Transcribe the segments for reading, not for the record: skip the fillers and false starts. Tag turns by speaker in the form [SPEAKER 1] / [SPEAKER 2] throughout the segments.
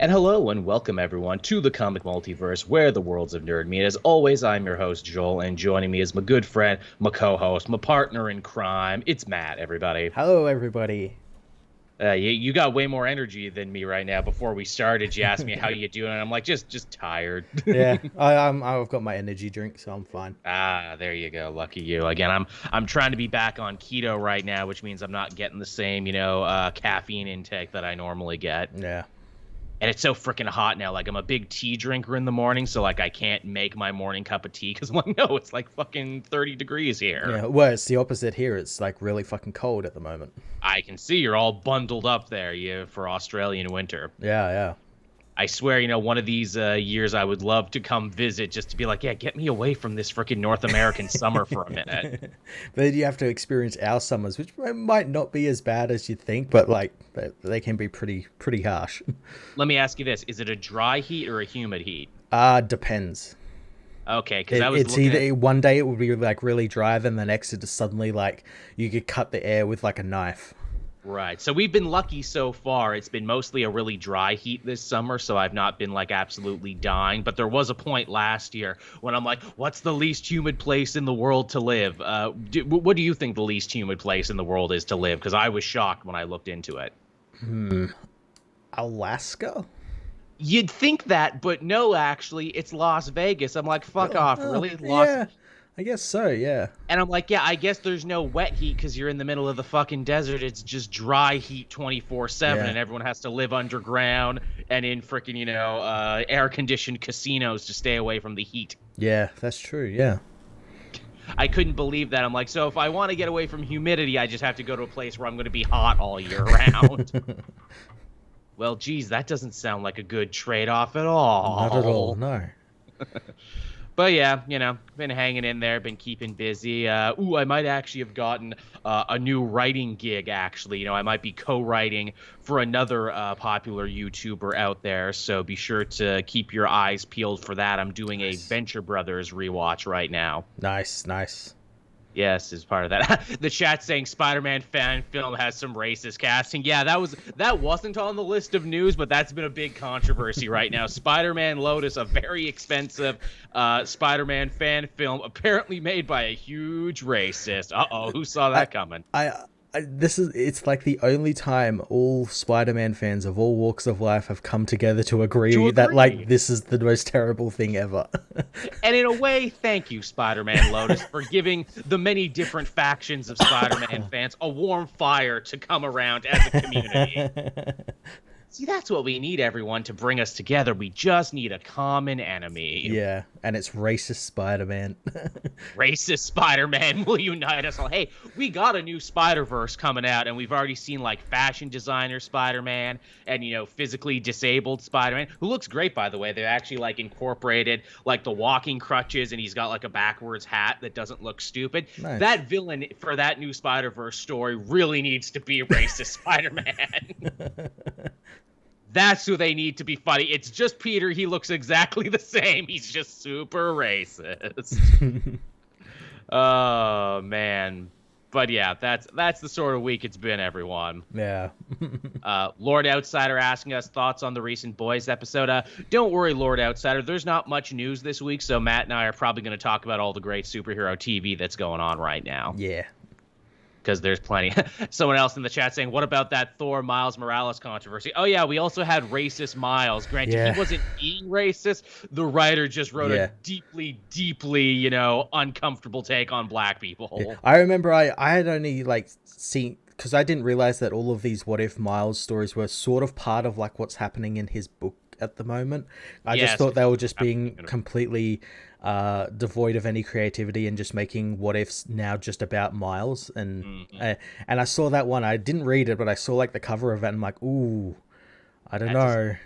[SPEAKER 1] And hello and welcome everyone to the comic multiverse where the worlds of nerd meet. As always, I'm your host Joel, and joining me is my good friend, my co-host, my partner in crime. It's Matt, everybody.
[SPEAKER 2] Hello, everybody.
[SPEAKER 1] You got way more energy than me right now. Before we started, you asked me how you doing, and I'm like, just tired.
[SPEAKER 2] Yeah, I've got my energy drink, so I'm fine.
[SPEAKER 1] There you go. Lucky you. Again, I'm trying to be back on keto right now, which means I'm not getting the same, caffeine intake that I normally get.
[SPEAKER 2] Yeah.
[SPEAKER 1] And it's so freaking hot now. Like, I'm a big tea drinker in the morning, so, like, I can't make my morning cup of tea because I'm like, no, it's, like, fucking 30 degrees here.
[SPEAKER 2] Yeah, well, it's the opposite here. It's, like, really fucking cold at the moment.
[SPEAKER 1] I can see you're all bundled up there for Australian winter.
[SPEAKER 2] Yeah.
[SPEAKER 1] I swear, one of these years I would love to come visit just to be like, yeah, get me away from this freaking North American summer for a minute.
[SPEAKER 2] But then you have to experience our summers, which might not be as bad as you think, but, like, they can be pretty harsh.
[SPEAKER 1] Let me ask you this. Is it a dry heat or a humid heat?
[SPEAKER 2] Depends.
[SPEAKER 1] Okay, because I was
[SPEAKER 2] It's either one day it would be, like, really dry, then the next it is suddenly, like, you could cut the air with, like, a knife.
[SPEAKER 1] Right. So we've been lucky so far. It's been mostly a really dry heat this summer, so I've not been, like, absolutely dying. But there was a point last year when I'm like, what's the least humid place in the world to live? What do you think the least humid place in the world is to live? Because I was shocked when I looked into it.
[SPEAKER 2] Alaska?
[SPEAKER 1] You'd think that, but no, actually, it's Las Vegas. I'm like, fuck off. Really?
[SPEAKER 2] Yeah, I guess so, yeah.
[SPEAKER 1] And I'm like, yeah, I guess there's no wet heat because you're in the middle of the fucking desert. It's just dry heat 24/7, and everyone has to live underground and in freaking, air-conditioned casinos to stay away from the heat.
[SPEAKER 2] Yeah, that's true, yeah.
[SPEAKER 1] I couldn't believe that. I'm like, so if I want to get away from humidity, I just have to go to a place where I'm going to be hot all year round. Well, geez, that doesn't sound like a good trade-off at all.
[SPEAKER 2] Not at all, no.
[SPEAKER 1] But yeah, been hanging in there, been keeping busy. I might actually have gotten a new writing gig, actually. I might be co-writing for another popular YouTuber out there, so be sure to keep your eyes peeled for that. I'm doing a Venture Brothers rewatch right now.
[SPEAKER 2] Nice.
[SPEAKER 1] Yes, as part of that. The chat saying Spider-Man fan film has some racist casting. Yeah, that wasn't on the list of news, but that's been a big controversy right now. Spider-Man Lotus, a very expensive Spider-Man fan film, apparently made by a huge racist. Uh-oh, who saw that coming?
[SPEAKER 2] It's like the only time all Spider-Man fans of all walks of life have come together to agree that, like, this is the most terrible thing ever.
[SPEAKER 1] And in a way, thank you, Spider-Man Lotus, for giving the many different factions of Spider-Man fans a warm fire to come around as a community. See, that's what we need, everyone, to bring us together. We just need a common enemy.
[SPEAKER 2] Yeah, and it's racist Spider-Man.
[SPEAKER 1] Racist Spider-Man will unite us all. Hey, we got a new Spider-Verse coming out, and we've already seen, like, fashion designer Spider-Man and, physically disabled Spider-Man, who looks great, by the way. They actually, like, incorporated, like, the walking crutches, and he's got, like, a backwards hat that doesn't look stupid.
[SPEAKER 2] Nice.
[SPEAKER 1] That villain for that new Spider-Verse story really needs to be racist Spider-Man. That's who they need to be funny. It's just Peter. He looks exactly the same. He's just super racist. Oh, man. But yeah, that's the sort of week it's been, everyone.
[SPEAKER 2] Yeah.
[SPEAKER 1] Lord Outsider asking us thoughts on the recent Boys episode. Don't worry, Lord Outsider. There's not much news this week, so Matt and I are probably going to talk about all the great superhero TV that's going on right now.
[SPEAKER 2] Yeah.
[SPEAKER 1] Because there's plenty. Someone else in the chat saying, what about that Thor Miles Morales controversy? Oh, yeah, we also had racist Miles. Granted, he wasn't being racist. The writer just wrote a deeply, uncomfortable take on black people.
[SPEAKER 2] Yeah. I remember I had only, like, seen... Because I didn't realize that all of these What If Miles stories were sort of part of, like, what's happening in his book at the moment. I just thought they were just being completely... devoid of any creativity and just making What Ifs now just about Miles. And and I saw that one. I didn't read it, but I saw, like, the cover of it, and I'm like, ooh, I don't know.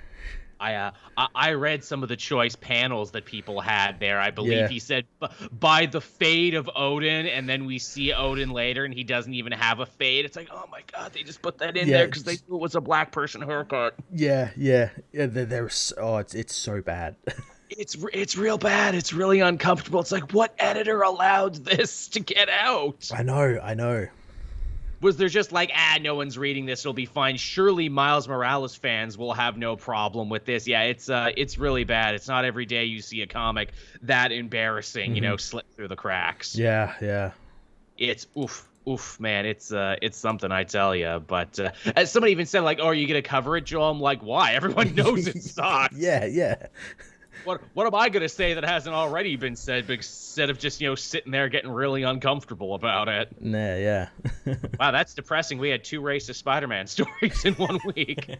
[SPEAKER 1] I read some of the choice panels that people had there. I believe he said, by the fade of Odin, and then we see Odin later, and he doesn't even have a fade. It's like, oh my god, they just put that in there because they knew it was a black person haircut. Yeah.
[SPEAKER 2] It's so bad.
[SPEAKER 1] It's real bad. It's really uncomfortable. It's like, what editor allowed this to get out?
[SPEAKER 2] I know.
[SPEAKER 1] Was there just like, no one's reading this, it'll be fine. Surely Miles Morales fans will have no problem with this. Yeah, it's really bad. It's not every day you see a comic that embarrassing, slip through the cracks.
[SPEAKER 2] Yeah.
[SPEAKER 1] It's oof, man. It's something, I tell you. But as somebody even said, like, oh, are you gonna cover it, Joel? I'm like, why? Everyone knows it sucks.
[SPEAKER 2] Yeah.
[SPEAKER 1] What am I gonna say that hasn't already been said, instead of just sitting there getting really uncomfortable about it?
[SPEAKER 2] Nah, yeah.
[SPEAKER 1] Wow, that's depressing. We had 2 racist Spider-Man stories in 1 week.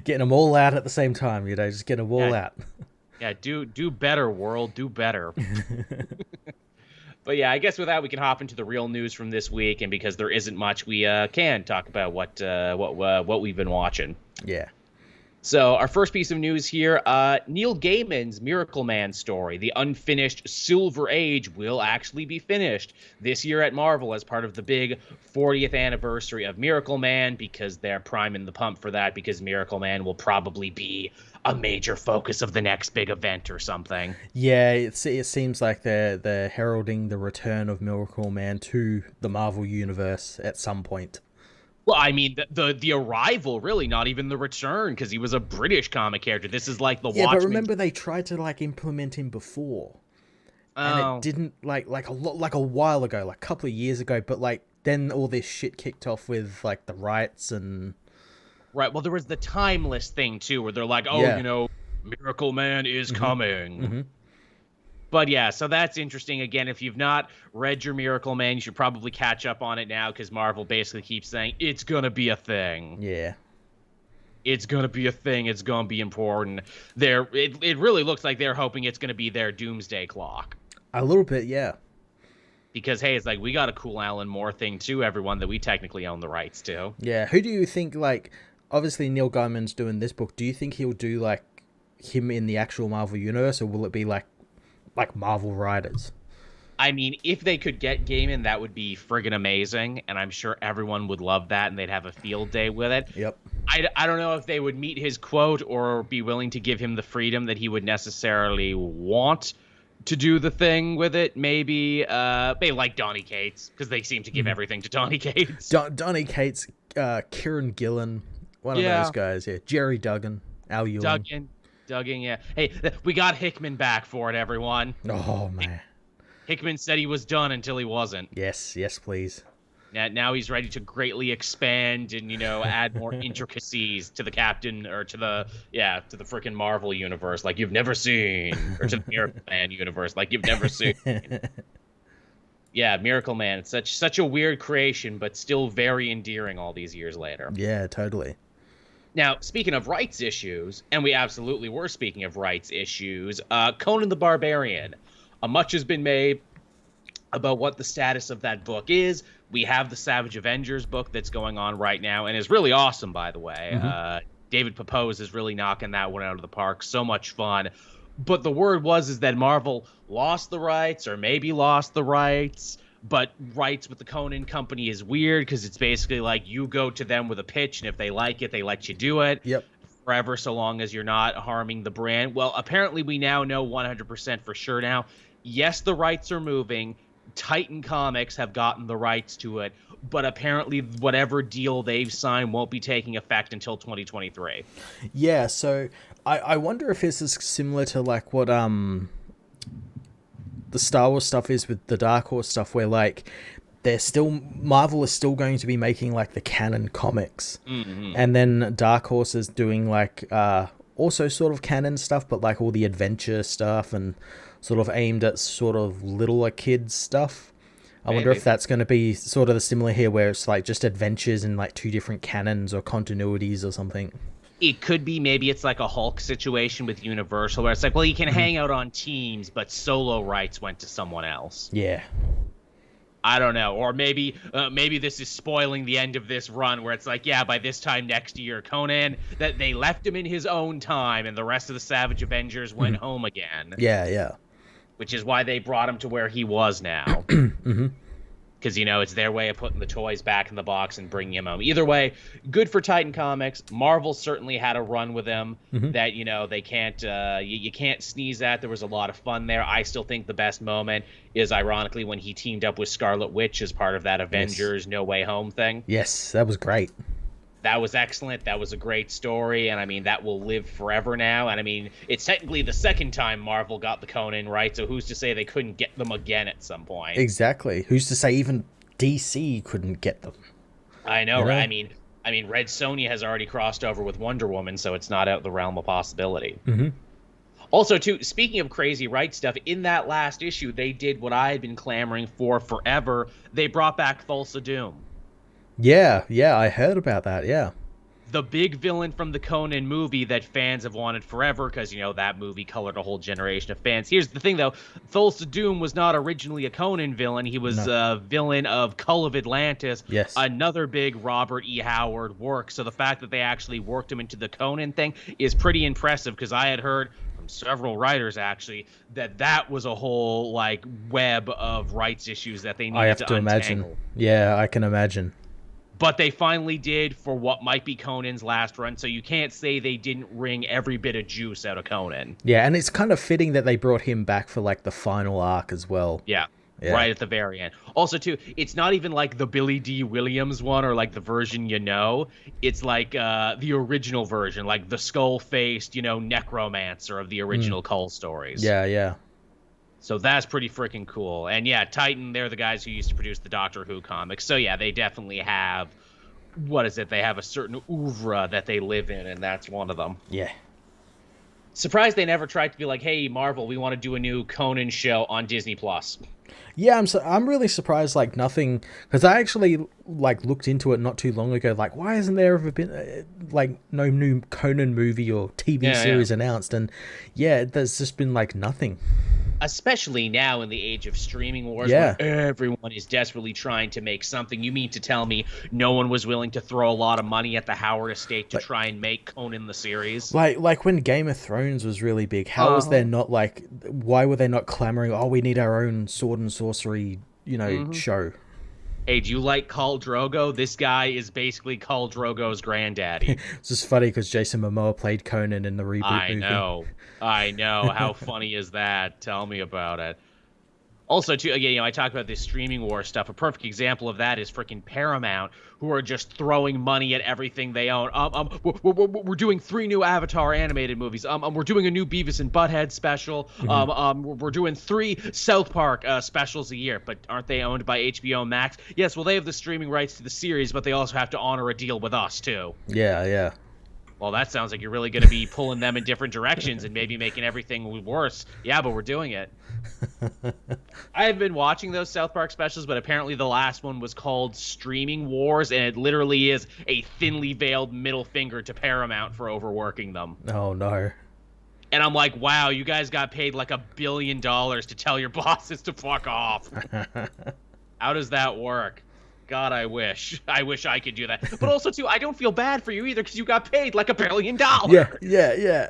[SPEAKER 2] Getting them all out at the same time, just get them all out.
[SPEAKER 1] Yeah, do better, world, do better. But yeah, I guess with that we can hop into the real news from this week, and because there isn't much, we can talk about what we've been watching.
[SPEAKER 2] Yeah.
[SPEAKER 1] So our first piece of news here, Neil Gaiman's Miracleman story, the unfinished Silver Age, will actually be finished this year at Marvel as part of the big 40th anniversary of Miracleman, because they're priming the pump for that, because Miracleman will probably be a major focus of the next big event or something.
[SPEAKER 2] Yeah, it seems like they're heralding the return of Miracleman to the Marvel Universe at some point.
[SPEAKER 1] Well, I mean, the arrival, really, not even the return, because he was a British comic character. This is like the Watchmen.
[SPEAKER 2] Yeah, but remember they tried to implement him before, and it didn't a while ago, like a couple of years ago. But then all this shit kicked off with the rights and.
[SPEAKER 1] Right. Well, there was the Timeless thing too, where they're like, Miracleman is coming.
[SPEAKER 2] Mm-hmm.
[SPEAKER 1] But yeah, so that's interesting. Again, if you've not read your Miracleman, you should probably catch up on it now, because Marvel basically keeps saying it's gonna be a thing.
[SPEAKER 2] Yeah.
[SPEAKER 1] It's gonna be a thing. It's gonna be important. It really looks like they're hoping it's gonna be their doomsday clock.
[SPEAKER 2] A little bit, yeah.
[SPEAKER 1] Because hey, it's like we got a cool Alan Moore thing too, everyone, that we technically own the rights to.
[SPEAKER 2] Yeah. Who do you think obviously Neil Gaiman's doing this book? Do you think he'll do him in the actual Marvel universe, or will it be like Marvel writers?
[SPEAKER 1] I mean, if they could get Gaiman, that would be friggin' amazing, and I'm sure everyone would love that, and they'd have a field day with it.
[SPEAKER 2] Yep.
[SPEAKER 1] I don't know if they would meet his quote or be willing to give him the freedom that he would necessarily want to do the thing with it. Maybe they like Donny Cates, because they seem to give everything to Donny Cates.
[SPEAKER 2] Donny Cates, Kieran Gillen, one of those guys. Yeah, Jerry Duggan, Al Ewing.
[SPEAKER 1] Duggan, yeah. Hey, we got Hickman back for it, everyone.
[SPEAKER 2] Oh man.
[SPEAKER 1] Hickman said he was done until he wasn't.
[SPEAKER 2] Yes, please.
[SPEAKER 1] Now he's ready to greatly expand and add more intricacies to the Captain, or to the freaking Marvel universe like you've never seen, or to the Miracleman universe like you've never seen. Yeah, Miracleman. It's such a weird creation, but still very endearing all these years later.
[SPEAKER 2] Yeah, totally.
[SPEAKER 1] Now, speaking of rights issues, and we absolutely were speaking of rights issues, Conan the Barbarian. Much has been made about what the status of that book is. We have the Savage Avengers book that's going on right now, and is really awesome, by the way. Mm-hmm. David Pepose is really knocking that one out of the park. So much fun. But the word is that Marvel lost the rights, or maybe lost the rights. But rights with the Conan company is weird, because it's basically like you go to them with a pitch, and if they like it, they let you do it.
[SPEAKER 2] Yep.
[SPEAKER 1] Forever, so long as you're not harming the brand. Well, apparently we now know 100% for sure now. Yes, the rights are moving. Titan Comics have gotten the rights to it, but apparently whatever deal they've signed won't be taking effect until 2023. Yeah,
[SPEAKER 2] so I wonder if this is similar to what the Star Wars stuff is with the Dark Horse stuff, where Marvel is still going to be making the canon comics, and then Dark Horse is doing also sort of canon stuff, but all the adventure stuff and sort of aimed at sort of littler kids stuff. I wonder if that's going to be sort of the similar here, where it's just adventures in 2 different canons or continuities or something.
[SPEAKER 1] It could be, maybe it's like a Hulk situation with Universal, where it's well, you can hang out on teams, but solo rights went to someone else.
[SPEAKER 2] Yeah.
[SPEAKER 1] I don't know. Or maybe this is spoiling the end of this run, where it's by this time next year, Conan, that they left him in his own time, and the rest of the Savage Avengers went home again.
[SPEAKER 2] Yeah.
[SPEAKER 1] Which is why they brought him to where he was now. because, it's their way of putting the toys back in the box and bringing them home. Either way, good for Titan Comics. Marvel certainly had a run with them that, they can't, you can't sneeze at. There was a lot of fun there. I still think the best moment is, ironically, when he teamed up with Scarlet Witch as part of that Avengers No Way Home thing.
[SPEAKER 2] Yes, that was great.
[SPEAKER 1] That was excellent. That was a great story, and that will live forever now. And it's technically the second time Marvel got the Conan right, so who's to say they couldn't get them again at some point?
[SPEAKER 2] Exactly. Who's to say even DC couldn't get them?
[SPEAKER 1] I know, right? Red Sonja has already crossed over with Wonder Woman, so it's not out of the realm of possibility. Also, too, speaking of crazy right stuff, in that last issue, they did what I had been clamoring for forever. They brought back Thulsa Doom.
[SPEAKER 2] Yeah, I heard about that, yeah.
[SPEAKER 1] The big villain from the Conan movie that fans have wanted forever, because, that movie colored a whole generation of fans. Here's the thing, though. Thulsa Doom was not originally a Conan villain. He was a villain of Cull of Atlantis, another big Robert E. Howard work. So the fact that they actually worked him into the Conan thing is pretty impressive, because I had heard from several writers, actually, that was a whole, web of rights issues that they needed to untangle.
[SPEAKER 2] Imagine. Yeah, I can imagine.
[SPEAKER 1] But they finally did for what might be Conan's last run, so you can't say they didn't wring every bit of juice out of Conan.
[SPEAKER 2] Yeah, and it's kind of fitting that they brought him back for, the final arc as well.
[SPEAKER 1] Yeah, right at the very end. Also, too, it's not even the Billy D. Williams one or, the version It's the original version, the skull-faced, necromancer of the original Cull stories.
[SPEAKER 2] Yeah.
[SPEAKER 1] So that's pretty freaking cool. And yeah, Titan, they're the guys who used to produce the Doctor Who comics. So yeah, they definitely have, they have a certain oeuvre that they live in, and that's one of them.
[SPEAKER 2] Yeah.
[SPEAKER 1] Surprised they never tried to be like, hey, Marvel, we want to do a new Conan show on Disney+.
[SPEAKER 2] Yeah, I'm really surprised, nothing, because I actually, looked into it not too long ago, why hasn't there ever been, no new Conan movie or TV series announced? And yeah, there's just been, nothing.
[SPEAKER 1] Especially now in the age of streaming wars, where everyone is desperately trying to make something. You mean to tell me no one was willing to throw a lot of money at the Howard estate to try and make Conan the series?
[SPEAKER 2] Like when Game of Thrones was really big, how was there not why were they not clamoring, oh, we need our own sword and sorcery, show?
[SPEAKER 1] Hey, do you like Khal Drogo? This guy is basically Khal Drogo's granddaddy.
[SPEAKER 2] It's just funny because Jason Momoa played Conan in the reboot movie.
[SPEAKER 1] I know. How funny is that? Tell me about it. Also, too, again, I talk about this streaming war stuff. A perfect example of that is freaking Paramount, who are just throwing money at everything they own. We're doing 3 new Avatar animated movies. We're doing a new Beavis and Butthead special. We're doing 3 South Park specials a year. But aren't they owned by HBO Max? Yes, well, they have the streaming rights to the series, but they also have to honor a deal with us, too.
[SPEAKER 2] Yeah.
[SPEAKER 1] Well, that sounds like you're really going to be pulling them in different directions and maybe making everything worse. Yeah, but we're doing it. I have been watching those South Park specials, but apparently the last one was called Streaming Wars, and it literally is a thinly veiled middle finger to Paramount for overworking them.
[SPEAKER 2] Oh, no.
[SPEAKER 1] And I'm like, wow, you guys got paid $1 billion to tell your bosses to fuck off. How does that work? God, I wish I could do that. But also, too, I don't feel bad for you either because you got paid $1 billion.
[SPEAKER 2] Yeah.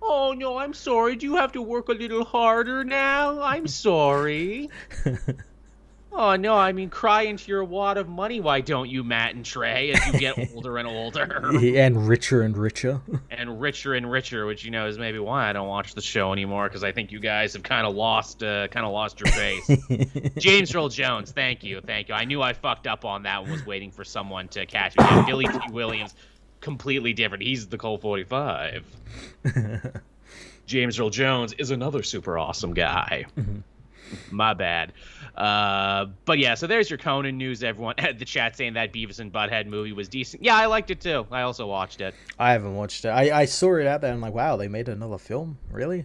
[SPEAKER 1] Oh, no, I'm sorry. Do you have to work a little harder now? I'm sorry. Oh, no, cry into your wad of money, why don't you, Matt and Trey, as you get older and older.
[SPEAKER 2] And richer and richer.
[SPEAKER 1] And richer, which, is maybe why I don't watch the show anymore, because I think you guys have kind of lost your base. James Earl Jones, thank you. I knew I fucked up on that one, was waiting for someone to catch me. Yeah, Billy T. Williams, completely different. He's the Colt 45. James Earl Jones is another super awesome guy. My bad. But yeah, so there's your Conan news, everyone. The chat saying that Beavis and Butthead movie was decent. Yeah, I liked it too. I also watched it.
[SPEAKER 2] I haven't watched it. I saw it out there and I'm like, wow, they made another film? Really?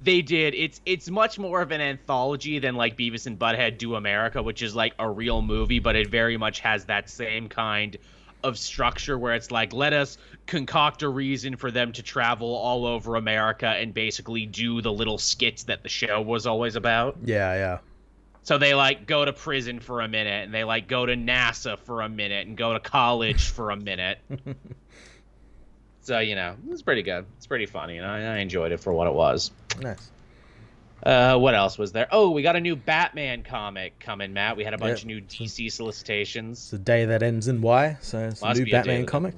[SPEAKER 1] They did. It's much more of an anthology than Beavis and Butthead Do America, which is a real movie, but it very much has that same kind of structure where it's let us concoct a reason for them to travel all over America and basically do the little skits that the show was always about.
[SPEAKER 2] Yeah.
[SPEAKER 1] So they go to prison for a minute, and they go to NASA for a minute, and go to college for a minute. So, it's pretty good. It's pretty funny, and I enjoyed it for what it was.
[SPEAKER 2] Nice.
[SPEAKER 1] What else was there? Oh, we got a new Batman comic coming, Matt. We had a bunch of new DC solicitations.
[SPEAKER 2] It's the day that ends in Y, so it's a new Batman comic.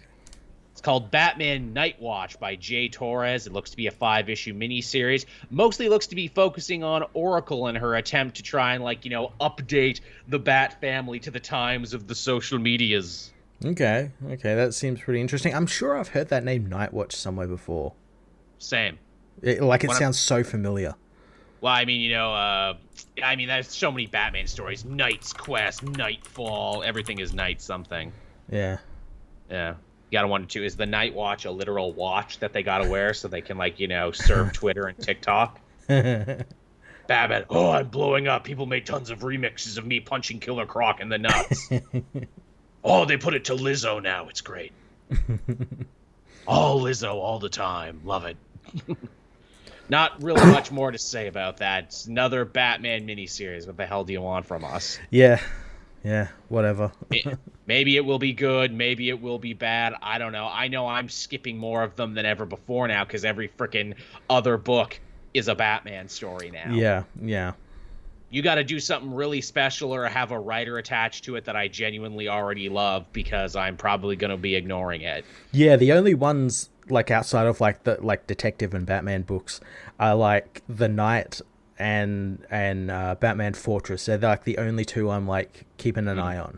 [SPEAKER 1] It's called Batman Night Watch by Jay Torres. It looks to be a 5-issue miniseries. Mostly looks to be focusing on Oracle and her attempt to try and, update the Bat family to the times of the social medias.
[SPEAKER 2] Okay, that seems pretty interesting. I'm sure I've heard that name Night Watch somewhere before.
[SPEAKER 1] Same.
[SPEAKER 2] It sounds so familiar.
[SPEAKER 1] Well, I mean, there's so many Batman stories. Knight's Quest, Nightfall, everything is night something.
[SPEAKER 2] Yeah.
[SPEAKER 1] Yeah. You gotta wonder, too, is the Night Watch a literal watch that they gotta wear so they can, serve Twitter and TikTok? Batman, I'm blowing up. People made tons of remixes of me punching Killer Croc in the nuts. They put it to Lizzo now. It's great. All Lizzo all the time. Love it. Not really much more to say about that. It's another Batman miniseries. What the hell do you want from us?
[SPEAKER 2] Yeah, whatever.
[SPEAKER 1] Maybe it will be good. Maybe it will be bad. I don't know. I know I'm skipping more of them than ever before now because every freaking other book is a Batman story now.
[SPEAKER 2] Yeah.
[SPEAKER 1] You got to do something really special or have a writer attached to it that I genuinely already love because I'm probably going to be ignoring it.
[SPEAKER 2] Yeah, the only ones outside of the detective and Batman books are The Knight and Batman Fortress. They're the only two I'm keeping an eye on.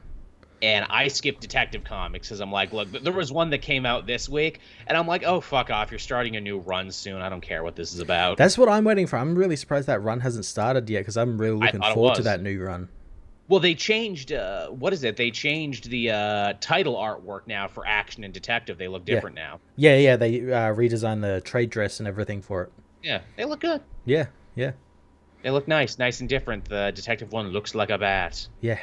[SPEAKER 1] And I skipped Detective Comics because I'm look, there was one that came out this week, and I'm oh, fuck off. You're starting a new run soon. I don't care what this is about.
[SPEAKER 2] That's what I'm waiting for. I'm really surprised that run hasn't started yet because I'm really looking forward to that new run.
[SPEAKER 1] Well, they changed, what is it? They changed the title artwork now for Action and Detective. They look different now.
[SPEAKER 2] Yeah, they redesigned the trade dress and everything for it.
[SPEAKER 1] Yeah, they look good.
[SPEAKER 2] Yeah.
[SPEAKER 1] They look nice and different. The Detective one looks like a bat.
[SPEAKER 2] Yeah.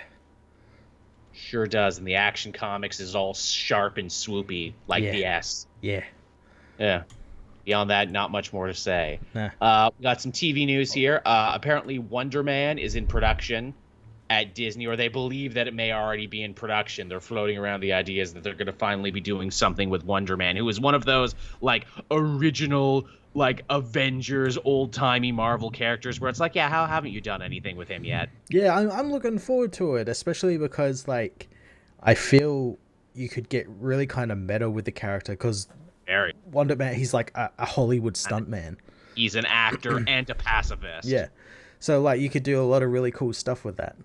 [SPEAKER 1] Sure does, and the Action Comics is all sharp and swoopy, the S.
[SPEAKER 2] Yeah.
[SPEAKER 1] Yeah. Beyond that, not much more to say.
[SPEAKER 2] Nah.
[SPEAKER 1] We got some TV news here. Apparently, Wonder Man is in production at Disney, or they believe that it may already be in production. They're floating around the ideas that they're going to finally be doing something with Wonder Man, who is one of those, original, Avengers, old-timey Marvel characters where it's how haven't you done anything with him yet?
[SPEAKER 2] Yeah, I'm looking forward to it, especially because, I feel you could get really kind of meta with the character because Wonder Man, he's a Hollywood stuntman.
[SPEAKER 1] He's an actor and a pacifist.
[SPEAKER 2] Yeah. So, you could do a lot of really cool stuff with that.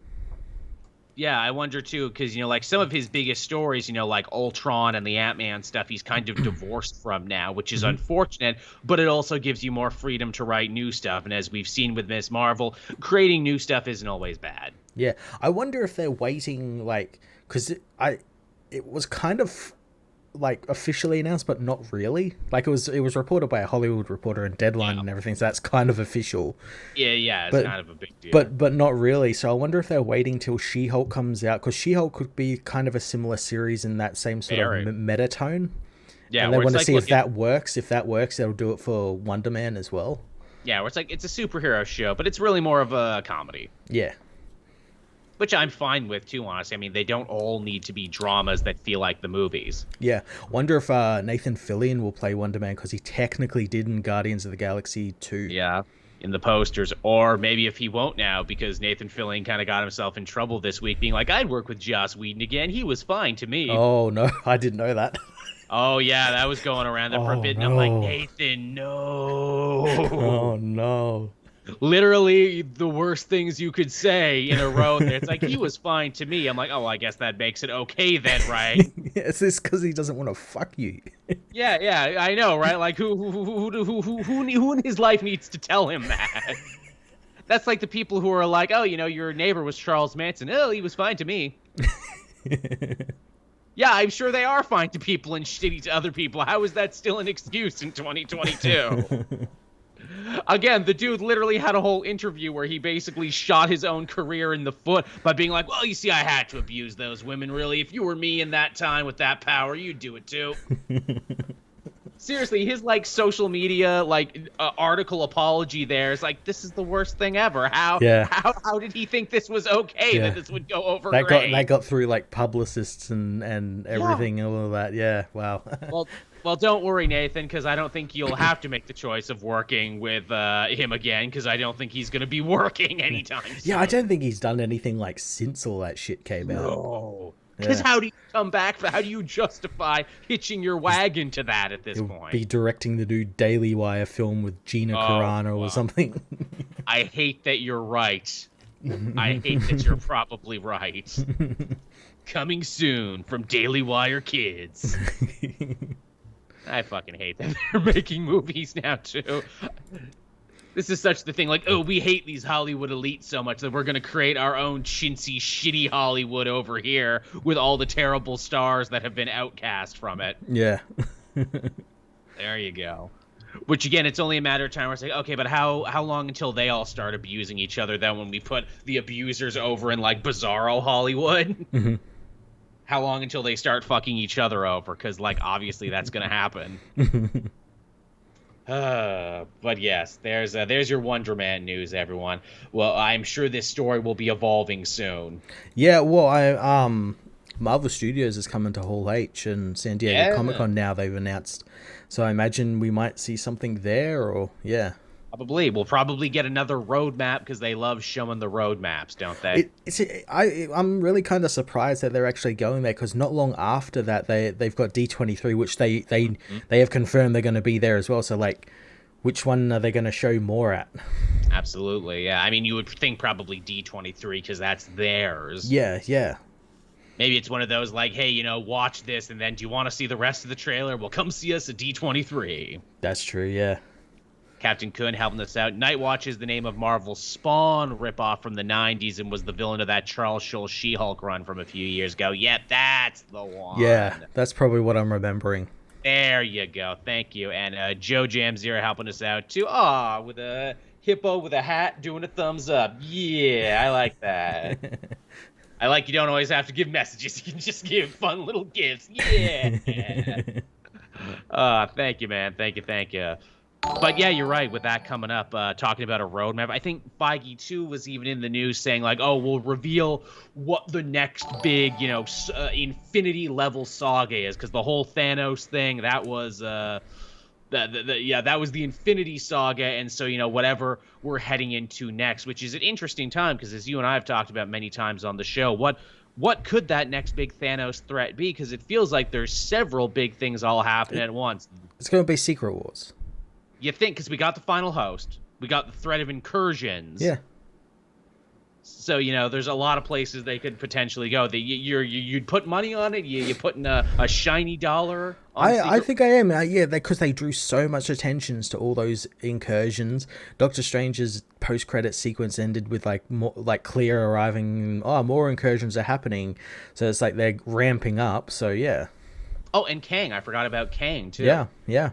[SPEAKER 1] Yeah, I wonder, too, because, some of his biggest stories, Ultron and the Ant-Man stuff, he's kind of divorced from now, which is unfortunate, but it also gives you more freedom to write new stuff. And as we've seen with Ms.Marvel, creating new stuff isn't always bad.
[SPEAKER 2] Yeah, I wonder if they're waiting, because it was kind of officially announced, but not really. It was reported by a Hollywood Reporter and Deadline and everything, so that's kind of official.
[SPEAKER 1] Yeah, it's kind of a big deal.
[SPEAKER 2] But not really. So I wonder if they're waiting till She-Hulk comes out, because She-Hulk could be kind of a similar series in that same sort of meta tone. Yeah, and they want to see if that works. If that works, they'll do it for Wonder Man as well.
[SPEAKER 1] Yeah, where it's a superhero show, but it's really more of a comedy.
[SPEAKER 2] Yeah.
[SPEAKER 1] Which I'm fine with, too, honestly. I mean, they don't all need to be dramas that feel like the movies.
[SPEAKER 2] Yeah. Wonder if Nathan Fillion will play Wonder Man, because he technically did in Guardians of the Galaxy 2.
[SPEAKER 1] Yeah, in the posters. Or maybe if he won't now, because Nathan Fillion kind of got himself in trouble this week, being I'd work with Joss Whedon again. He was fine to me.
[SPEAKER 2] Oh, no. I didn't know that.
[SPEAKER 1] Oh, yeah, that was going around there for a bit. And I'm Nathan, no.
[SPEAKER 2] Oh, no.
[SPEAKER 1] Literally the worst things you could say in a row. It's he was fine to me. I'm I guess that makes it okay then, right?
[SPEAKER 2] It's this because he doesn't want to fuck you.
[SPEAKER 1] Yeah, I know, right? Who in his life needs to tell him that? That's the people who are your neighbor was Charles Manson. Oh, he was fine to me. Yeah, I'm sure they are fine to people and shitty to other people. How is that still an excuse in 2022? Again, the dude literally had a whole interview where he basically shot his own career in the foot by being well, you see, I had to abuse those women, really. If you were me in that time with that power, you'd do it too. seriously, his like social media like article apology there is like, this is the worst thing ever. How did he think this was okay, that this would go over great?
[SPEAKER 2] That got through like publicists and everything, all of that. Yeah, wow.
[SPEAKER 1] Well, don't worry, Nathan, because I don't think you'll have to make the choice of working with him again, because I don't think he's going to be working anytime soon.
[SPEAKER 2] Yeah, I don't think he's done anything like since all that shit came out.
[SPEAKER 1] No. Because how do you come back? How do you justify hitching your wagon to that at this point?
[SPEAKER 2] Be directing the new Daily Wire film with Gina Carano or something.
[SPEAKER 1] I hate that you're right. I hate that you're probably right. Coming soon from Daily Wire Kids. I fucking hate that they're making movies now, too. This is such the thing. Like, oh, we hate these Hollywood elites so much that we're going to create our own chintzy, shitty Hollywood over here with all the terrible stars that have been outcast from it.
[SPEAKER 2] Yeah.
[SPEAKER 1] There you go. Which, again, it's only a matter of time where it's like, okay, but how long until they all start abusing each other then when we put the abusers over in, like, bizarro Hollywood?
[SPEAKER 2] Mm-hmm.
[SPEAKER 1] How long until they start fucking each other over? Because, like, obviously that's going to happen. But yes, there's your Wonder Man news, everyone. Well, I'm sure this story will be evolving soon.
[SPEAKER 2] Yeah, well, Marvel Studios is coming to Hall H and San Diego Comic-Con now, they've announced. So I imagine we might see something there, or, yeah.
[SPEAKER 1] Probably. We'll probably get another roadmap because they love showing the roadmaps, don't they?
[SPEAKER 2] I'm really kind of surprised that they're actually going there, because not long after that they've got D23, which they have confirmed they're going to be there as well. So like, which one are they going to show more at?
[SPEAKER 1] Absolutely, yeah. I mean, you would think probably D23 because that's theirs.
[SPEAKER 2] Yeah.
[SPEAKER 1] Maybe it's one of those like, hey, watch this, and then do you want to see the rest of the trailer? Well, come see us at D23.
[SPEAKER 2] That's true, yeah.
[SPEAKER 1] Captain Kun helping us out. Nightwatch is the name of Marvel's Spawn ripoff from the 90s and was the villain of that Charles Schulz She-Hulk run from a few years ago. Yep, that's the one.
[SPEAKER 2] Yeah, that's probably what I'm remembering.
[SPEAKER 1] There you go. Thank you. And Joe Jam Zero helping us out too. With a hippo with a hat doing a thumbs up. Yeah, I like that. I like you don't always have to give messages. You can just give fun little gifts. Yeah. Thank you, man. Thank you. But yeah, you're right with that coming up, talking about a roadmap. I think Feige, too, was even in the news saying, like, oh, we'll reveal what the next big, infinity-level saga is, because the whole Thanos thing, that was, that was the Infinity Saga, and so, whatever we're heading into next, which is an interesting time, because as you and I have talked about many times on the show, what could that next big Thanos threat be? Because it feels like there's several big things all happening at once.
[SPEAKER 2] It's going to be Secret Wars.
[SPEAKER 1] You think, because we got the final host, we got the threat of incursions.
[SPEAKER 2] Yeah.
[SPEAKER 1] So, there's a lot of places they could potentially go. You'd put money on it? You putting a shiny dollar on
[SPEAKER 2] I think I am. Because they drew so much attention to all those incursions. Doctor Strange's post-credit sequence ended with, Clea arriving, more incursions are happening. So it's like they're ramping up, so yeah.
[SPEAKER 1] Oh, and Kang. I forgot about Kang, too.
[SPEAKER 2] Yeah.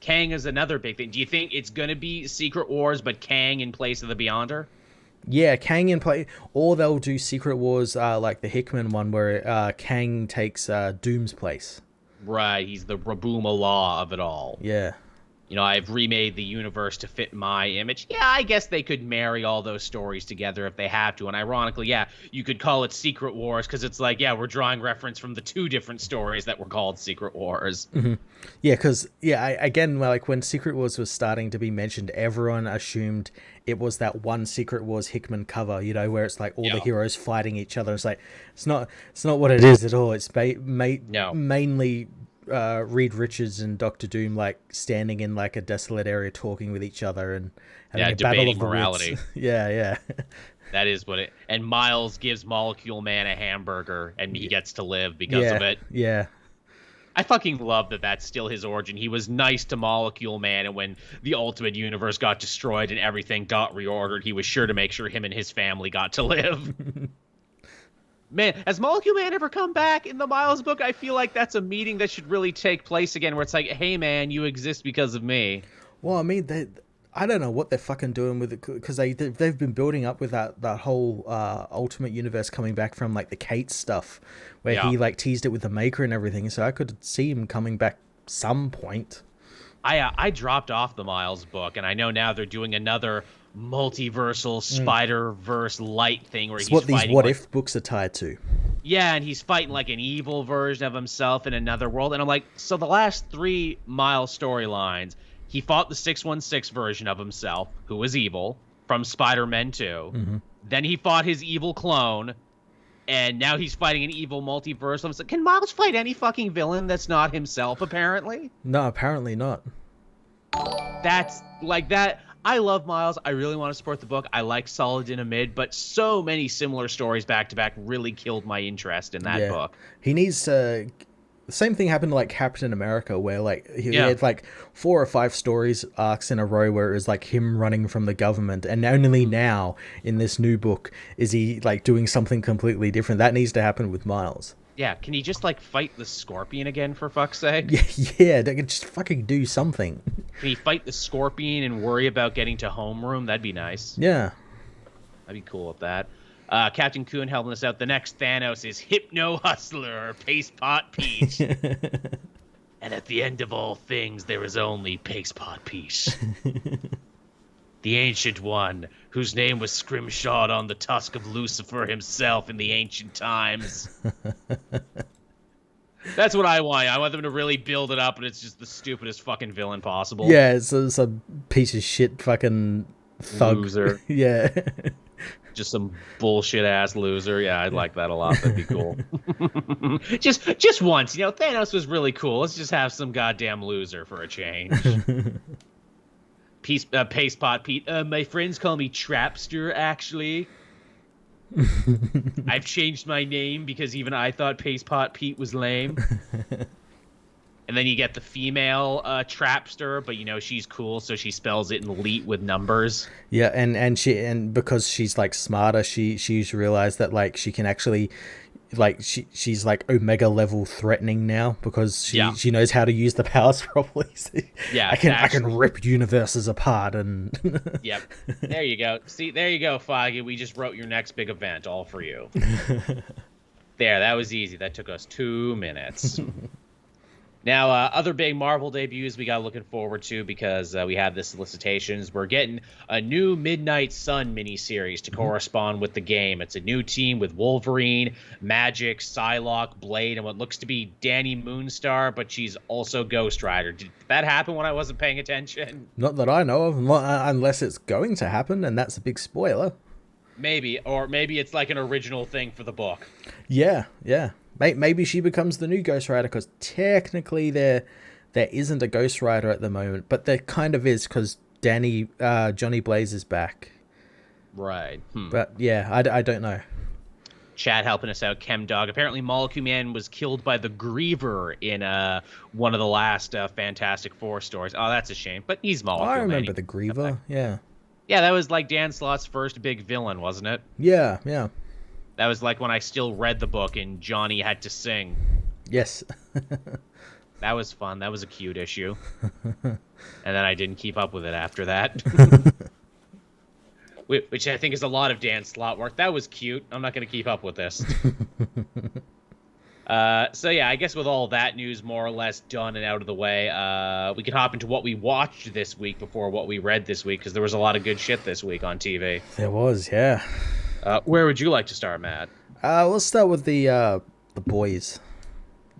[SPEAKER 1] Kang is another big thing. Do you think it's going to be Secret Wars, but Kang in place of the Beyonder?
[SPEAKER 2] Yeah, Kang in play. Or they'll do Secret Wars like the Hickman one where Kang takes Doom's place.
[SPEAKER 1] Right, he's the Rabuma Law of it all.
[SPEAKER 2] Yeah.
[SPEAKER 1] I've remade the universe to fit my image. Yeah, I guess they could marry all those stories together if they have to. And ironically, yeah, you could call it Secret Wars because it's like, yeah, we're drawing reference from the two different stories that were called Secret Wars.
[SPEAKER 2] Mm-hmm. Yeah, because, again, when Secret Wars was starting to be mentioned, everyone assumed it was that one Secret Wars Hickman cover, where it's like all the heroes fighting each other. It's like, it's not what it is at all. It's mainly Reed Richards and Doctor Doom standing in a desolate area talking with each other and having a battle of morality. Yeah.
[SPEAKER 1] That is what it. And Miles gives Molecule Man a hamburger and he gets to live because of it.
[SPEAKER 2] Yeah.
[SPEAKER 1] I fucking love that that's still his origin. He was nice to Molecule Man, and when the Ultimate Universe got destroyed and everything got reordered, he was sure to make sure him and his family got to live. Man, has Molecule Man ever come back in the Miles book? I feel like that's a meeting that should really take place again, where it's like, hey, man, you exist because of me.
[SPEAKER 2] Well, I mean, I don't know what they're fucking doing with it, because they've been building up with that whole Ultimate Universe coming back from, the Kate stuff, where he, teased it with the Maker and everything, so I could see him coming back some point.
[SPEAKER 1] I dropped off the Miles book, and I know now they're doing another multiversal Spider-Verse light thing where
[SPEAKER 2] it's
[SPEAKER 1] he's
[SPEAKER 2] what these
[SPEAKER 1] fighting
[SPEAKER 2] what-if books are tied to.
[SPEAKER 1] Yeah, and he's fighting like an evil version of himself in another world. And I'm like, so the last 3 Miles storylines, he fought the 616 version of himself, who was evil, from Spider-Man 2.
[SPEAKER 2] Mm-hmm.
[SPEAKER 1] Then he fought his evil clone, and now he's fighting an evil multiverse. I'm like, can Miles fight any fucking villain that's not himself, apparently?
[SPEAKER 2] No, apparently not.
[SPEAKER 1] That's like that. I love Miles. I really want to support the book. I like Solid in a Mid, but so many similar stories back to back really killed my interest in that book.
[SPEAKER 2] He needs the same thing happened to like Captain America, where like he had like 4 or 5 stories arcs in a row where it was like him running from the government, and only now in this new book is he like doing something completely different. That needs to happen with Miles.
[SPEAKER 1] Yeah, can he just like fight the Scorpion again, for fuck's sake?
[SPEAKER 2] Yeah, they can just fucking do something.
[SPEAKER 1] Can he fight the Scorpion and worry about getting to homeroom? That'd be nice.
[SPEAKER 2] Yeah.
[SPEAKER 1] I'd be cool with that. Captain Coon helping us out. The next Thanos is Hypno Hustler or Paste Pot Pete. And at the end of all things, there is only Paste Pot Pete. The Ancient One, whose name was scrimshawed on the tusk of Lucifer himself in the ancient times. That's what I want. I want them to really build it up, and it's just the stupidest fucking villain possible.
[SPEAKER 2] Yeah, it's a piece of shit fucking thug.
[SPEAKER 1] Loser.
[SPEAKER 2] Yeah.
[SPEAKER 1] Just some bullshit ass loser. Yeah, I'd like that a lot. That'd be cool. just once, Thanos was really cool. Let's just have some goddamn loser for a change. Paste Pot Pete. My friends call me Trapster, actually. I've changed my name because even I thought Paste Pot Pete was lame. And then you get the female Trapster, but she's cool, so she spells it in elite with numbers.
[SPEAKER 2] Yeah, and because she's like smarter, she's realized that like she can actually like she's like Omega level threatening now because she knows how to use the powers properly. So
[SPEAKER 1] yeah,
[SPEAKER 2] I can rip universes apart and
[SPEAKER 1] Yep. There you go. See, there you go, Foggy. We just wrote your next big event all for you. There, that was easy. That took us 2 minutes. Now, other big Marvel debuts we got looking forward to because we have the solicitations. We're getting a new Midnight Sun miniseries to correspond with the game. It's a new team with Wolverine, Magic, Psylocke, Blade, and what looks to be Danny Moonstar, but she's also Ghost Rider. Did that happen when I wasn't paying attention?
[SPEAKER 2] Not that I know of, unless it's going to happen, and that's a big spoiler.
[SPEAKER 1] Maybe, or maybe it's like an original thing for the book.
[SPEAKER 2] Yeah. Maybe she becomes the new Ghost Rider, because technically there isn't a Ghost Rider at the moment, but there kind of is because Johnny Blaze is back.
[SPEAKER 1] Right.
[SPEAKER 2] But yeah, I don't know.
[SPEAKER 1] Chad helping us out, ChemDog. Apparently Molecule-Man was killed by the Griever in one of the last Fantastic Four stories. Oh, that's a shame, but he's Molecule-Man.
[SPEAKER 2] I remember the Griever, yeah.
[SPEAKER 1] Yeah, that was like Dan Slott's first big villain, wasn't it?
[SPEAKER 2] Yeah.
[SPEAKER 1] That was like when I still read the book and Johnny had to sing.
[SPEAKER 2] Yes.
[SPEAKER 1] That was fun. That was a cute issue. And then I didn't keep up with it after that. Which I think is a lot of Dan Slott work. That was cute. I'm not going to keep up with this. So yeah, I guess with all that news more or less done and out of the way, we can hop into what we watched this week before what we read this week, because there was a lot of good shit this week on TV.
[SPEAKER 2] There was, yeah.
[SPEAKER 1] Where would you like to start, Matt?
[SPEAKER 2] Let's start with the boys.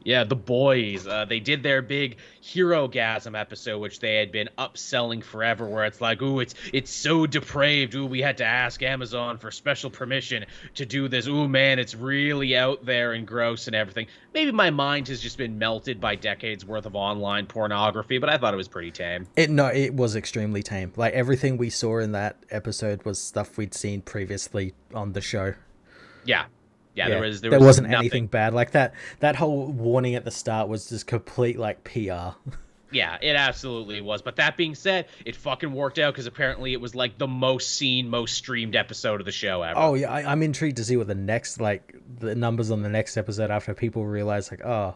[SPEAKER 1] Yeah, the boys. They did their big Hero-gasm episode, which they had been upselling forever, where it's like, ooh, it's so depraved. Ooh, we had to ask Amazon for special permission to do this. Ooh, man, it's really out there and gross and everything. Maybe my mind has just been melted by decades worth of online pornography, but I thought it was pretty tame.
[SPEAKER 2] It was extremely tame. Like, everything we saw in that episode was stuff we'd seen previously on the show.
[SPEAKER 1] Yeah. Yeah, there
[SPEAKER 2] wasn't
[SPEAKER 1] nothing.
[SPEAKER 2] Anything bad. Like that whole warning at the start was just complete like PR.
[SPEAKER 1] Yeah, it absolutely was. But that being said, it fucking worked out because apparently it was like the most seen, most streamed episode of the show ever.
[SPEAKER 2] Oh yeah, I'm intrigued to see what the numbers on the next episode after people realize like, oh,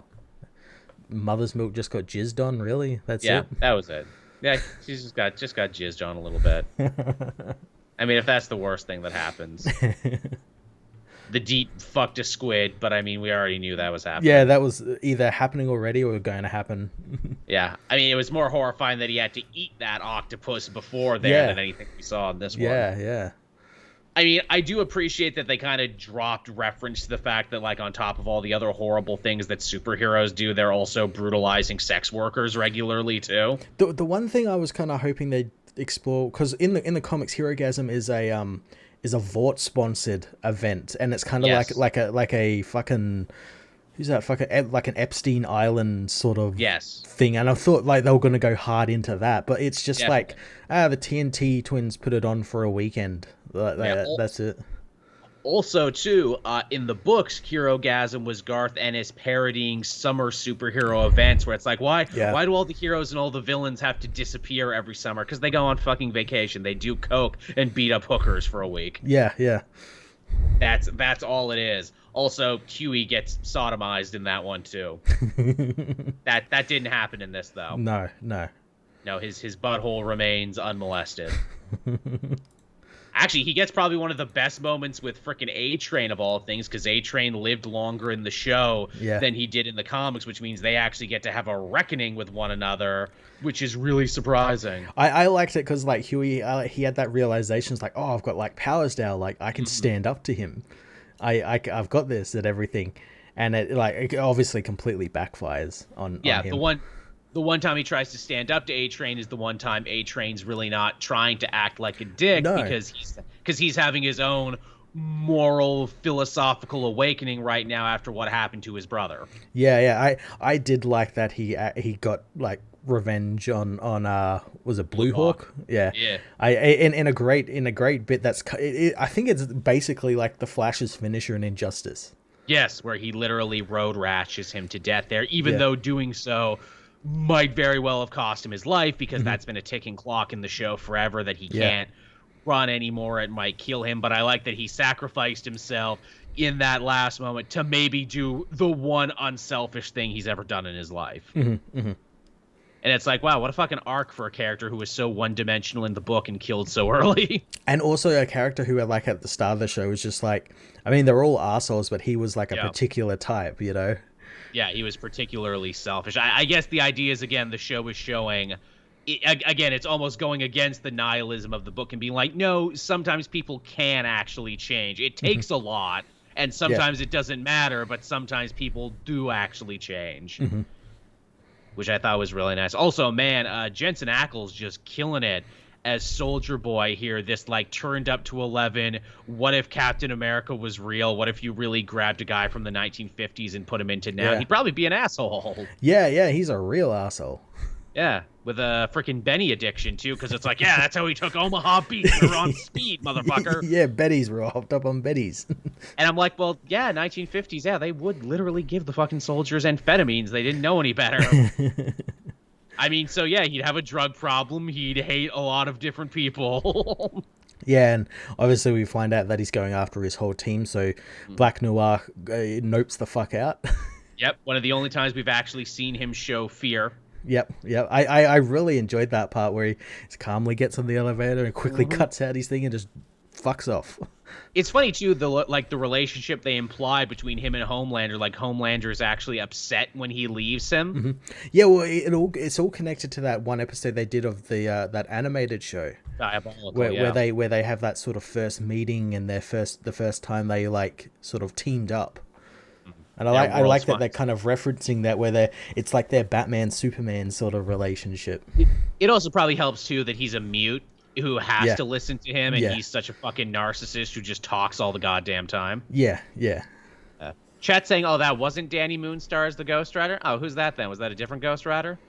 [SPEAKER 2] Mother's Milk just got jizzed on. Really? That's it.
[SPEAKER 1] Yeah, that was it. Yeah, she's just got jizzed on a little bit. I mean, if that's the worst thing that happens. the deep fucked a squid, but I mean, we already knew that was happening.
[SPEAKER 2] Yeah, that was either happening already or going to happen.
[SPEAKER 1] Yeah, I mean, it was more horrifying that he had to eat that octopus before there than anything we saw in this one.
[SPEAKER 2] Yeah.
[SPEAKER 1] I mean, I do appreciate that they kind of dropped reference to the fact that, like, on top of all the other horrible things that superheroes do, they're also brutalizing sex workers regularly too.
[SPEAKER 2] The one thing I was kind of hoping they'd explore, because in the comics, Herogasm is a Vought sponsored event, and it's kind of like a fucking, who's that, fucking like an Epstein Island sort of thing. And I thought like they were going to go hard into that, but it's just like the TNT twins put it on for a weekend. That's it.
[SPEAKER 1] Also, too, in the books, Herogasm was Garth Ennis parodying summer superhero events where it's like, why do all the heroes and all the villains have to disappear every summer? Because they go on fucking vacation. They do coke and beat up hookers for a week.
[SPEAKER 2] Yeah.
[SPEAKER 1] That's all it is. Also, Huey gets sodomized in that one, too. That didn't happen in this, though.
[SPEAKER 2] No,
[SPEAKER 1] his butthole remains unmolested. Actually, he gets probably one of the best moments with frickin' A-Train of all things, because A-Train lived longer in the show than he did in the comics, which means they actually get to have a reckoning with one another, which is really surprising.
[SPEAKER 2] I liked it because, like, Huey, he had that realization. It's like, oh, I've got, like, powers now. Like, I can stand up to him. I've got this and everything. And it obviously completely backfires on him.
[SPEAKER 1] The one time he tries to stand up to A-Train is the one time A-Train's really not trying to act like a dick because he's having his own moral philosophical awakening right now after what happened to his brother.
[SPEAKER 2] Yeah. I did like that he got like revenge on was it Blue Hawk? Yeah. In a great bit I think it's basically like the Flash's finisher in Injustice.
[SPEAKER 1] Yes, where he literally road rashes him to death there, even though doing so might very well have cost him his life, because that's been a ticking clock in the show forever that he can't run anymore. It might kill him, but I like that he sacrificed himself in that last moment to maybe do the one unselfish thing he's ever done in his life. And it's like, wow, what a fucking arc for a character who was so one-dimensional in the book and killed so early. And
[SPEAKER 2] also a character who, like, at the start of the show was just like, I mean, they're all assholes, but he was like a particular type, you know?
[SPEAKER 1] Yeah, he was particularly selfish. I guess the idea is, again, the show is showing, again, it's almost going against the nihilism of the book and being like, no, sometimes people can actually change. It takes a lot, and sometimes it doesn't matter, but sometimes people do actually change, which I thought was really nice. Also, man, Jensen Ackles just killing it as Soldier Boy here, this like turned up to 11. What if Captain America was real? What if you really grabbed a guy from the 1950s and put him into now? He'd probably be an asshole.
[SPEAKER 2] Yeah, he's a real asshole.
[SPEAKER 1] Yeah, with a freaking Benny addiction too, because it's like, that's how he took Omaha Beach. They're on speed, motherfucker.
[SPEAKER 2] Yeah, Betty's, we're all hopped up on Betty's.
[SPEAKER 1] And I'm like, well, 1950s, they would literally give the fucking soldiers amphetamines. They didn't know any better. I mean, so he'd have a drug problem. He'd hate a lot of different people.
[SPEAKER 2] Yeah, and obviously we find out that he's going after his whole team, so Black Noir nopes the fuck out.
[SPEAKER 1] Yep, one of the only times we've actually seen him show fear.
[SPEAKER 2] Yep. I really enjoyed that part where he calmly gets on the elevator and quickly cuts out his thing and just fucks off.
[SPEAKER 1] It's funny too, the relationship they imply between him and Homelander. Like, Homelander is actually upset when he leaves him.
[SPEAKER 2] Yeah, well, it's all connected to that one episode they did of the that animated show,
[SPEAKER 1] Diabolical,
[SPEAKER 2] where they have that sort of first meeting and the first time they like sort of teamed up. And I like that they're kind of referencing that, where it's like their Batman Superman sort of relationship.
[SPEAKER 1] It also probably helps too that he's a mute who has to listen to him, and he's such a fucking narcissist who just talks all the goddamn time.
[SPEAKER 2] Yeah.
[SPEAKER 1] Chat saying, oh, that wasn't Danny Moonstar as the Ghost Rider? Oh, who's that then? Was that a different Ghost Rider?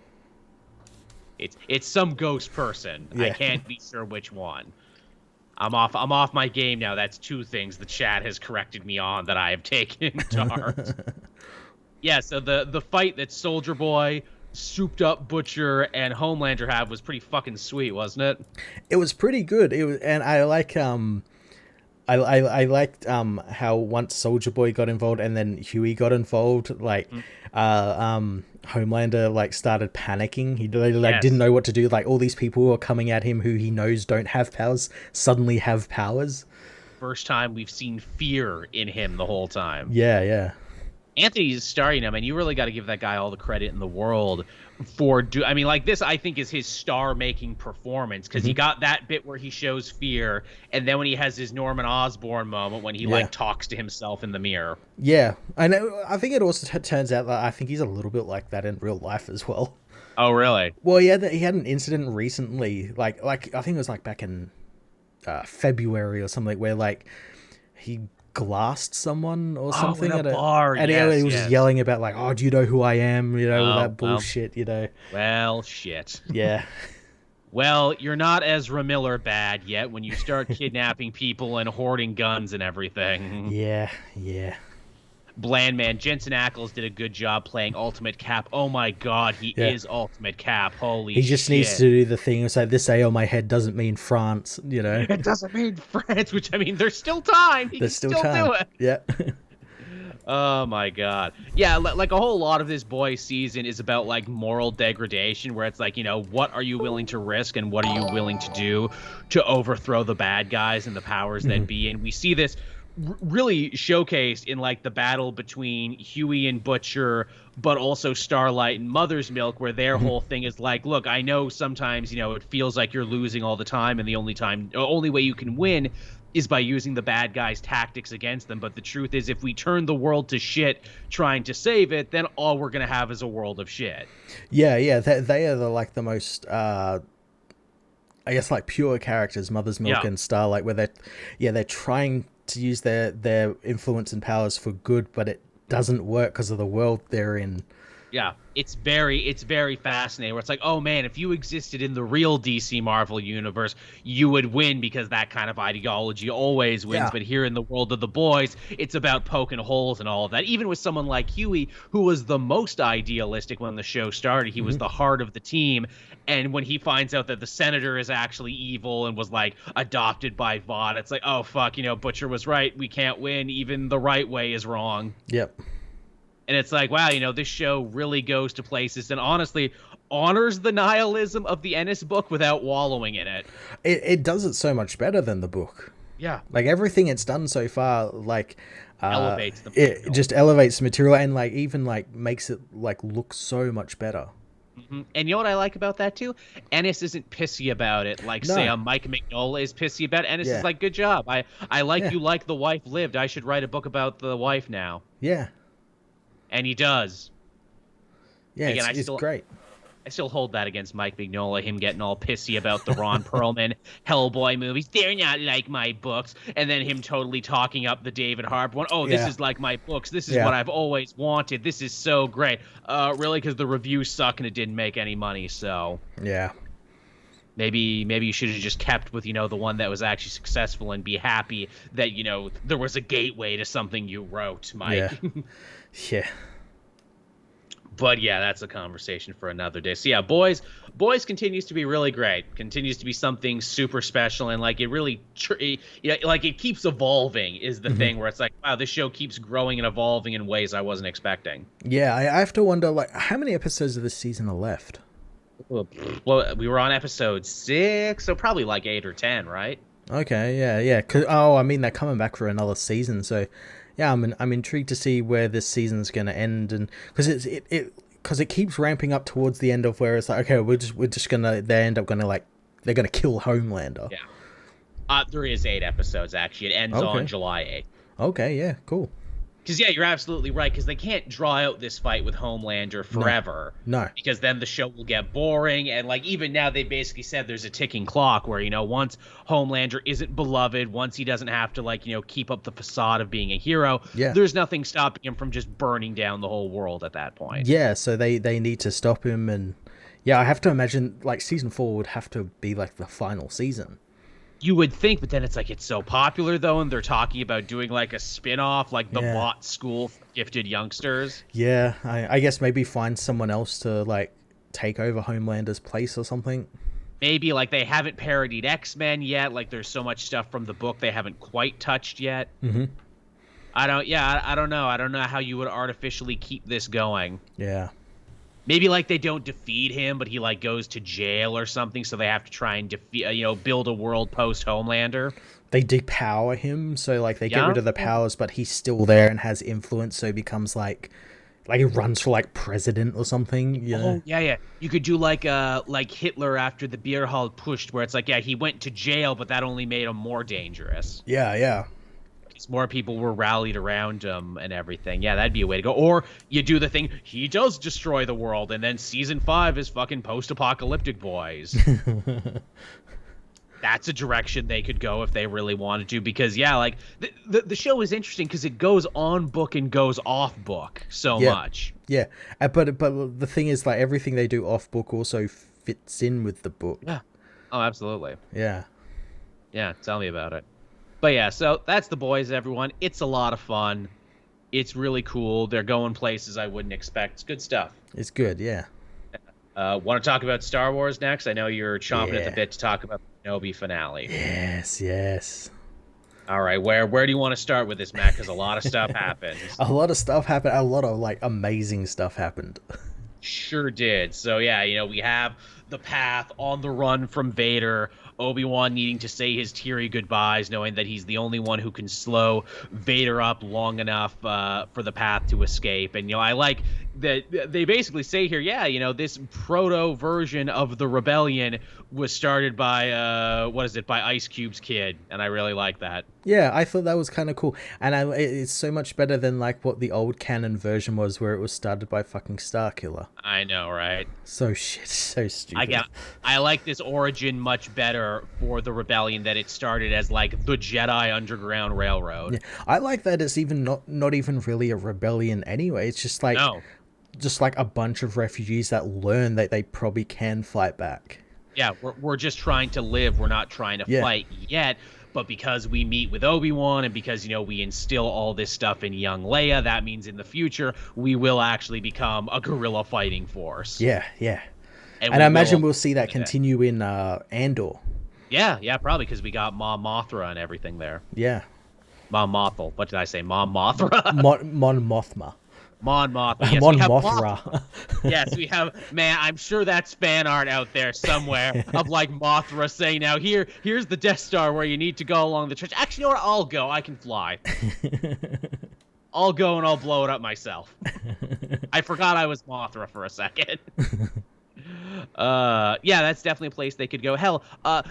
[SPEAKER 1] It's some ghost person. Yeah. I can't be sure which one. I'm off my game now. That's two things the chat has corrected me on that I have taken to heart. Yeah, so the fight that Soldier Boy, souped up Butcher, and Homelander have was pretty fucking sweet, wasn't it? It was pretty good.
[SPEAKER 2] And I like I liked how once Soldier Boy got involved and then Huey got involved, like Homelander like started panicking. He didn't know what to do. Like, all these people who are coming at him who he knows don't have powers suddenly have powers.
[SPEAKER 1] first time we've seen fear in him the whole time.
[SPEAKER 2] Yeah.
[SPEAKER 1] Anthony's starring him, and you really got to give that guy all the credit in the world for this I think is his star-making performance, because he got that bit where he shows fear, and then when he has his Norman Osborn moment when he talks to himself in the mirror.
[SPEAKER 2] Yeah, and I think it also turns out that I think he's a little bit like that in real life as well.
[SPEAKER 1] Oh, really?
[SPEAKER 2] Well, he had an incident recently, like I think it was like back in February or something, where he glassed someone or something
[SPEAKER 1] at a bar,
[SPEAKER 2] and he was yelling about all do you know who I am, all that bullshit.
[SPEAKER 1] Well, shit.
[SPEAKER 2] Yeah.
[SPEAKER 1] Well, you're not Ezra Miller bad yet when you start kidnapping people and hoarding guns and everything.
[SPEAKER 2] Yeah.
[SPEAKER 1] Bland man, Jensen Ackles did a good job playing Ultimate Cap. Oh my god, he is Ultimate Cap. Holy shit.
[SPEAKER 2] He just needs to do the thing and say, this A on my head doesn't mean France,
[SPEAKER 1] It doesn't mean France, which, there's still time. There's still time. Do it.
[SPEAKER 2] Yeah.
[SPEAKER 1] Oh my god. Yeah, like a whole lot of this boys season is about moral degradation, where it's what are you willing to risk and what are you willing to do to overthrow the bad guys and the powers that be. And we see this really showcased in the battle between Huey and Butcher, but also Starlight and Mother's Milk, where their whole thing is look, I know sometimes it feels like you're losing all the time, and the only way you can win is by using the bad guys' tactics against them. But the truth is, if we turn the world to shit trying to save it, then all we're gonna have is a world of shit.
[SPEAKER 2] Yeah, they are the most I guess pure characters, Mother's Milk and Starlight, where they're trying to use their influence and powers for good, but it doesn't work because of the world they're in.
[SPEAKER 1] Yeah, it's very fascinating, where it's oh man, if you existed in the real DC Marvel universe, you would win, because that kind of ideology always wins. But here in the world of the boys, it's about poking holes and all of that. Even with someone like Huey, who was the most idealistic when the show started, he was the heart of the team. And when he finds out that the senator is actually evil and was adopted by Vought, it's oh fuck, Butcher was right. We can't win. Even the right way is wrong.
[SPEAKER 2] Yep.
[SPEAKER 1] And it's wow, this show really goes to places and honestly honors the nihilism of the Ennis book without wallowing in it.
[SPEAKER 2] It does it so much better than the book.
[SPEAKER 1] Yeah.
[SPEAKER 2] Everything it's done so far,
[SPEAKER 1] elevates the material.
[SPEAKER 2] It just elevates the material and even makes it look so much better.
[SPEAKER 1] Mm-hmm. And you know what I like about that too? Ennis isn't pissy about it say a Mike Mignola is pissy about it. Ennis is good job. I like you like the wife lived. I should write a book about the wife now.
[SPEAKER 2] Yeah.
[SPEAKER 1] And he does.
[SPEAKER 2] Yeah, again, it's great.
[SPEAKER 1] I still hold that against Mike Mignola, him getting all pissy about the Ron Perlman Hellboy movies. They're not like my books. And then him totally talking up the David Harbour one. Oh, this is like my books. This is what I've always wanted. This is so great. Really? Because the reviews suck and it didn't make any money, so...
[SPEAKER 2] Yeah.
[SPEAKER 1] Maybe you should have just kept with, the one that was actually successful and be happy that, there was a gateway to something you wrote, Mike.
[SPEAKER 2] Yeah. Yeah.
[SPEAKER 1] But yeah, that's a conversation for another day. So yeah, boys continues to be really great. Continues to be something super special, and it really, it keeps evolving is the thing where it's wow, this show keeps growing and evolving in ways I wasn't expecting.
[SPEAKER 2] Yeah, I have to wonder how many episodes of this season are left.
[SPEAKER 1] Well, we were on episode 6, so probably 8 or 10, right?
[SPEAKER 2] Okay, yeah. They're coming back for another season, so. Yeah, I'm intrigued to see where this season's going to end, and because it keeps ramping up towards the end of where it's okay, we're just gonna they end up gonna they're gonna kill Homelander.
[SPEAKER 1] Yeah, there is 8 episodes actually. It ends on July 8th.
[SPEAKER 2] Okay, yeah, cool.
[SPEAKER 1] Because yeah, you're absolutely right. Because they can't draw out this fight with Homelander forever.
[SPEAKER 2] No. Because
[SPEAKER 1] then the show will get boring, and even now they basically said there's a ticking clock where once Homelander isn't beloved, once he doesn't have to keep up the facade of being a hero, there's nothing stopping him from just burning down the whole world at that point.
[SPEAKER 2] Yeah, so they need to stop him, and I have to imagine season 4 would have to be the final season.
[SPEAKER 1] You would think, but then it's it's so popular though, and they're talking about doing a spin-off, the Vought School for Gifted Youngsters.
[SPEAKER 2] Yeah, I guess maybe find someone else to take over Homelander's place or something.
[SPEAKER 1] Maybe they haven't parodied X-Men yet. There's so much stuff from the book they haven't quite touched yet.
[SPEAKER 2] Mm-hmm.
[SPEAKER 1] I don't know. I don't know how you would artificially keep this going.
[SPEAKER 2] Yeah.
[SPEAKER 1] maybe like they don't defeat him, but he like goes to jail or something, so they have to try and build a world post Homelander.
[SPEAKER 2] They depower him, so like they get rid of the powers, but he's still there and has influence, so he becomes like he runs for like president or something.
[SPEAKER 1] Oh yeah. You could do like Hitler after the beer hall pushed, where it's like he went to jail, but that only made him more dangerous.
[SPEAKER 2] Yeah.
[SPEAKER 1] Because more people were rallied around him and everything. Yeah, that'd be a way to go. Or you do the thing, he does destroy the world, and then season 5 is fucking post-apocalyptic boys. That's a direction they could go if they really wanted to, because like the show is interesting because it goes on book and goes off book so much.
[SPEAKER 2] Yeah, but the thing is, like, everything they do off book also fits in with the book.
[SPEAKER 1] Yeah. Oh, absolutely.
[SPEAKER 2] Yeah.
[SPEAKER 1] Yeah, tell me about it. But yeah, so that's The Boys, everyone. It's a lot of fun. It's really cool. They're going places I wouldn't expect. It's good stuff.
[SPEAKER 2] It's good, yeah.
[SPEAKER 1] Want to talk about Star Wars next? I know you're chomping at the bit to talk about the Kenobi finale.
[SPEAKER 2] Yes.
[SPEAKER 1] All right, where do you want to start with this, Matt? Because a lot of stuff happened.
[SPEAKER 2] A lot of stuff happened. A lot of like amazing stuff happened.
[SPEAKER 1] Sure did. So yeah, we have the path on the run from Vader. Obi-Wan needing to say his teary goodbyes, knowing that he's the only one who can slow Vader up long enough for the path to escape. And, I like that they basically say here, this proto version of the rebellion was started by, by Ice Cube's kid. And I really like that. Yeah,
[SPEAKER 2] I thought that was kind of cool. And it's so much better than, like, what the old canon version was, where it was started by fucking Starkiller.
[SPEAKER 1] I know, right?
[SPEAKER 2] So stupid.
[SPEAKER 1] I like this origin much better for the rebellion, that it started as like the Jedi Underground Railroad.
[SPEAKER 2] Yeah, I like that it's even not even really a rebellion anyway. It's just like a bunch of refugees that learn that they probably can fight back.
[SPEAKER 1] Yeah, we're just trying to live. We're not trying to fight yet. But because we meet with Obi-Wan, and because, we instill all this stuff in young Leia, that means in the future we will actually become a guerrilla fighting force.
[SPEAKER 2] Yeah. And I imagine we'll see that continue in Andor.
[SPEAKER 1] Yeah, probably, because we got Mom Mothra and everything there.
[SPEAKER 2] Yeah.
[SPEAKER 1] Mom Mothel. What did I say? Mom Mothra?
[SPEAKER 2] Mon Mothma.
[SPEAKER 1] Mon Mothra. Yes,
[SPEAKER 2] Mon Mothra.
[SPEAKER 1] Yes, we have. Man, I'm sure that's fan art out there somewhere of like Mothra saying, "Now here's the Death Star where you need to go along the trench." Actually, you know what? I'll go. I can fly. I'll go and I'll blow it up myself. I forgot I was Mothra for a second. That's definitely a place they could go. Hell,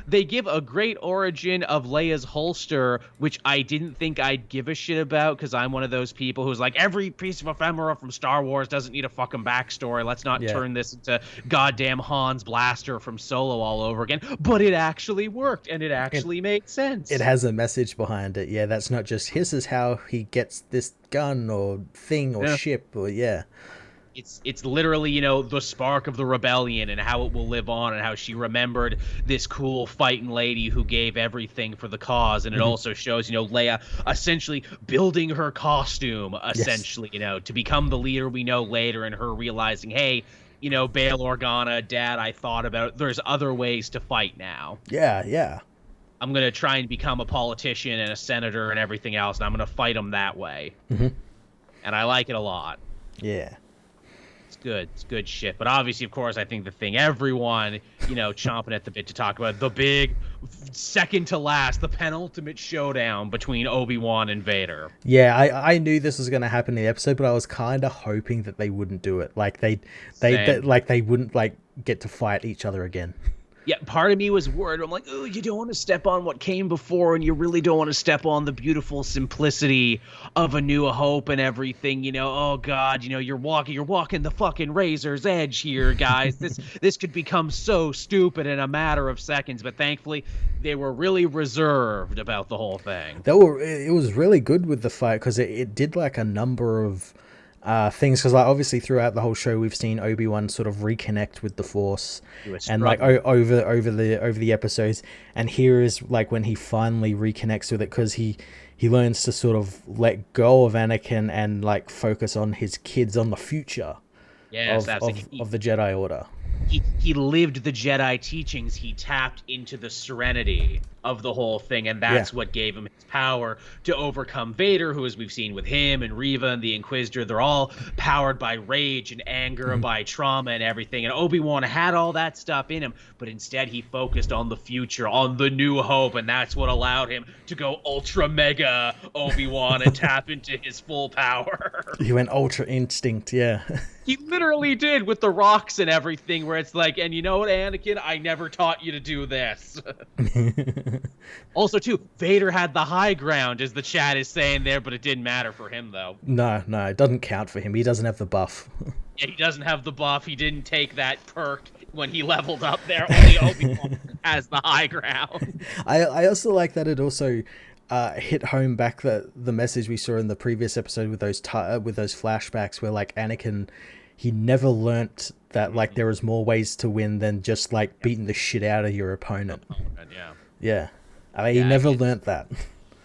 [SPEAKER 1] they give a great origin of Leia's holster, which I didn't think I'd give a shit about, because I'm one of those people who's like, every piece of ephemera from Star Wars doesn't need a fucking backstory. Let's not turn this into goddamn Han's blaster from Solo all over again. But it actually worked, and it actually made sense.
[SPEAKER 2] It has a message behind it. Yeah, that's not just this is how he gets this gun or thing or ship or
[SPEAKER 1] It's literally, the spark of the rebellion and how it will live on, and how she remembered this cool fighting lady who gave everything for the cause. And it also shows, Leia essentially building her costume, essentially, to become the leader we know later, and her realizing, hey, Bail Organa, Dad, I thought about it. There's other ways to fight now.
[SPEAKER 2] Yeah.
[SPEAKER 1] I'm going to try and become a politician and a senator and everything else, and I'm going to fight them that way.
[SPEAKER 2] Mm-hmm.
[SPEAKER 1] And I like it a lot.
[SPEAKER 2] Yeah.
[SPEAKER 1] It's good shit. But obviously, of course, I think the thing everyone, chomping at the bit to talk about, the big second to last, the penultimate showdown between Obi-Wan and Vader.
[SPEAKER 2] Yeah, I knew this was going to happen in the episode, but I was kind of hoping that they wouldn't do it. Like they wouldn't like get to fight each other again.
[SPEAKER 1] Yeah, part of me was worried. I'm like, oh, you don't want to step on what came before, and you really don't want to step on the beautiful simplicity of A New Hope and everything. Oh God, you're walking the fucking razor's edge here, guys. This could become so stupid in a matter of seconds. But thankfully, they were really reserved about the whole thing.
[SPEAKER 2] It was really good with the fight, because it did like a number of things, because like obviously throughout the whole show we've seen Obi-Wan sort of reconnect with the Force, and like over the episodes, and here is like when he finally reconnects with it, because he learns to sort of let go of Anakin and like focus on his kids, on the future of the Jedi Order.
[SPEAKER 1] he lived the Jedi teachings. He tapped into the serenity of the whole thing, and that's what gave him his power to overcome Vader, who, as we've seen with him and Reva and the Inquisitor, they're all powered by rage and anger, by trauma and everything. And Obi-Wan had all that stuff in him, but instead he focused on the future, on the new hope, and that's what allowed him to go ultra mega Obi-Wan and tap into his full power.
[SPEAKER 2] He went ultra instinct, yeah.
[SPEAKER 1] He literally did, with the rocks and everything, where it's like, and you know what, Anakin, I never taught you to do this. Also, too, Vader had the high ground, as the chat is saying there, but it didn't matter for him, though.
[SPEAKER 2] No, it doesn't count for him. He doesn't have the buff.
[SPEAKER 1] Yeah, he doesn't have the buff. He didn't take that perk when he leveled up there. Only Obi-Wan has the high ground.
[SPEAKER 2] I also like that it also hit home back the message we saw in the previous episode with those flashbacks where, like, Anakin, he never learnt that, like, there is more ways to win than just, like, beating the shit out of your opponent. Yeah. He never learnt that.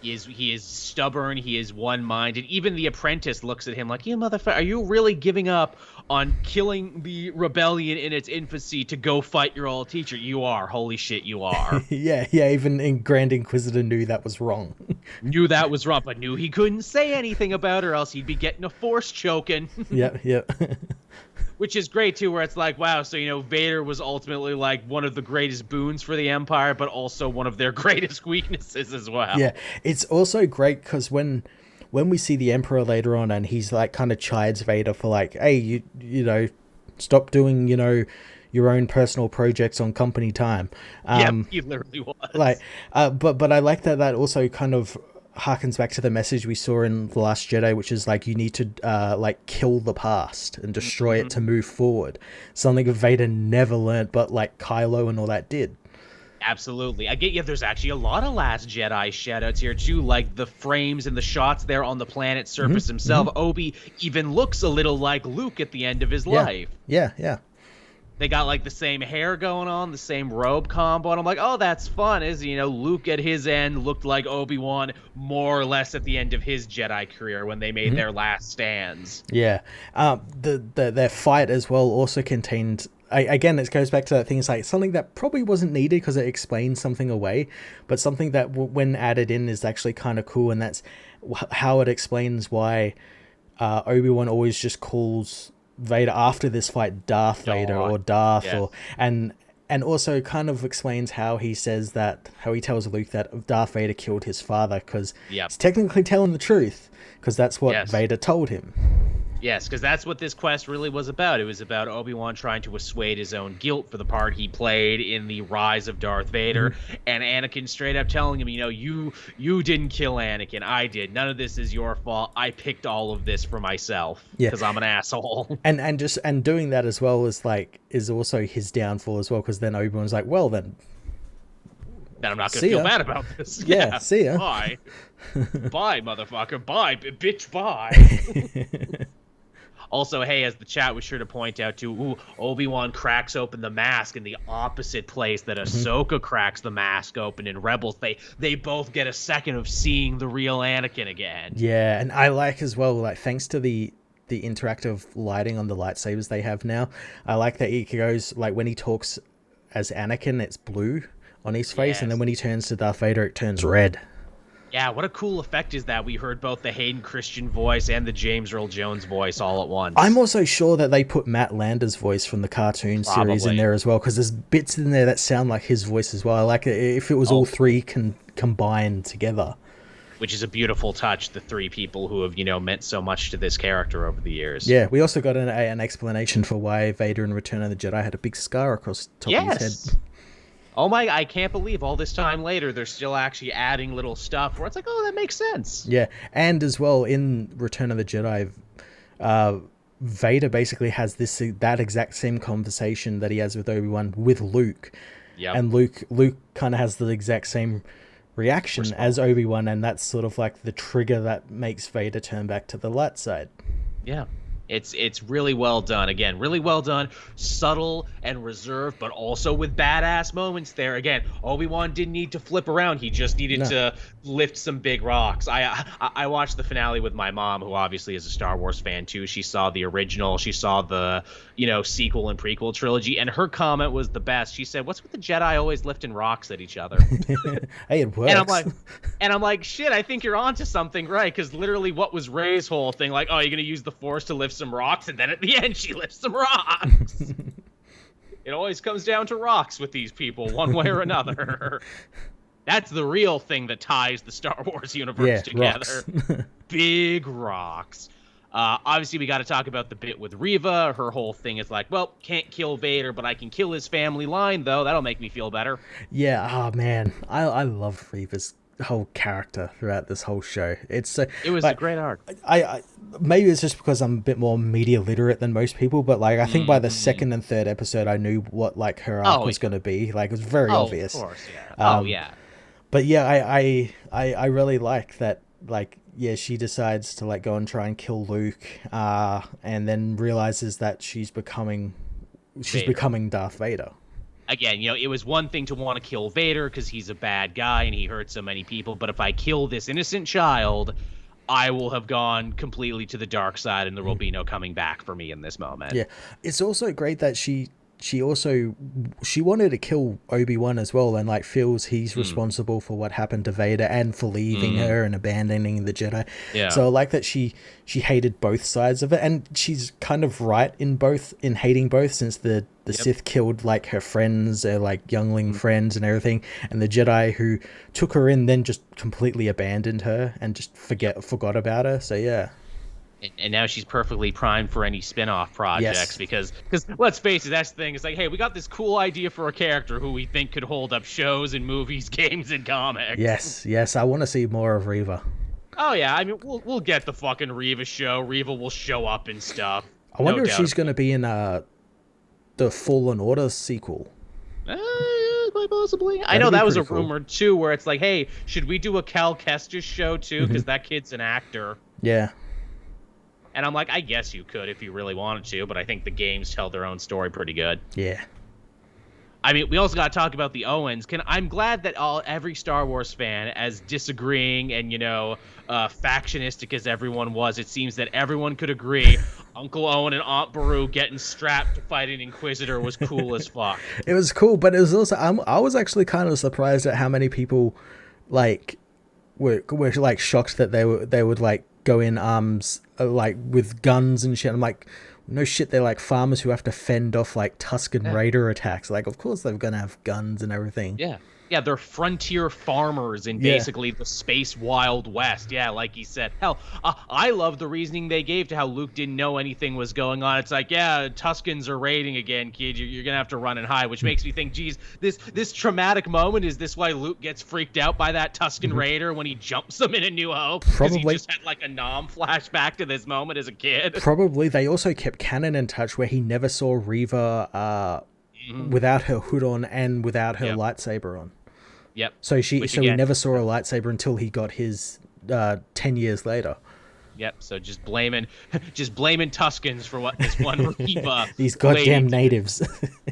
[SPEAKER 1] He is stubborn. He is one-minded. Even the apprentice looks at him like, "You motherfucker, are you really giving up on killing the rebellion in its infancy to go fight your old teacher?" You are. Holy shit, you are.
[SPEAKER 2] Yeah. Even Grand Inquisitor knew that was wrong.
[SPEAKER 1] Knew that was wrong, but knew he couldn't say anything about it, or else he'd be getting a force choking.
[SPEAKER 2] Yep.
[SPEAKER 1] Which is great, too, where it's like, wow, so, you know, Vader was ultimately, like, one of the greatest boons for the Empire, but also one of their greatest weaknesses as well.
[SPEAKER 2] Yeah, it's also great because when we see the Emperor later on and he's, like, kind of chides Vader for, like, hey, you know, stop doing, you know, your own personal projects on company time.
[SPEAKER 1] He literally was.
[SPEAKER 2] Like, but I like that also kind of harkens back to the message we saw in The Last Jedi, which is like you need to like kill the past and destroy it to move forward. Something Vader never learned, but like Kylo and all that did.
[SPEAKER 1] Absolutely. I get you. There's actually a lot of Last Jedi shoutouts here too, like the frames and the shots there on the planet's surface himself. Obi even looks a little like Luke at the end of his life.
[SPEAKER 2] Yeah.
[SPEAKER 1] They got like the same hair going on, the same robe combo, and I'm like, oh, that's fun. You know, Luke at his end looked like Obi-Wan more or less at the end of his Jedi career when they made their last stands.
[SPEAKER 2] Yeah. Their fight as well also contained, again, it goes back to that thing. It's like something that probably wasn't needed because it explains something away, but something that when added in is actually kind of cool, and that's how it explains why Obi-Wan always just calls Vader after this fight Darth Vader or Darth, or and also kind of explains how he tells Luke that Darth Vader killed his father because he's technically telling the truth because that's what Vader told him. Yes,
[SPEAKER 1] because that's what this quest really was about. It was about Obi-Wan trying to assuage his own guilt for the part he played in the rise of Darth Vader, and Anakin straight up telling him, you know, you didn't kill Anakin, I did. None of this is your fault. I picked all of this for myself because I'm an asshole.
[SPEAKER 2] And doing that as well is also his downfall as well, because then Obi-Wan's like, well then
[SPEAKER 1] I'm not going to feel bad about this.
[SPEAKER 2] Yeah, see ya.
[SPEAKER 1] Bye. Bye, motherfucker. Bye, bitch, bye. Also, hey, as the chat was sure to point out, too, Obi-Wan cracks open the mask in the opposite place that Ahsoka cracks the mask open in Rebels. They both get a second of seeing the real Anakin again.
[SPEAKER 2] Yeah, and I like as well, like, thanks to the interactive lighting on the lightsabers they have now, I like that he goes, like, when he talks as Anakin, it's blue on his face, and then when he turns to Darth Vader, it turns red.
[SPEAKER 1] Yeah, what a cool effect is that? We heard both the Hayden Christian voice and the James Earl Jones voice all at once.
[SPEAKER 2] I'm also sure that they put Matt Lander's voice from the cartoon series in there as well, because there's bits in there that sound like his voice as well. I like it if it was all three combined together.
[SPEAKER 1] Which is a beautiful touch, the three people who have, you know, meant so much to this character over the years.
[SPEAKER 2] Yeah, we also got an explanation for why Vader in Return of the Jedi had a big scar across the top of his head.
[SPEAKER 1] Oh my, I can't believe all this time later they're still actually adding little stuff where it's like, oh, that makes sense.
[SPEAKER 2] Yeah, and as well, in Return of the Jedi, Vader basically has that exact same conversation that he has with Obi-Wan with Luke. Yeah. And Luke kind of has the exact same reaction as Obi-Wan, and that's sort of like the trigger that makes Vader turn back to the light side.
[SPEAKER 1] Yeah. It's really well done. Again, really well done. Subtle and reserved, but also with badass moments there. Again, Obi-Wan didn't need to flip around. He just needed to lift some big rocks. I watched the finale with my mom, who obviously is a Star Wars fan too. She saw the original. She saw the, sequel and prequel trilogy, and her comment was the best. She said, "What's with the Jedi always lifting rocks at each other?"
[SPEAKER 2] Hey, it works.
[SPEAKER 1] And I'm like, shit, I think you're onto something, right? Because literally, what was Rey's whole thing? Like, oh, you're gonna use the Force to lift some rocks, and then at the end she lifts some rocks. It always comes down to rocks with these people, one way or another. That's the real thing that ties the Star Wars universe together. Big rocks. Obviously, we got to talk about the bit with Reva. Her whole thing is like, well, can't kill Vader, but I can kill his family line, though. That'll make me feel better.
[SPEAKER 2] Yeah, oh man, I love Reva's whole character throughout this whole show. It was
[SPEAKER 1] a great arc.
[SPEAKER 2] I maybe it's just because I'm a bit more media literate than most people, but like I think by the second and third episode I knew what like her arc was going to be. Like it was very obvious.
[SPEAKER 1] Of course, yeah.
[SPEAKER 2] But yeah, I really like that. Like yeah, she decides to like go and try and kill Luke, and then realizes that she's becoming Darth Vader.
[SPEAKER 1] Again, it was one thing to want to kill Vader because he's a bad guy and he hurt so many people. But if I kill this innocent child, I will have gone completely to the dark side and there will be no coming back for me in this moment.
[SPEAKER 2] Yeah. It's also great that she wanted to kill Obi-Wan as well, and like feels he's responsible for what happened to Vader and for leaving her and abandoning the Jedi. Yeah. So I like that she hated both sides of it, and she's kind of right in hating both, since the Sith killed like her friends, her like youngling friends and everything, and the Jedi who took her in then just completely abandoned her and just forgot about her. So yeah.
[SPEAKER 1] And now she's perfectly primed for any spin-off projects because let's face it, that's the thing. It's like, hey, we got this cool idea for a character who we think could hold up shows and movies, games, and comics.
[SPEAKER 2] Yes, I want to see more of Reva.
[SPEAKER 1] Oh yeah, I mean, we'll get the fucking Reva show. Reva will show up and stuff.
[SPEAKER 2] I wonder if she's going to be in the Fallen Order sequel.
[SPEAKER 1] Quite possibly. I know that was a rumor too, where it's like, hey, should we do a Cal Kestis show too? Because that kid's an actor.
[SPEAKER 2] Yeah.
[SPEAKER 1] And I'm like, I guess you could if you really wanted to, but I think the games tell their own story pretty good.
[SPEAKER 2] Yeah.
[SPEAKER 1] I mean, we also got to talk about the Owens. I'm glad that every Star Wars fan, as disagreeing and, factionistic as everyone was, it seems that everyone could agree Uncle Owen and Aunt Beru getting strapped to fight an Inquisitor was cool as fuck.
[SPEAKER 2] It was cool, but it was also, I was actually kind of surprised at how many people, like, were like shocked that they would like go in arms like with guns and shit. I'm like, no shit, they're like farmers who have to fend off like Tusken Raider attacks. Like, of course they're gonna have guns and everything.
[SPEAKER 1] Yeah, they're frontier farmers in basically the space Wild West. Yeah, like he said. Hell, I love the reasoning they gave to how Luke didn't know anything was going on. It's like, yeah, Tuskens are raiding again, kid. You're gonna have to run and hide, which makes me think, geez, this traumatic moment, is this why Luke gets freaked out by that Tusken Raider when he jumps him in A New Hope? Probably. Because he just had like a flashback to this moment as a kid.
[SPEAKER 2] Probably. They also kept Conan in touch, where he never saw Reva without her hood on and without her lightsaber on.
[SPEAKER 1] Yep.
[SPEAKER 2] So he never saw a lightsaber until he got his 10 years later.
[SPEAKER 1] Yep. So just blaming Tuskens for what this one Reva.
[SPEAKER 2] These goddamn natives.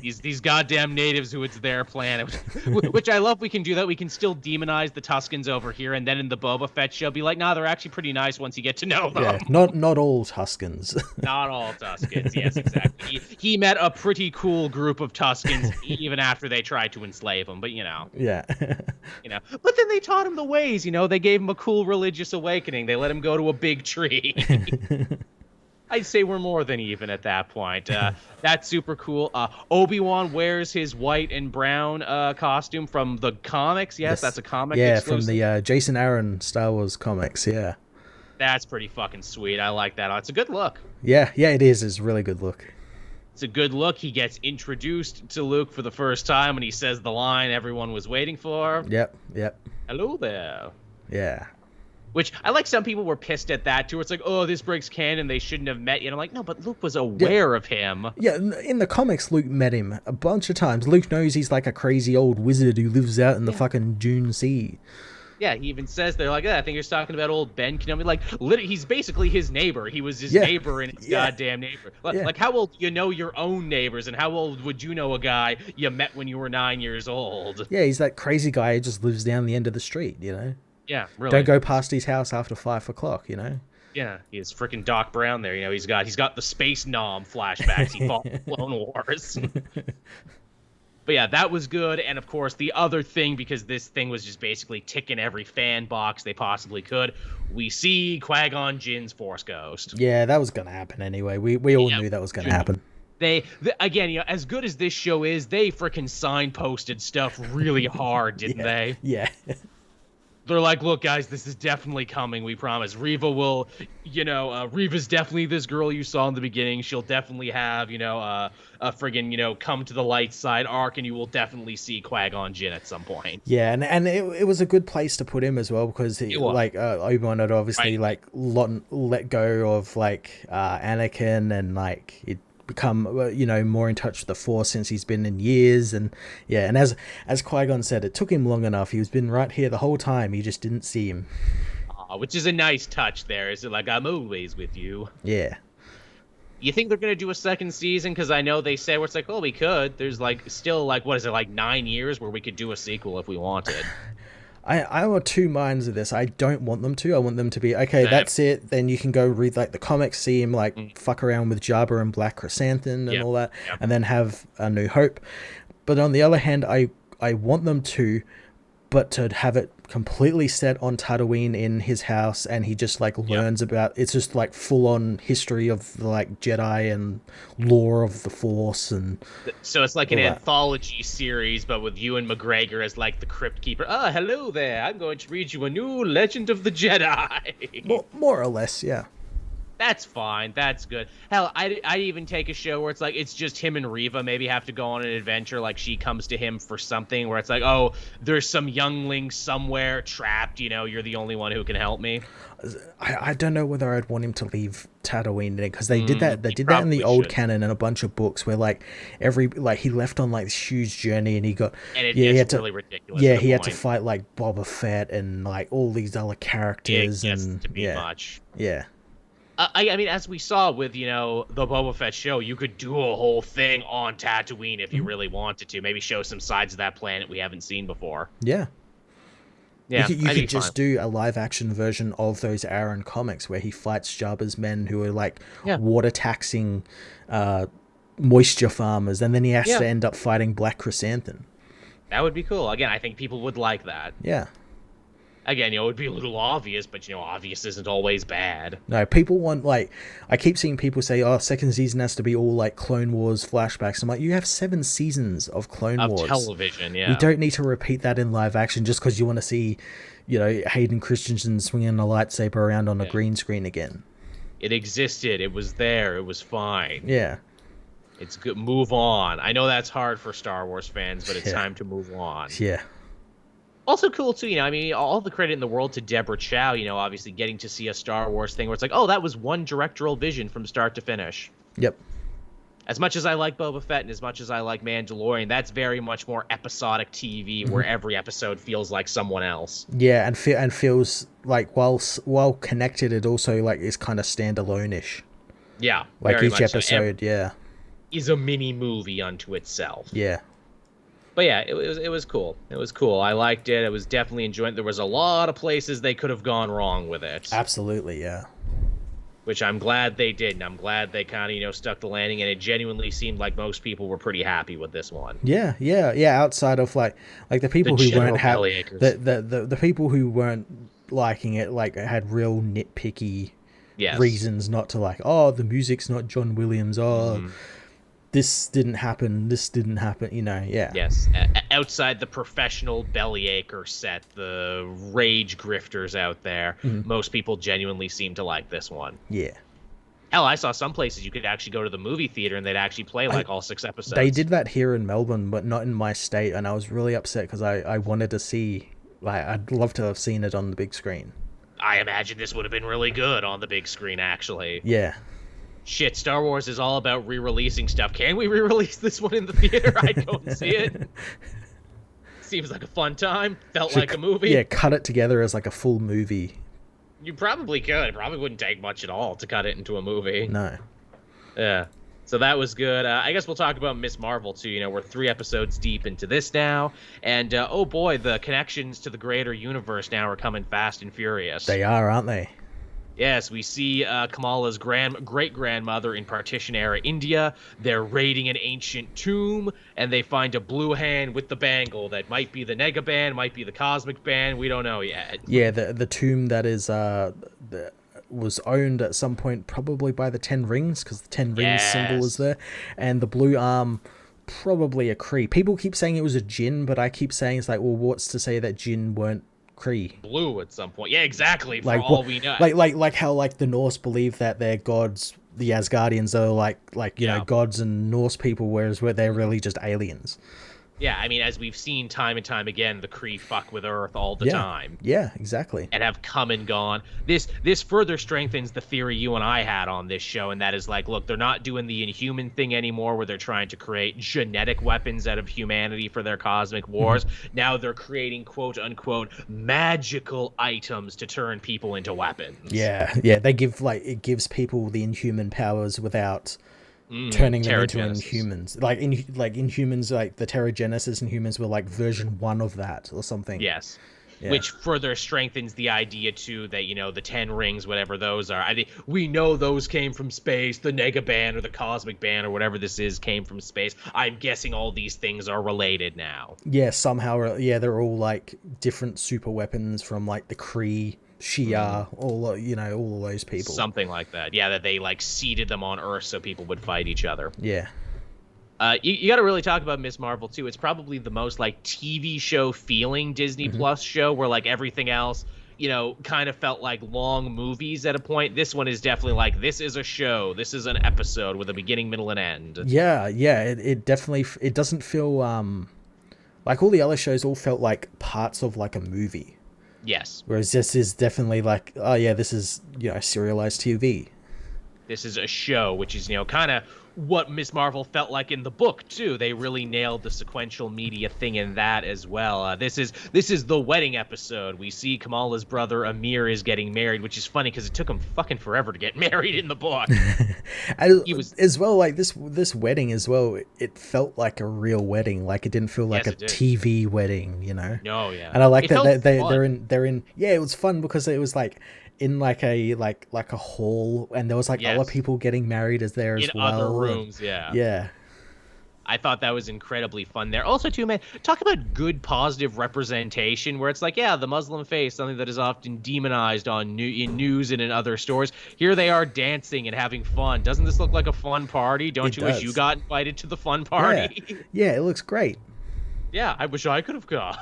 [SPEAKER 1] these goddamn natives who it's their planet. Which I love. We can do that. We can still demonize the Tuskens over here, and then in the Boba Fett show, be like, nah, they're actually pretty nice once you get to know them.
[SPEAKER 2] Yeah. Not all Tuskens.
[SPEAKER 1] Not all Tuskens. Yes, exactly. He met a pretty cool group of Tuskens even after they tried to enslave him. But
[SPEAKER 2] Yeah.
[SPEAKER 1] But then they taught him the ways. They gave him a cool religious awakening. They let him go to a big tree. I'd say we're more than even at that point. That's super cool. Obi-Wan wears his white and brown costume from the comics. Yes, that's a comic exclusive.
[SPEAKER 2] From the Jason Aaron Star Wars comics. Yeah,
[SPEAKER 1] that's pretty fucking sweet. I like that. It's a good look.
[SPEAKER 2] Yeah, it is. It's a really good look.
[SPEAKER 1] It's a good look. He gets introduced to Luke for the first time when he says the line everyone was waiting for.
[SPEAKER 2] Yep.
[SPEAKER 1] Hello there.
[SPEAKER 2] Yeah.
[SPEAKER 1] Which I like. Some people were pissed at that too. It's like, oh, this breaks canon. They shouldn't have met yet. I'm like, no, but Luke was aware of him.
[SPEAKER 2] Yeah, in the comics, Luke met him a bunch of times. Luke knows he's like a crazy old wizard who lives out in the fucking Dune Sea.
[SPEAKER 1] Yeah, he even says they're like, I think you're talking about old Ben Kenobi. Like, literally, he's basically his neighbor. He was his neighbor and his goddamn neighbor. Like, how old do you know your own neighbors, and how old would you know a guy you met when you were 9 years old?
[SPEAKER 2] Yeah, he's that crazy guy who just lives down the end of the street, you know?
[SPEAKER 1] Yeah, really.
[SPEAKER 2] Don't go past his house after 5 o'clock, you know?
[SPEAKER 1] Yeah, he's freaking Doc Brown there. You know, he's got the Space Nom flashbacks. He fought the Clone Wars. But yeah, that was good. And of course, the other thing, because this thing was just basically ticking every fan box they possibly could, we see Qui-Gon Jinn's Force Ghost.
[SPEAKER 2] Yeah, that was going to happen anyway. We all knew that was going to happen.
[SPEAKER 1] Again, you know, as good as this show is, they freaking signposted stuff really hard, didn't they?
[SPEAKER 2] Yeah.
[SPEAKER 1] They're like, look, guys, this is definitely coming, we promise. Reva will, you know, Reva's definitely this girl you saw in the beginning. She'll definitely have, you know, a friggin', you know, come to the light side arc, and you will definitely see Qui-Gon Jinn at some point.
[SPEAKER 2] Yeah, and it was a good place to put him as well, because like Obi-Wan had obviously like let go of like Anakin, and like it become, you know, more in touch with the Force since he's been in years. And yeah, and as Qui-Gon said, it took him long enough. He's been right here the whole time. You just didn't see him.
[SPEAKER 1] Which is a nice touch there. Is it like, I'm always with you?
[SPEAKER 2] Yeah.
[SPEAKER 1] You think they're going to do a second season? Because I know they said, where it's like, oh, we could. There's like still like, what is it, like 9 years where we could do a sequel if we wanted.
[SPEAKER 2] I'm of two minds of this. I don't want them to. I want them to be, okay, that's it. Then you can go read like the comics, see him like fuck around with Jabba and Black Chrysanthemum and all that, and then have A New Hope. But on the other hand, I want them to, but to have it completely set on Tatooine in his house, and he just like learns about, it's just like full on history of the like Jedi and lore of the Force. And
[SPEAKER 1] so it's like an anthology series, but with Ewan McGregor as like the crypt keeper. Hello there, I'm going to read you a new Legend of the Jedi.
[SPEAKER 2] More or less, yeah.
[SPEAKER 1] That's fine. That's good. Hell, I'd even take a show where it's like, it's just him and Reva maybe have to go on an adventure. Like, she comes to him for something where it's like, oh, there's some youngling somewhere trapped. You know, you're the only one who can help me.
[SPEAKER 2] I don't know whether I'd want him to leave Tatooine, because they did that. They did that in the old canon in a bunch of books where like he left on like this huge journey, and he got
[SPEAKER 1] he had to, really ridiculous.
[SPEAKER 2] Yeah, he had to fight like Boba Fett and like all these other characters.
[SPEAKER 1] It gets to be much.
[SPEAKER 2] Yeah.
[SPEAKER 1] I mean, as we saw with, you know, the Boba Fett show, you could do a whole thing on Tatooine if you really wanted to. Maybe show some sides of that planet we haven't seen before.
[SPEAKER 2] Yeah.
[SPEAKER 1] Yeah,
[SPEAKER 2] you could just do a live-action version of those Aaron comics where he fights Jabba's men who are like water-taxing moisture farmers, and then he has to end up fighting Black Chrysanthemum.
[SPEAKER 1] That would be cool. Again, I think people would like that.
[SPEAKER 2] Yeah.
[SPEAKER 1] Again, you know, it would be a little obvious, but, you know, obvious isn't always bad.
[SPEAKER 2] No, people want, like, I keep seeing people say, oh, second season has to be all, like, Clone Wars flashbacks. I'm like, you have 7 seasons of Clone Wars.
[SPEAKER 1] Of television, yeah.
[SPEAKER 2] You don't need to repeat that in live action just because you want to see, you know, Hayden Christensen swinging a lightsaber around on a green screen again.
[SPEAKER 1] It existed. It was there. It was fine.
[SPEAKER 2] Yeah.
[SPEAKER 1] It's good. Move on. I know that's hard for Star Wars fans, but it's time to move on.
[SPEAKER 2] Yeah.
[SPEAKER 1] Also cool, too, you know, I mean, all the credit in the world to Deborah Chow, you know, obviously getting to see a Star Wars thing where it's like, oh, that was one directorial vision from start to finish.
[SPEAKER 2] Yep.
[SPEAKER 1] As much as I like Boba Fett and as much as I like Mandalorian, that's very much more episodic TV where every episode feels like someone else.
[SPEAKER 2] Yeah, and feels like while connected, it also like is kind of standalone-ish.
[SPEAKER 1] Yeah.
[SPEAKER 2] Like each episode,
[SPEAKER 1] is a mini movie unto itself.
[SPEAKER 2] Yeah.
[SPEAKER 1] But yeah, it was cool. It was cool. I liked it. It was definitely enjoying. There was a lot of places they could have gone wrong with it.
[SPEAKER 2] Absolutely, yeah.
[SPEAKER 1] Which I'm glad they did, and I'm glad they kind of, you know, stuck the landing, and it genuinely seemed like most people were pretty happy with this one.
[SPEAKER 2] Yeah. Outside of like the people who weren't happy, the people who weren't liking it, like had real nitpicky reasons not to like. Oh, the music's not John Williams. Oh. This didn't happen, you know,
[SPEAKER 1] Yes, outside the professional bellyacher set, the rage grifters out there, most people genuinely seem to like this one.
[SPEAKER 2] Yeah.
[SPEAKER 1] Hell, I saw some places you could actually go to the movie theater and they'd actually play like all 6 episodes.
[SPEAKER 2] They did that here in Melbourne, but not in my state, and I was really upset because I wanted to see, like, I'd love to have seen it on the big screen.
[SPEAKER 1] I imagine this would have been really good on the big screen, actually.
[SPEAKER 2] Yeah.
[SPEAKER 1] Shit, Star Wars is all about re-releasing stuff. Can we re-release this one in the theater? I'd go and see it. Seems like a fun time. Felt like a movie.
[SPEAKER 2] Yeah, cut it together as like a full movie.
[SPEAKER 1] You probably could. It probably wouldn't take much at all to cut it into a movie.
[SPEAKER 2] No.
[SPEAKER 1] Yeah. So that was good. I guess we'll talk about Ms.Marvel, too. You know, we're 3 episodes deep into this now. And, oh boy, the connections to the greater universe now are coming fast and furious.
[SPEAKER 2] They are, aren't they?
[SPEAKER 1] Yes, we see Kamala's great-grandmother in partition-era India. They're raiding an ancient tomb, and they find a blue hand with the bangle that might be the Nega Band, might be the Cosmic Band. We don't know yet.
[SPEAKER 2] Yeah, the tomb that is was owned at some point probably by the 10 Rings, because the 10 Rings symbol is there, and the blue arm probably a Kree. People keep saying it was a Jinn, but I keep saying it's like, well, what's to say that Jinn weren't Kree?
[SPEAKER 1] Blue at some point. Yeah, exactly. For
[SPEAKER 2] like,
[SPEAKER 1] all we know.
[SPEAKER 2] Like how like the Norse believe that their gods, the Asgardians, are like you know, gods and Norse people, whereas they're really just aliens.
[SPEAKER 1] Yeah, I mean, as we've seen time and time again, the Kree fuck with Earth all the time.
[SPEAKER 2] Yeah, exactly.
[SPEAKER 1] And have come and gone. This further strengthens the theory you and I had on this show, and that is like, look, they're not doing the Inhuman thing anymore where they're trying to create genetic weapons out of humanity for their cosmic wars. Now they're creating quote-unquote magical items to turn people into weapons.
[SPEAKER 2] Yeah, they give, like, it gives people the Inhuman powers without turning them into Inhumans. Like Inhumans, like the Terrigenesis Inhumans were like version 1 of that or something.
[SPEAKER 1] Yes. Yeah. Which further strengthens the idea too that, you know, the 10 Rings, whatever those are, we know those came from space. The Nega Band or the Cosmic Band or whatever this is came from space. I'm guessing all these things are related now.
[SPEAKER 2] Yeah, somehow. Yeah, they're all like different super weapons from like the Kree, Shia, all, you know, all of those people.
[SPEAKER 1] Something like that. Yeah, that they like seeded them on Earth so people would fight each other.
[SPEAKER 2] Yeah.
[SPEAKER 1] You got to really talk about Ms.Marvel too. It's probably the most like TV show feeling Disney Plus show, where like everything else, you know, kind of felt like long movies at a point. This one is definitely like, this is a show. This is an episode with a beginning, middle, and end.
[SPEAKER 2] Yeah. It definitely, it doesn't feel like all the other shows all felt like parts of like a movie.
[SPEAKER 1] Yes.
[SPEAKER 2] Whereas this is definitely like, oh yeah, this is, you know, serialized TV.
[SPEAKER 1] This is a show, which is, you know, kind of what Ms.Marvel felt like in the book too. They really nailed the sequential media thing in that as well. This is the wedding episode. We see Kamala's brother Amir is getting married, which is funny because it took him fucking forever to get married in the book.
[SPEAKER 2] He was as well, like this wedding as well. It felt like a real wedding. Like it didn't feel like a TV wedding, you know.
[SPEAKER 1] No, yeah.
[SPEAKER 2] And I like that they're in. Yeah, it was fun because it was like in like a hall, and there was like other people getting married as there as well.
[SPEAKER 1] In other rooms,
[SPEAKER 2] yeah.
[SPEAKER 1] I thought that was incredibly fun there. Also, too, man, talk about good positive representation, where it's like, yeah, the Muslim face, something that is often demonized in news and in other stores. Here they are dancing and having fun. Doesn't this look like a fun party? Don't you wish you got invited to the fun party?
[SPEAKER 2] Yeah, it looks great.
[SPEAKER 1] Yeah, I wish I could have gone.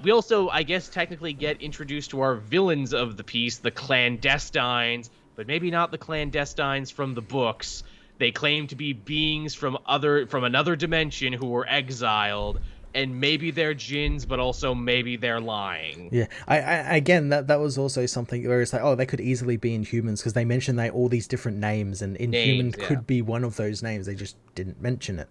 [SPEAKER 1] We also, I guess, technically get introduced to our villains of the piece, the clandestines, but maybe not the clandestines from the books. They claim to be beings from another dimension who were exiled, and maybe they're jinns, but also maybe they're lying.
[SPEAKER 2] Yeah, I again, that was also something where it's like, oh, they could easily be Inhumans, because they mentioned all these different names, and Inhuman could be one of those names. They just didn't mention it.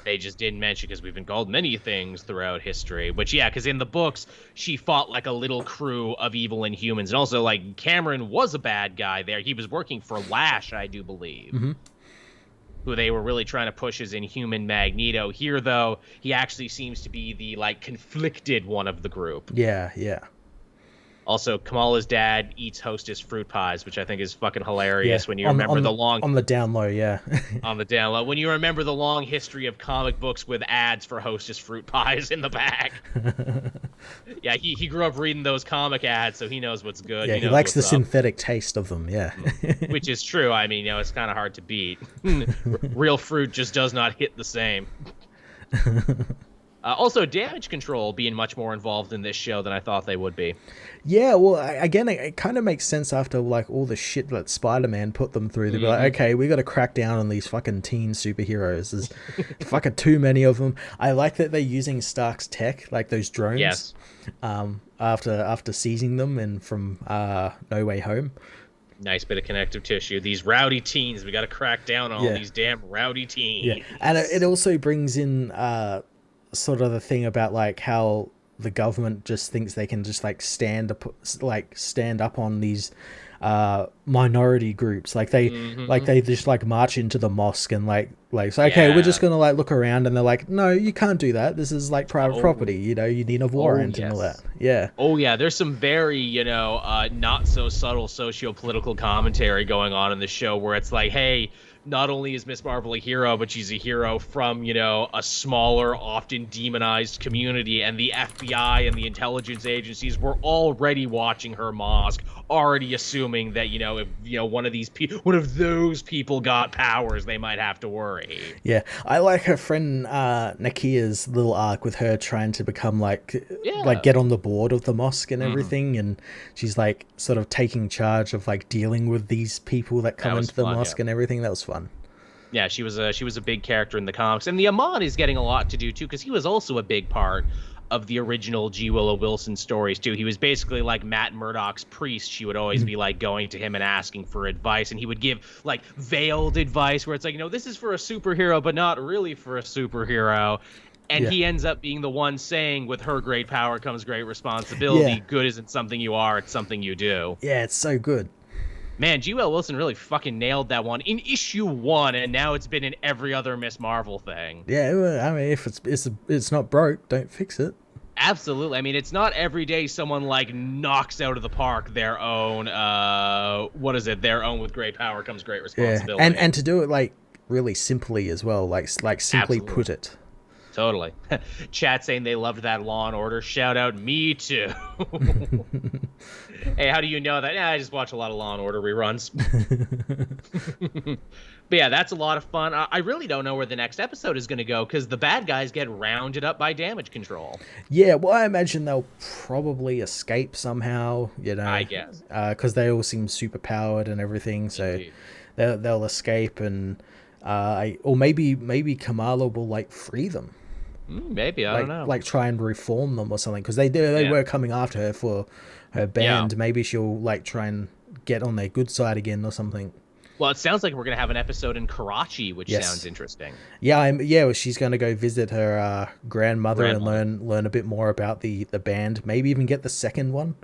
[SPEAKER 1] They just didn't mention, because we've been called many things throughout history. Which, yeah, because in the books, she fought like a little crew of evil Inhumans. And also, like, Cameron was a bad guy there. He was working for Lash, I do believe.
[SPEAKER 2] Mm-hmm.
[SPEAKER 1] Who they were really trying to push as Inhuman Magneto. Here, though, he actually seems to be the, like, conflicted one of the group.
[SPEAKER 2] Yeah.
[SPEAKER 1] Also, Kamala's dad eats Hostess fruit pies, which I think is fucking hilarious when you remember the long...
[SPEAKER 2] On the down low, yeah.
[SPEAKER 1] On the down low. When you remember the long history of comic books with ads for Hostess fruit pies in the back. Yeah, he grew up reading those comic ads, so he knows what's good.
[SPEAKER 2] Yeah, he likes the synthetic taste of them, yeah.
[SPEAKER 1] Which is true. I mean, you know, it's kind of hard to beat. Real fruit just does not hit the same. Also, damage control being much more involved in this show than I thought they would be.
[SPEAKER 2] Yeah, well, again, it kind of makes sense after like all the shit that Spider-Man put them through. They'd be like, okay, we got to crack down on these fucking teen superheroes. There's fucking too many of them. I like that they're using Stark's tech, like those drones.
[SPEAKER 1] Yes.
[SPEAKER 2] After seizing them and from No Way Home.
[SPEAKER 1] Nice bit of connective tissue. These rowdy teens, we got to crack down on all these damn rowdy teens.
[SPEAKER 2] Yeah, and it also brings in sort of the thing about like how the government just thinks they can just like stand up on these minority groups, like they just like march into the mosque and like so, okay, we're just gonna like look around, and they're like, no, you can't do that, this is like private property, you know, you need a warrant and all that.
[SPEAKER 1] There's some very, you know, not so subtle socio-political commentary going on in the show where it's like, hey, not only is Ms. Marvel a hero, but she's a hero from, you know, a smaller, often demonized community, and the FBI and the intelligence agencies were already watching her mosque, already assuming that, you know, if, you know, one of those people got powers, they might have to worry.
[SPEAKER 2] Yeah, I like her friend Nakia's little arc with her trying to become like get on the board of the mosque and everything, and she's like sort of taking charge of like dealing with these people that come into the mosque and everything. That was fun.
[SPEAKER 1] Yeah, she was a big character in the comics, and the Ahmad is getting a lot to do too, because he was also a big part of the original G. Willow Wilson stories too. He was basically like Matt Murdock's priest. She would always be like going to him and asking for advice, and he would give like veiled advice where it's like, you know, this is for a superhero, but not really for a superhero. And he ends up being the one saying, with her great power comes great responsibility. Yeah. Good isn't something you are, it's something you do.
[SPEAKER 2] Yeah, it's so good.
[SPEAKER 1] Man, G. Will Wilson really fucking nailed that one in issue 1, and now it's been in every other Ms. Marvel thing.
[SPEAKER 2] Yeah, I mean, if it's not broke, don't fix it.
[SPEAKER 1] Absolutely. I mean, it's not every day someone like knocks out of the park their own. Their own with great power comes great responsibility.
[SPEAKER 2] Yeah, and to do it like really simply as well, like simply put it.
[SPEAKER 1] Totally. Chat saying they loved that Law and Order. Shout out, me too. Hey, how do you know that? Yeah, I just watch a lot of Law and Order reruns. But yeah, that's a lot of fun. I really don't know where the next episode is going to go, because the bad guys get rounded up by Damage Control.
[SPEAKER 2] Yeah, well, I imagine they'll probably escape somehow, you know.
[SPEAKER 1] I guess.
[SPEAKER 2] Because they all seem super powered and everything, so they'll escape, and or maybe Kamala will like free them.
[SPEAKER 1] Maybe, I don't know.
[SPEAKER 2] Like try and reform them or something, because they were coming after her for her band. Yeah. Maybe she'll like try and get on their good side again or something.
[SPEAKER 1] Well, it sounds like we're going to have an episode in Karachi, which sounds interesting.
[SPEAKER 2] Yeah, she's going to go visit her grandmother and learn a bit more about the band. Maybe even get the second one.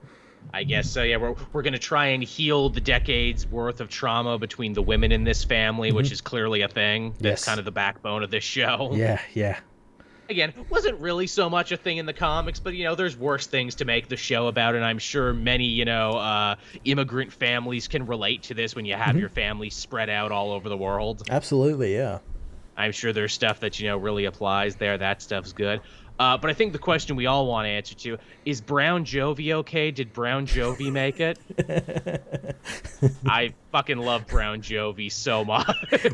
[SPEAKER 1] I guess so. Yeah, we're going to try and heal the decades worth of trauma between the women in this family, which is clearly a thing. That's kind of the backbone of this show.
[SPEAKER 2] Yeah.
[SPEAKER 1] Again, wasn't really so much a thing in the comics, but, you know, there's worse things to make the show about, and I'm sure many, you know, immigrant families can relate to this when you have your family spread out all over the world.
[SPEAKER 2] Absolutely, yeah.
[SPEAKER 1] I'm sure there's stuff that, you know, really applies there. That stuff's good. But I think the question we all want to answer to is Brown Jovi okay? Did Brown Jovi make it? I fucking love Brown Jovi so much.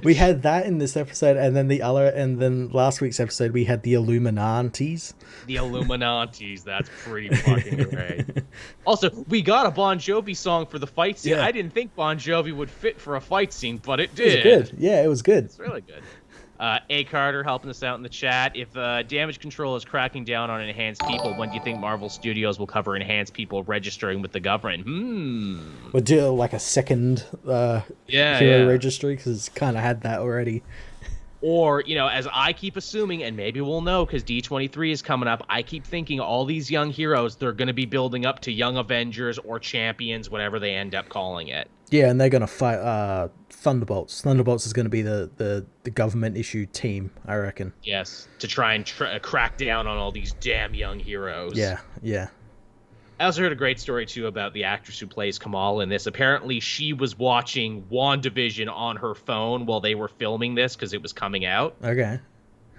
[SPEAKER 2] We had that in this episode, and then last week's episode we had the Illuminantes.
[SPEAKER 1] The Illuminantes, that's pretty fucking great. Also, we got a Bon Jovi song for the fight scene. Yeah. I didn't think Bon Jovi would fit for a fight scene, but it did.
[SPEAKER 2] It was good. Yeah, it was good.
[SPEAKER 1] It's really good. A. Carter helping us out in the chat. If Damage Control is cracking down on enhanced people, when do you think Marvel Studios will cover enhanced people registering with the government?
[SPEAKER 2] We'll do like a second hero registry, because it's kind of had that already.
[SPEAKER 1] Or, you know, as I keep assuming, and maybe we'll know because D23 is coming up, I keep thinking all these young heroes, they're going to be building up to Young Avengers or Champions, whatever they end up calling it.
[SPEAKER 2] Yeah, and they're going to fight Thunderbolts. Thunderbolts is going to be the government-issued team, I reckon.
[SPEAKER 1] Yes, to try and crack down on all these damn young heroes.
[SPEAKER 2] Yeah.
[SPEAKER 1] I also heard a great story, too, about the actress who plays Kamala in this. Apparently, she was watching WandaVision on her phone while they were filming this because it was coming out.
[SPEAKER 2] Okay.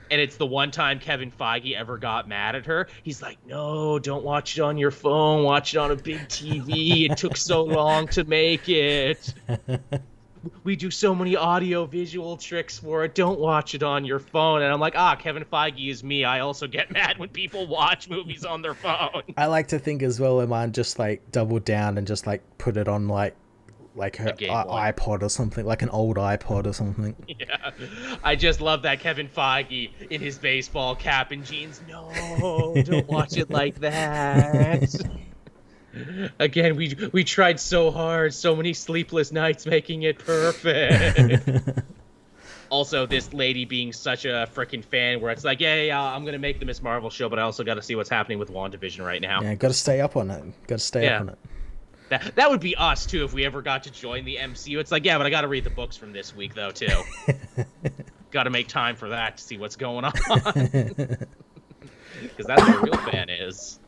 [SPEAKER 1] And it's the one time Kevin Feige ever got mad at her. He's like, no, don't watch it on your phone. Watch it on a big TV. It took so long to make it. We do so many audio-visual tricks for it. Don't watch it on your phone. And I'm like, Kevin Feige is me. I also get mad when people watch movies on their phone.
[SPEAKER 2] I like to think as well, Iman just like doubled down and just like put it on like her iPod or something, like an old iPod or something.
[SPEAKER 1] Yeah, I just love that Kevin Feige in his baseball cap and jeans. No, don't watch it like that. Again, we tried so hard, so many sleepless nights making it perfect. Also, this lady being such a freaking fan where it's like, yeah, I'm going to make the Ms.Marvel show, but I also got to see what's happening with WandaVision right now.
[SPEAKER 2] Yeah, got to stay up on it. Got to stay up on it.
[SPEAKER 1] That would be us, too, if we ever got to join the MCU. It's like, yeah, but I got to read the books from this week, though, too. Got to make time for that to see what's going on. Because that's what a real fan is.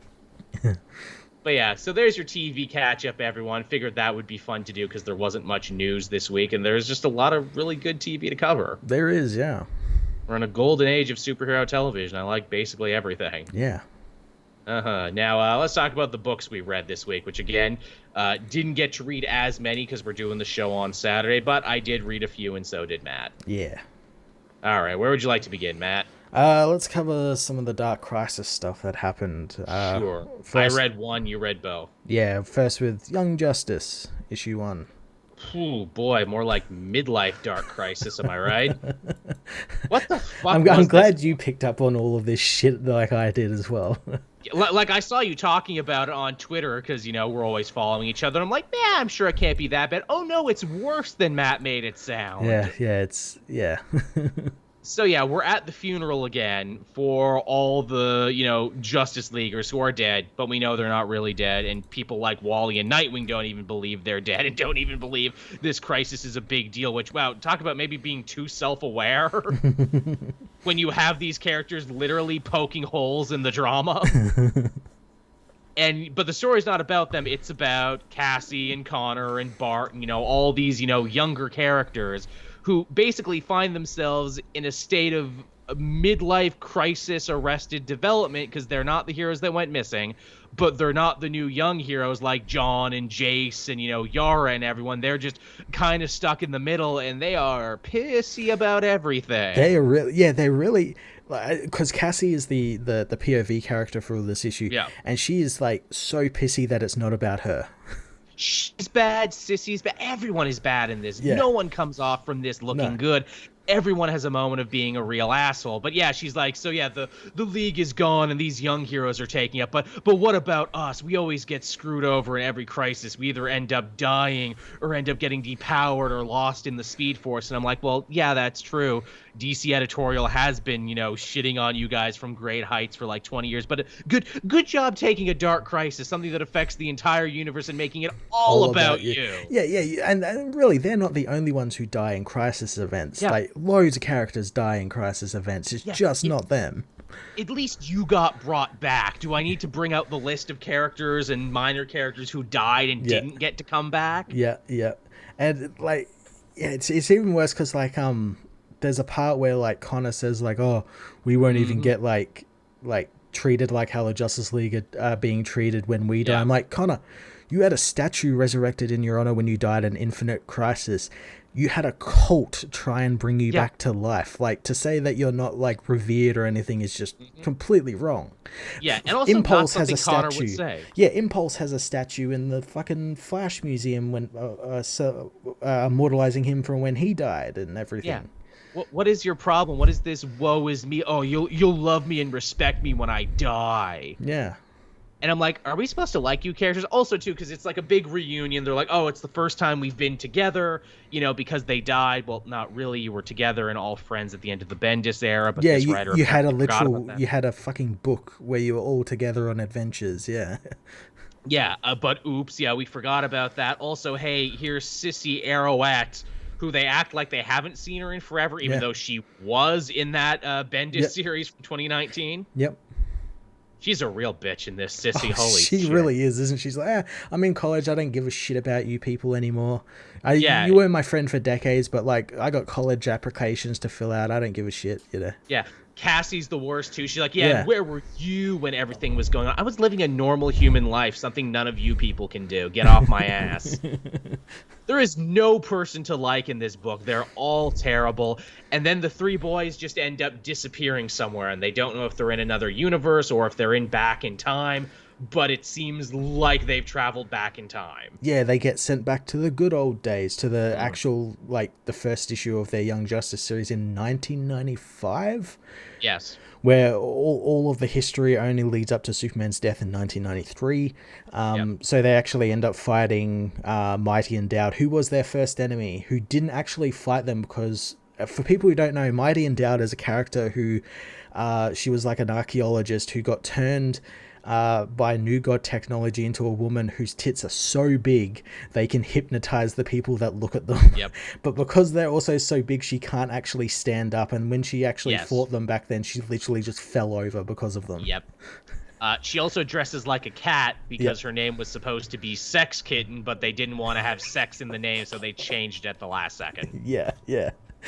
[SPEAKER 1] But yeah, so there's your TV catch-up, everyone. Figured that would be fun to do because there wasn't much news this week, and there's just a lot of really good TV to cover.
[SPEAKER 2] There is, yeah.
[SPEAKER 1] We're in a golden age of superhero television. I like basically everything.
[SPEAKER 2] Yeah.
[SPEAKER 1] Now, let's talk about the books we read this week, which, again, didn't get to read as many because we're doing the show on Saturday, but I did read a few, and so did Matt.
[SPEAKER 2] Yeah.
[SPEAKER 1] All right, where would you like to begin, Matt?
[SPEAKER 2] Let's cover some of the Dark Crisis stuff that happened.
[SPEAKER 1] Sure. First, I read one, you read both.
[SPEAKER 2] Yeah, first with Young Justice, issue 1.
[SPEAKER 1] Ooh, boy, more like midlife Dark Crisis, am I right? What the fuck
[SPEAKER 2] I'm glad you picked up on all of this shit like I did as well.
[SPEAKER 1] Like, I saw you talking about it on Twitter because, we're always following each other. I'm like, man, I'm sure it can't be that bad. Oh, no, it's worse than Matt made it sound.
[SPEAKER 2] Yeah.
[SPEAKER 1] So, yeah, we're at the funeral again for all the, Justice Leaguers who are dead, but we know they're not really dead, and people like Wally and Nightwing don't even believe they're dead and don't even believe this crisis is a big deal, which, wow, talk about maybe being too self-aware when you have these characters literally poking holes in the drama. But the story's not about them. It's about Cassie and Connor and Bart and, all these, younger characters who basically find themselves in a state of midlife crisis arrested development because they're not the heroes that went missing, but they're not the new young heroes like John and Jace and, Yara and everyone. They're just kind of stuck in the middle, and they are pissy about everything.
[SPEAKER 2] They're really... Because Cassie is the POV character for this issue, and she is, so pissy that it's not about her.
[SPEAKER 1] She's bad, Sissy's bad, everyone is bad in this.
[SPEAKER 2] Yeah.
[SPEAKER 1] No one comes off from this looking good. Everyone has a moment of being a real asshole. But yeah, she's like, so yeah, the league is gone and these young heroes are taking up. But what about us? We always get screwed over in every crisis. We either end up dying or end up getting depowered or lost in the Speed Force. And I'm like, well, yeah, that's true. DC editorial has been, shitting on you guys from great heights for 20 years. But good job taking a dark crisis, something that affects the entire universe, and making it all about you.
[SPEAKER 2] Yeah. And really, they're not the only ones who die in crisis events. Yeah. Loads of characters die in crisis events. It's just not them.
[SPEAKER 1] At least you got brought back. Do I need to bring out the list of characters and minor characters who died and didn't get to come back?
[SPEAKER 2] Yeah. And it's even worse because there's a part where Connor says oh, we won't even get treated like how the Justice League are being treated when we die. I'm like, Connor, you had a statue resurrected in your honor when you died in Infinite Crisis. You had a cult try and bring you back to life. To say that you're not revered or anything is just completely wrong.
[SPEAKER 1] Yeah, and also Impulse has a statue. Connor would say.
[SPEAKER 2] Yeah, Impulse has a statue in the fucking Flash Museum when immortalizing him from when he died and everything.
[SPEAKER 1] Yeah. What is your problem? What is this woe is me? Oh, you'll love me and respect me when I die.
[SPEAKER 2] Yeah.
[SPEAKER 1] And I'm like, are we supposed to like you characters? Also, too, because it's a big reunion. They're like, oh, it's the first time we've been together, because they died. Well, not really. You were together and all friends at the end of the Bendis era. But
[SPEAKER 2] yeah, you had you had a fucking book where you were all together on adventures. Yeah.
[SPEAKER 1] Yeah, but oops. Yeah, we forgot about that. Also, hey, here's Sissy Arrowette, who they act like they haven't seen her in forever, even though she was in that Bendis series from 2019.
[SPEAKER 2] Yep.
[SPEAKER 1] She's a real bitch in this, Sissy. Holy shit.
[SPEAKER 2] She really is, isn't she? She's like, I'm in college. I don't give a shit about you people anymore. You were my friend for decades, but I got college applications to fill out. I don't give a shit,
[SPEAKER 1] Yeah. Cassie's the worst too. She's like, where were you when everything was going on? I was living a normal human life, something none of you people can do. Get off my ass. There is no person to like in this book. They're all terrible. And then the three boys just end up disappearing somewhere, and they don't know if they're in another universe or if they're back in time. But it seems like they've traveled back in time.
[SPEAKER 2] Yeah, they get sent back to the good old days, to the actual, the first issue of their Young Justice series in 1995.
[SPEAKER 1] Yes.
[SPEAKER 2] Where all of the history only leads up to Superman's death in 1993. So they actually end up fighting Mighty and Dowd, who was their first enemy, who didn't actually fight them because for people who don't know, Mighty Endowed is a character who, she was like an archaeologist who got turned by New God technology into a woman whose tits are so big they can hypnotize the people that look at them.
[SPEAKER 1] Yep.
[SPEAKER 2] But because they're also so big, she can't actually stand up. And when she actually fought them back then, she literally just fell over because of them.
[SPEAKER 1] Yep. She also dresses like a cat because her name was supposed to be Sex Kitten, but they didn't want to have sex in the name, so they changed it at the last second.
[SPEAKER 2] Yeah.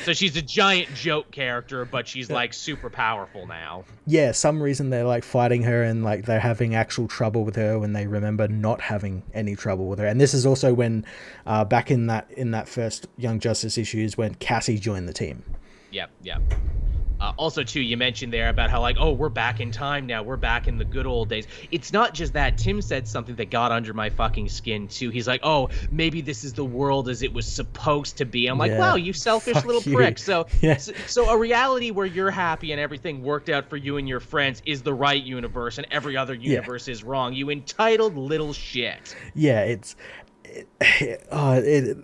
[SPEAKER 1] So she's a giant joke character, but she's like super powerful now. Yeah,
[SPEAKER 2] some reason they're like fighting her and like they're having actual trouble with her when they remember not having any trouble with her. And this is also when back in that first Young Justice issue is when Cassie joined the team.
[SPEAKER 1] Yep. Also, too, you mentioned there about how, like, oh, we're back in time now. We're back in the good old days. It's not just that. Tim said something that got under my fucking skin, too. He's like, oh, maybe this is the world as it was supposed to be. I'm like, wow, you selfish little prick. So a reality where you're happy and everything worked out for you and your friends is the right universe, and every other universe is wrong. You entitled little shit.
[SPEAKER 2] Yeah,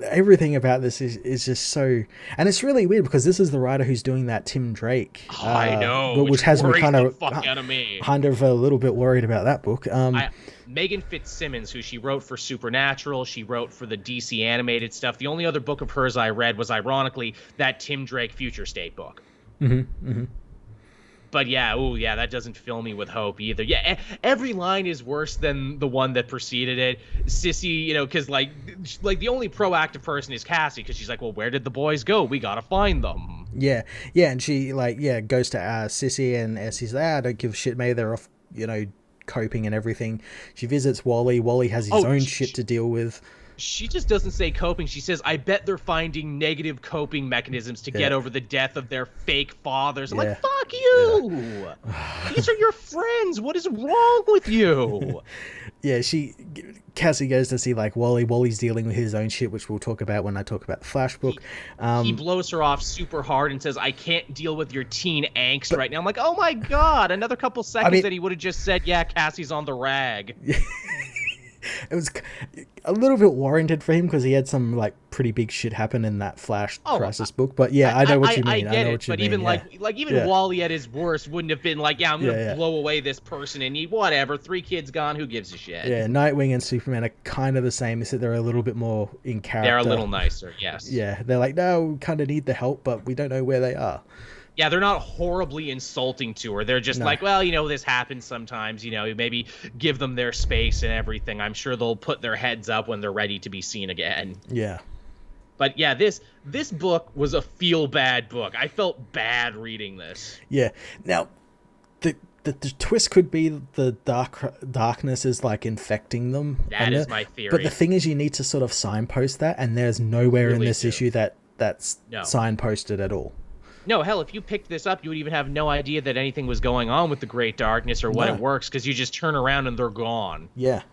[SPEAKER 2] everything about this is just so, and it's really weird because this is the writer who's doing that, Tim Drake.
[SPEAKER 1] I know,
[SPEAKER 2] which has me kind of a little bit worried about that book.
[SPEAKER 1] Megan Fitzsimmons, who she wrote for Supernatural, she wrote for the DC animated stuff. The only other book of hers I read was, ironically, that Tim Drake Future State book. But that doesn't fill me with hope either. Yeah, every line is worse than the one that preceded it. Sissy, because like the only proactive person is Cassie, because she's like, well, where did the boys go? We gotta find them.
[SPEAKER 2] Yeah, and she goes to Sissy, and Sissy's like, I don't give a shit, maybe they're off, coping and everything. She visits Wally. Wally has his own shit to deal with.
[SPEAKER 1] She just doesn't say coping. She says, I bet they're finding negative coping mechanisms to get over the death of their fake fathers. I'm like, fuck you! These are your friends. What is wrong with you?
[SPEAKER 2] Cassie goes to see like Wally. Wally's dealing with his own shit, which we'll talk about when I talk about the Flash book.
[SPEAKER 1] He blows her off super hard and says, I can't deal with your teen angst right now. I'm like, oh my God, another couple seconds that he would have just said, yeah, Cassie's on the rag.
[SPEAKER 2] It was a little bit warranted for him because he had some like pretty big shit happen in that Flash Crisis book. But I know what you mean.
[SPEAKER 1] I know what you mean. But even Wally at his worst wouldn't have been like, I'm gonna blow away this person and whatever. 3 kids gone. Who gives a shit? Yeah, Nightwing and Superman are kind of the same. Except they're a little bit more in character. They're a little nicer. Yes.
[SPEAKER 2] Yeah, they're like, no, we kind of need the help, but we don't know where they are.
[SPEAKER 1] Yeah, they're not horribly insulting to her. They're just like, well, this happens sometimes, maybe give them their space and everything. I'm sure they'll put their heads up when they're ready to be seen again.
[SPEAKER 2] Yeah.
[SPEAKER 1] But yeah, this book was a feel-bad book. I felt bad reading this.
[SPEAKER 2] Yeah. Now, the twist could be the darkness is like infecting them.
[SPEAKER 1] That is my theory.
[SPEAKER 2] But the thing is, you need to sort of signpost that, and there's nowhere in this issue that's signposted at all.
[SPEAKER 1] No, hell, if you picked this up, you would even have no idea that anything was going on with the Great Darkness or what it works, because you just turn around and they're gone.
[SPEAKER 2] Yeah.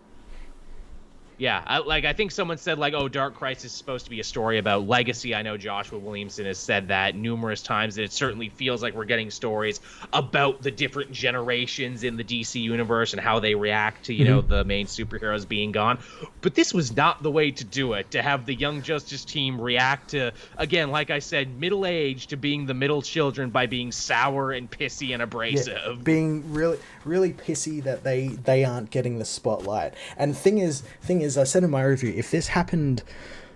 [SPEAKER 1] Yeah, I think someone said, like, oh, Dark Crisis is supposed to be a story about legacy. I know Joshua Williamson has said that numerous times, that it certainly feels like we're getting stories about the different generations in the DC universe and how they react to, the main superheroes being gone. But this was not the way to do it, to have the Young Justice team react to, again, like I said, middle age to being the middle children by being sour and pissy and abrasive. Yeah,
[SPEAKER 2] being really, really pissy that they aren't getting the spotlight. And thing is, I said in my review, if this happened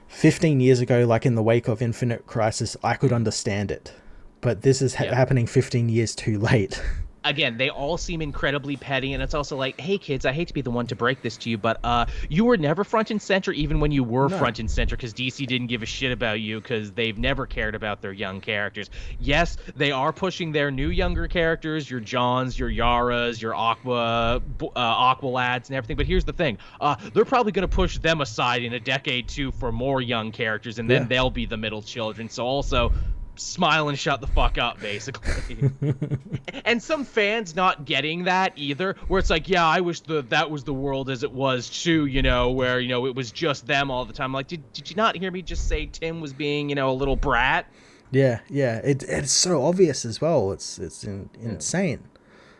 [SPEAKER 2] 15 years ago, like in the wake of Infinite Crisis, I could understand it. But this is happening 15 years too late.
[SPEAKER 1] Again, they all seem incredibly petty, and it's also like, hey, kids, I hate to be the one to break this to you, but you were never front and center, even when you were front and center, because DC didn't give a shit about you, because they've never cared about their young characters. Yes, they are pushing their new younger characters, your Johns, your Yaras, your Aqua lads, and everything, but here's the thing. They're probably going to push them aside in a decade, too, for more young characters, and then they'll be the middle children, so also smile and shut the fuck up, basically. And some fans not getting that either, where it's like, yeah, I wish that was the world as it was too, where, it was just them all the time. Like, did you not hear me just say Tim was being, a little brat?
[SPEAKER 2] Yeah, it's so obvious as well. It's insane.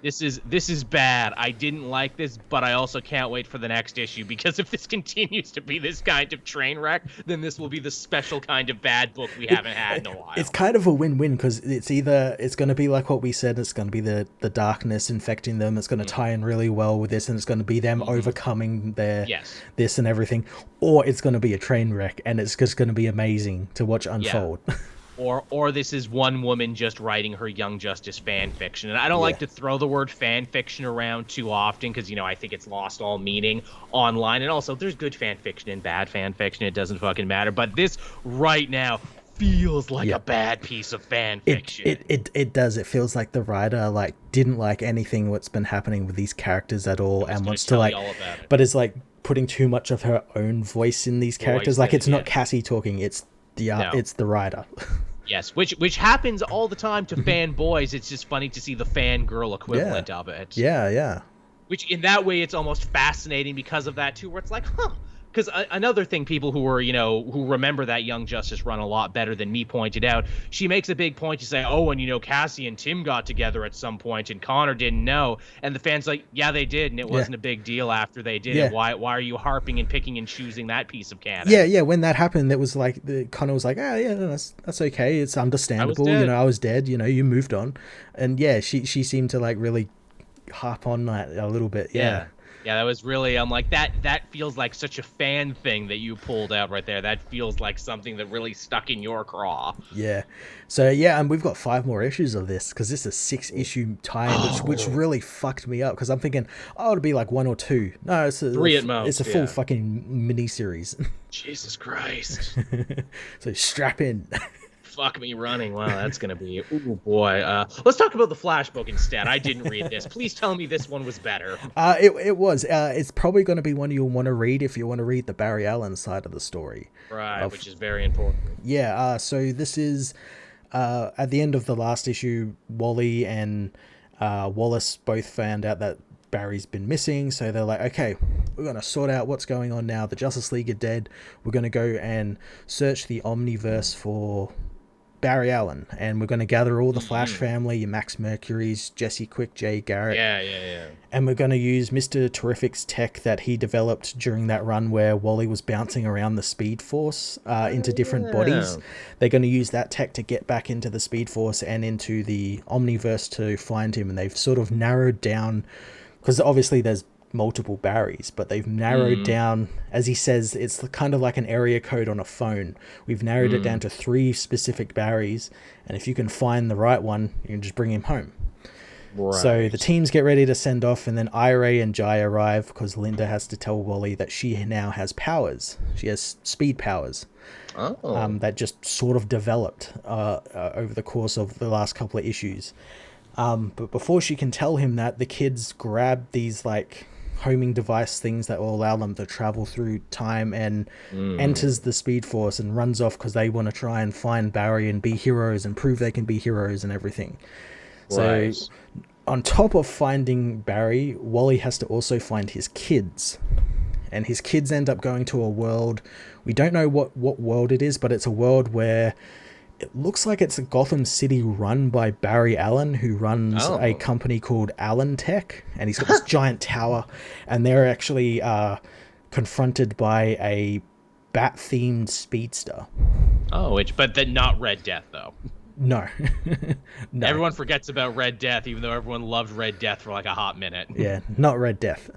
[SPEAKER 1] This is bad. I didn't like this, but I also can't wait for the next issue, because if this continues to be this kind of train wreck, then this will be the special kind of bad book we haven't had in a while.
[SPEAKER 2] It's kind of a win-win, because it's going to be like what we said, it's going to be the darkness infecting them, it's going to tie in really well with this, and it's going to be them overcoming their this and everything, or it's going to be a train wreck, and it's just going to be amazing to watch unfold. Yeah.
[SPEAKER 1] Or this is one woman just writing her Young Justice fan fiction. And I don't like to throw the word fan fiction around too often, because, I think it's lost all meaning online. And also, there's good fan fiction and bad fan fiction. It doesn't fucking matter. But this right now feels like a bad piece of fan fiction.
[SPEAKER 2] It does. It feels like the writer didn't like anything what's been happening with these characters at all, and wants to but is putting too much of her own voice in these characters. It's not Cassie talking. It's it's the writer.
[SPEAKER 1] Yes, which happens all the time to fanboys. It's just funny to see the fangirl equivalent of it.
[SPEAKER 2] Yeah.
[SPEAKER 1] Which in that way, it's almost fascinating because of that too, where it's like, Because another thing, people who are, who remember that Young Justice run a lot better than me pointed out, she makes a big point to say, and Cassie and Tim got together at some point and Connor didn't know. And the fans yeah, they did. And it wasn't a big deal after they did it. Why are you harping and picking and choosing that piece of canon?
[SPEAKER 2] Yeah. When that happened, it was Connor was like, that's okay. It's understandable. I was dead. You moved on. And she seemed to really harp on that a little bit. Yeah.
[SPEAKER 1] Yeah, that was really, I'm like, that feels like such a fan thing that you pulled out right there. That feels like something that really stuck in your craw.
[SPEAKER 2] Yeah. So, and we've got 5 more issues of this, because this is a 6-issue tie-in, which really fucked me up, because I'm thinking, it'll be 1 or 2. No, it's
[SPEAKER 1] 3 at most.
[SPEAKER 2] It's a full fucking mini-series.
[SPEAKER 1] Jesus Christ.
[SPEAKER 2] So strap in.
[SPEAKER 1] Fuck me running. Wow, that's going to be... Ooh, boy. Let's talk about the Flash book instead. I didn't read this. Please tell me this one was better.
[SPEAKER 2] It was. It's probably going to be one you'll want to read if you want to read the Barry Allen side of the story.
[SPEAKER 1] Right, which is very important.
[SPEAKER 2] Yeah, so this is... at the end of the last issue, Wally and Wallace both found out that Barry's been missing, so they're like, okay, we're going to sort out what's going on now. The Justice League are dead. We're going to go and search the Omniverse for Barry Allen, and we're going to gather all the Flash family, your Max Mercury's, Jesse Quick, Jay Garrett.
[SPEAKER 1] Yeah.
[SPEAKER 2] And we're going to use Mr. Terrific's tech that he developed during that run where Wally was bouncing around the Speed Force into different bodies. They're going to use that tech to get back into the Speed Force and into the Omniverse to find him, and they've sort of narrowed down, because obviously there's multiple Barrys, but they've narrowed down, as he says, it's kind of like an area code on a phone. We've narrowed it down to 3 specific Barrys, and if you can find the right one, you can just bring him home. Right. So the teams get ready to send off, and then Ira and Jai arrive, because Linda has to tell Wally that she now has powers. She has speed powers. That just sort of developed over the course of the last couple of issues. But before she can tell him that, the kids grab these homing device things that will allow them to travel through time, and enters the Speed Force and runs off, because they want to try and find Barry and be heroes and prove they can be heroes and everything. Right. So on top of finding Barry, Wally has to also find his kids, and his kids end up going to a world. We don't know what world it is, but it's a world where it looks like it's a Gotham City run by Barry Allen, who runs a company called Allen Tech, and he's got this giant tower, and they're actually confronted by a bat-themed speedster.
[SPEAKER 1] But not Red Death, though.
[SPEAKER 2] No. No.
[SPEAKER 1] Everyone forgets about Red Death, even though everyone loved Red Death for a hot minute.
[SPEAKER 2] Yeah, not Red Death.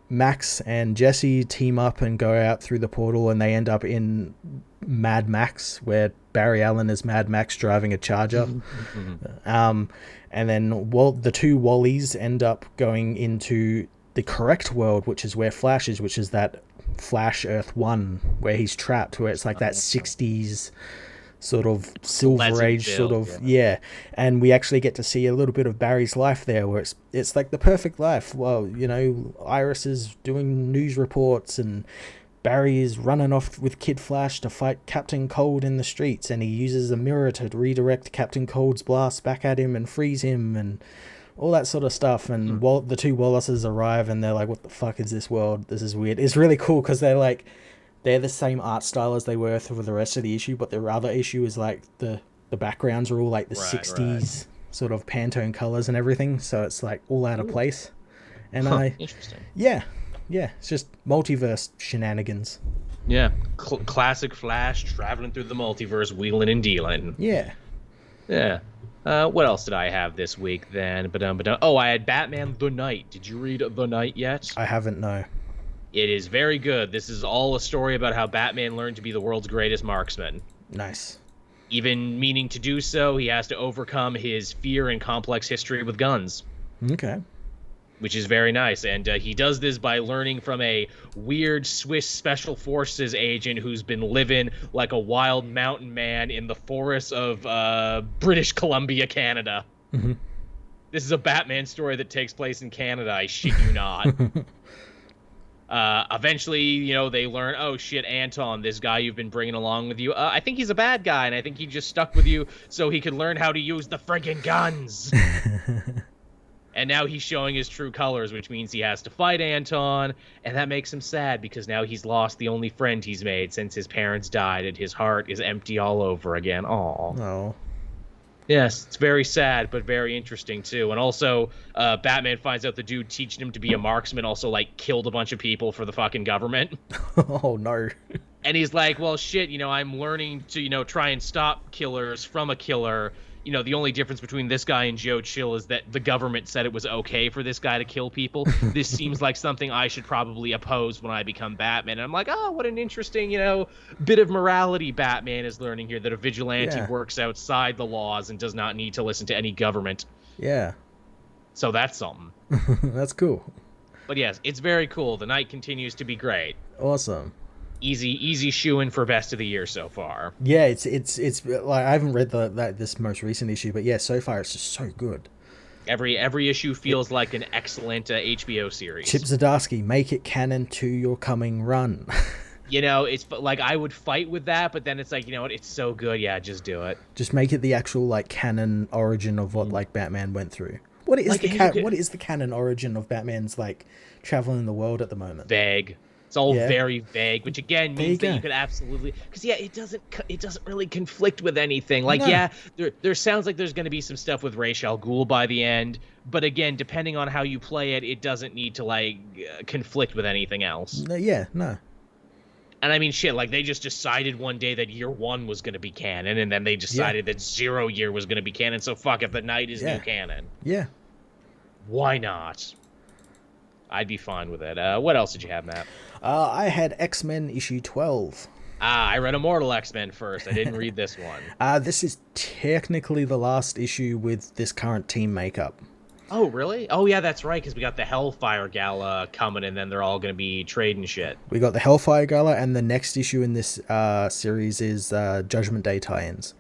[SPEAKER 2] Max and Jesse team up and go out through the portal, and they end up in Mad Max, where Barry Allen is Mad Max driving a Charger. And then the 2 Wallies end up going into the correct world, which is where Flash is, which is that Flash Earth 1, where he's trapped, where it's that 60s sort of Silver Age sort of, and we actually get to see a little bit of Barry's life there, where it's the perfect life. Well, Iris is doing news reports, and Barry is running off with Kid Flash to fight Captain Cold in the streets, and he uses a mirror to redirect Captain Cold's blast back at him and freeze him, and all that sort of stuff. And the 2 Wallaces arrive, and they're like, what the fuck is this world? This is weird. It's really cool, because they're the same art style as they were for the rest of the issue, but their other issue is the backgrounds are all the 60s sort of Pantone colors and everything, so it's like all out of place. And
[SPEAKER 1] interesting.
[SPEAKER 2] Yeah, it's just multiverse shenanigans.
[SPEAKER 1] Yeah, classic Flash traveling through the multiverse, wheeling and dealing.
[SPEAKER 2] Yeah.
[SPEAKER 1] What else did I have this week then? Oh, I had Batman The Knight. Did you read The Knight yet?
[SPEAKER 2] I haven't, no.
[SPEAKER 1] It is very good. This is all a story about how Batman learned to be the world's greatest marksman.
[SPEAKER 2] Nice.
[SPEAKER 1] Even meaning to do so, he has to overcome his fear and complex history with guns.
[SPEAKER 2] Okay.
[SPEAKER 1] Which is very nice. And he does this by learning from a weird Swiss Special Forces agent who's been living like a wild mountain man in the forests of British Columbia, Canada.
[SPEAKER 2] Mm-hmm.
[SPEAKER 1] This is a Batman story that takes place in Canada, I shit you not. Eventually, they learn, oh shit, Anton, this guy you've been bringing along with you, I think he's a bad guy, and I think he just stuck with you so he could learn how to use the friggin' guns. And now he's showing his true colors, which means he has to fight Anton, and that makes him sad because now he's lost the only friend he's made since his parents died, and his heart is empty all over again. Aww.
[SPEAKER 2] Oh.
[SPEAKER 1] Yes, it's very sad, but very interesting, too. And also, Batman finds out the dude teaching him to be a marksman also, killed a bunch of people for the fucking government.
[SPEAKER 2] Oh, no.
[SPEAKER 1] And he's like, well, shit, I'm learning to, try and stop killers from a killer. The only difference between this guy and Joe Chill is that the government said it was okay for this guy to kill people. This seems like something I should probably oppose when I become Batman. And I'm like, oh, what an interesting, bit of morality Batman is learning here, that a vigilante works outside the laws and does not need to listen to any government.
[SPEAKER 2] Yeah.
[SPEAKER 1] So that's something.
[SPEAKER 2] That's cool.
[SPEAKER 1] But yes, it's very cool. The Knight continues to be great.
[SPEAKER 2] Awesome.
[SPEAKER 1] Easy shoo-in for best of the year so far.
[SPEAKER 2] Yeah, it's like, I haven't read this most recent issue, but yeah, so far it's just so good.
[SPEAKER 1] Every issue feels like an excellent HBO series.
[SPEAKER 2] Chip Zdarsky, make it canon to your coming run.
[SPEAKER 1] It's like I would fight with that, but then it's like, what? It's so good. Yeah, just do it.
[SPEAKER 2] Just make it the actual canon origin of what Batman went through. What is what is the canon origin of Batman's traveling the world at the moment?
[SPEAKER 1] Vague. It's all very vague, which again means that you could absolutely, because it doesn't really conflict with anything. There sounds like there's going to be some stuff with Ra's al Ghul by the end, but again, depending on how you play it, it doesn't need to conflict with anything else.
[SPEAKER 2] No.
[SPEAKER 1] And I mean, shit, they just decided one day that year 1 was going to be canon, and then they decided that 0 year was going to be canon. So fuck it, the Knight is new canon.
[SPEAKER 2] Yeah.
[SPEAKER 1] Why not? I'd be fine with it. What else did you have, Matt?
[SPEAKER 2] I had X-Men issue 12.
[SPEAKER 1] I read Immortal X-Men first. I didn't read this one.
[SPEAKER 2] This is technically the last issue with this current team makeup.
[SPEAKER 1] Oh, really? Oh, yeah, that's right, because we got the Hellfire Gala coming, and then they're all going to be trading shit.
[SPEAKER 2] We got the Hellfire Gala, and the next issue in this series is Judgment Day tie-ins.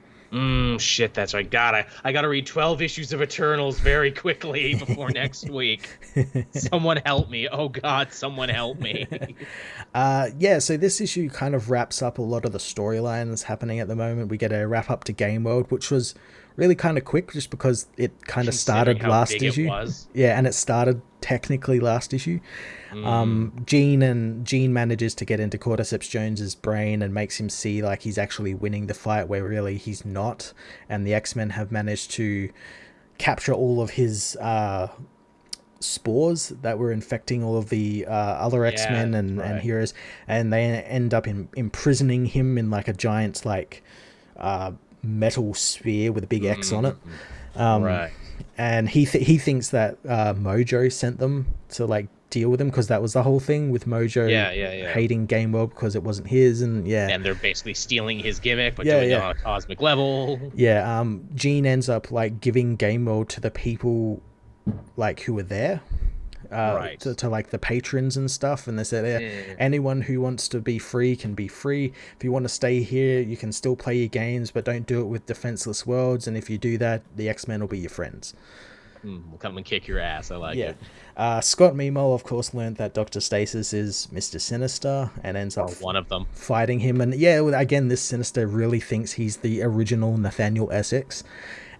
[SPEAKER 1] Shit, that's right. God, I gotta read 12 issues of Eternals very quickly before next week. Someone help me. Oh God, someone help me.
[SPEAKER 2] So this issue kind of wraps up a lot of the storylines happening at the moment. We get a wrap up to Game World, which was really kind of quick just because it kind of started last issue. Yeah, and it started technically last issue. Jean manages to get into Cordyceps Jones's brain and makes him see he's actually winning the fight where really he's not, and the X-Men have managed to capture all of his spores that were infecting all of the other X-Men and heroes, and they end up imprisoning him in a giant metal sphere with a big X on it.
[SPEAKER 1] Right.
[SPEAKER 2] And he thinks that Mojo sent them to deal with him, because that was the whole thing with Mojo hating Game World because it wasn't his, and
[SPEAKER 1] they're basically stealing his gimmick but doing it on a cosmic level.
[SPEAKER 2] Jean ends up giving Game World to the people who were there, to the patrons and stuff, and they said anyone who wants to be free can be free. If you want to stay here, you can still play your games, but don't do it with defenseless worlds, and if you do that, the X-Men will be your friends.
[SPEAKER 1] We'll come and kick your ass. I like it.
[SPEAKER 2] Scott Memo, of course, learned that Dr. Stasis is Mr. Sinister and ends up
[SPEAKER 1] one of them
[SPEAKER 2] fighting him. And again, this Sinister really thinks he's the original Nathaniel Essex.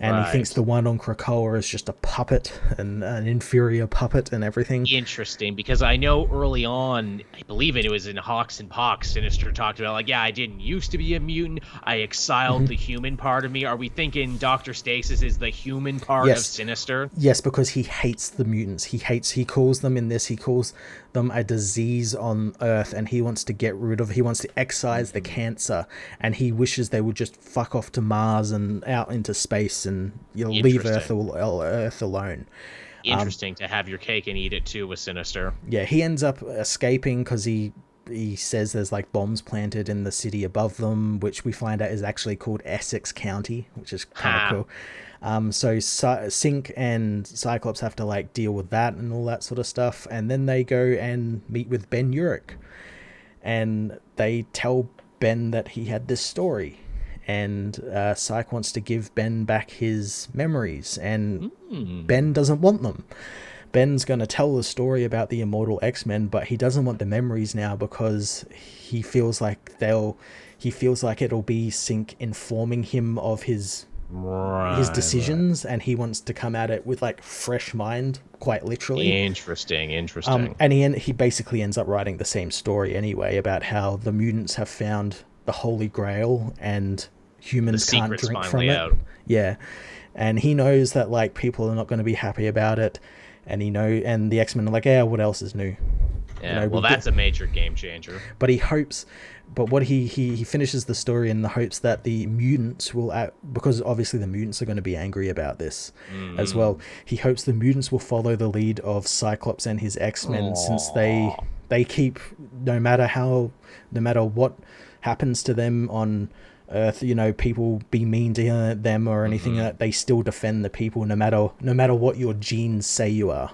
[SPEAKER 2] and he thinks the one on Krakoa is just a puppet, and an inferior puppet and everything.
[SPEAKER 1] Interesting, because I know early on, I believe it was in Hawks and Pox, Sinister talked about, like, yeah, I didn't used to be a mutant. I exiled the human part of me. Are we thinking Dr. Stasis is the human part of Sinister?
[SPEAKER 2] Yes, because he hates the mutants. He calls them a disease on Earth, and he wants to get rid of, he wants to excise the cancer, and he wishes they would just fuck off to Mars and out into space and leave Earth alone.
[SPEAKER 1] Interesting to have your cake and eat it too with Sinister.
[SPEAKER 2] Yeah, he ends up escaping because he says there's like bombs planted in the city above them, which we find out is actually called Essex County, which is kind of cool. So Synch and Cyclops have to like deal with that and all that sort of stuff, and then they go and meet with Ben Urich, and they tell Ben that he had this story, and Psych wants to give Ben back his memories, and Ben doesn't want them. Ben's going to tell the story about the Immortal X-Men, but he doesn't want the memories now because he feels like it'll be Synch informing him of his decisions, and he wants to come at it with like fresh mind, quite literally.
[SPEAKER 1] Interesting.
[SPEAKER 2] And he basically ends up writing the same story anyway, about how the mutants have found the Holy Grail and humans can't drink from it. Yeah, and he knows that like people are not going to be happy about it, and and the X-Men are like, yeah, what else is new?
[SPEAKER 1] Yeah, well, that's a major game changer.
[SPEAKER 2] But he hopes, he finishes the story in the hopes that the mutants will, because obviously the mutants are going to be angry about this as well. He hopes the mutants will follow the lead of Cyclops and his X-Men, since they keep, no matter what happens to them on Earth, people be mean to them or anything, that they still defend the people no matter what your genes say you are.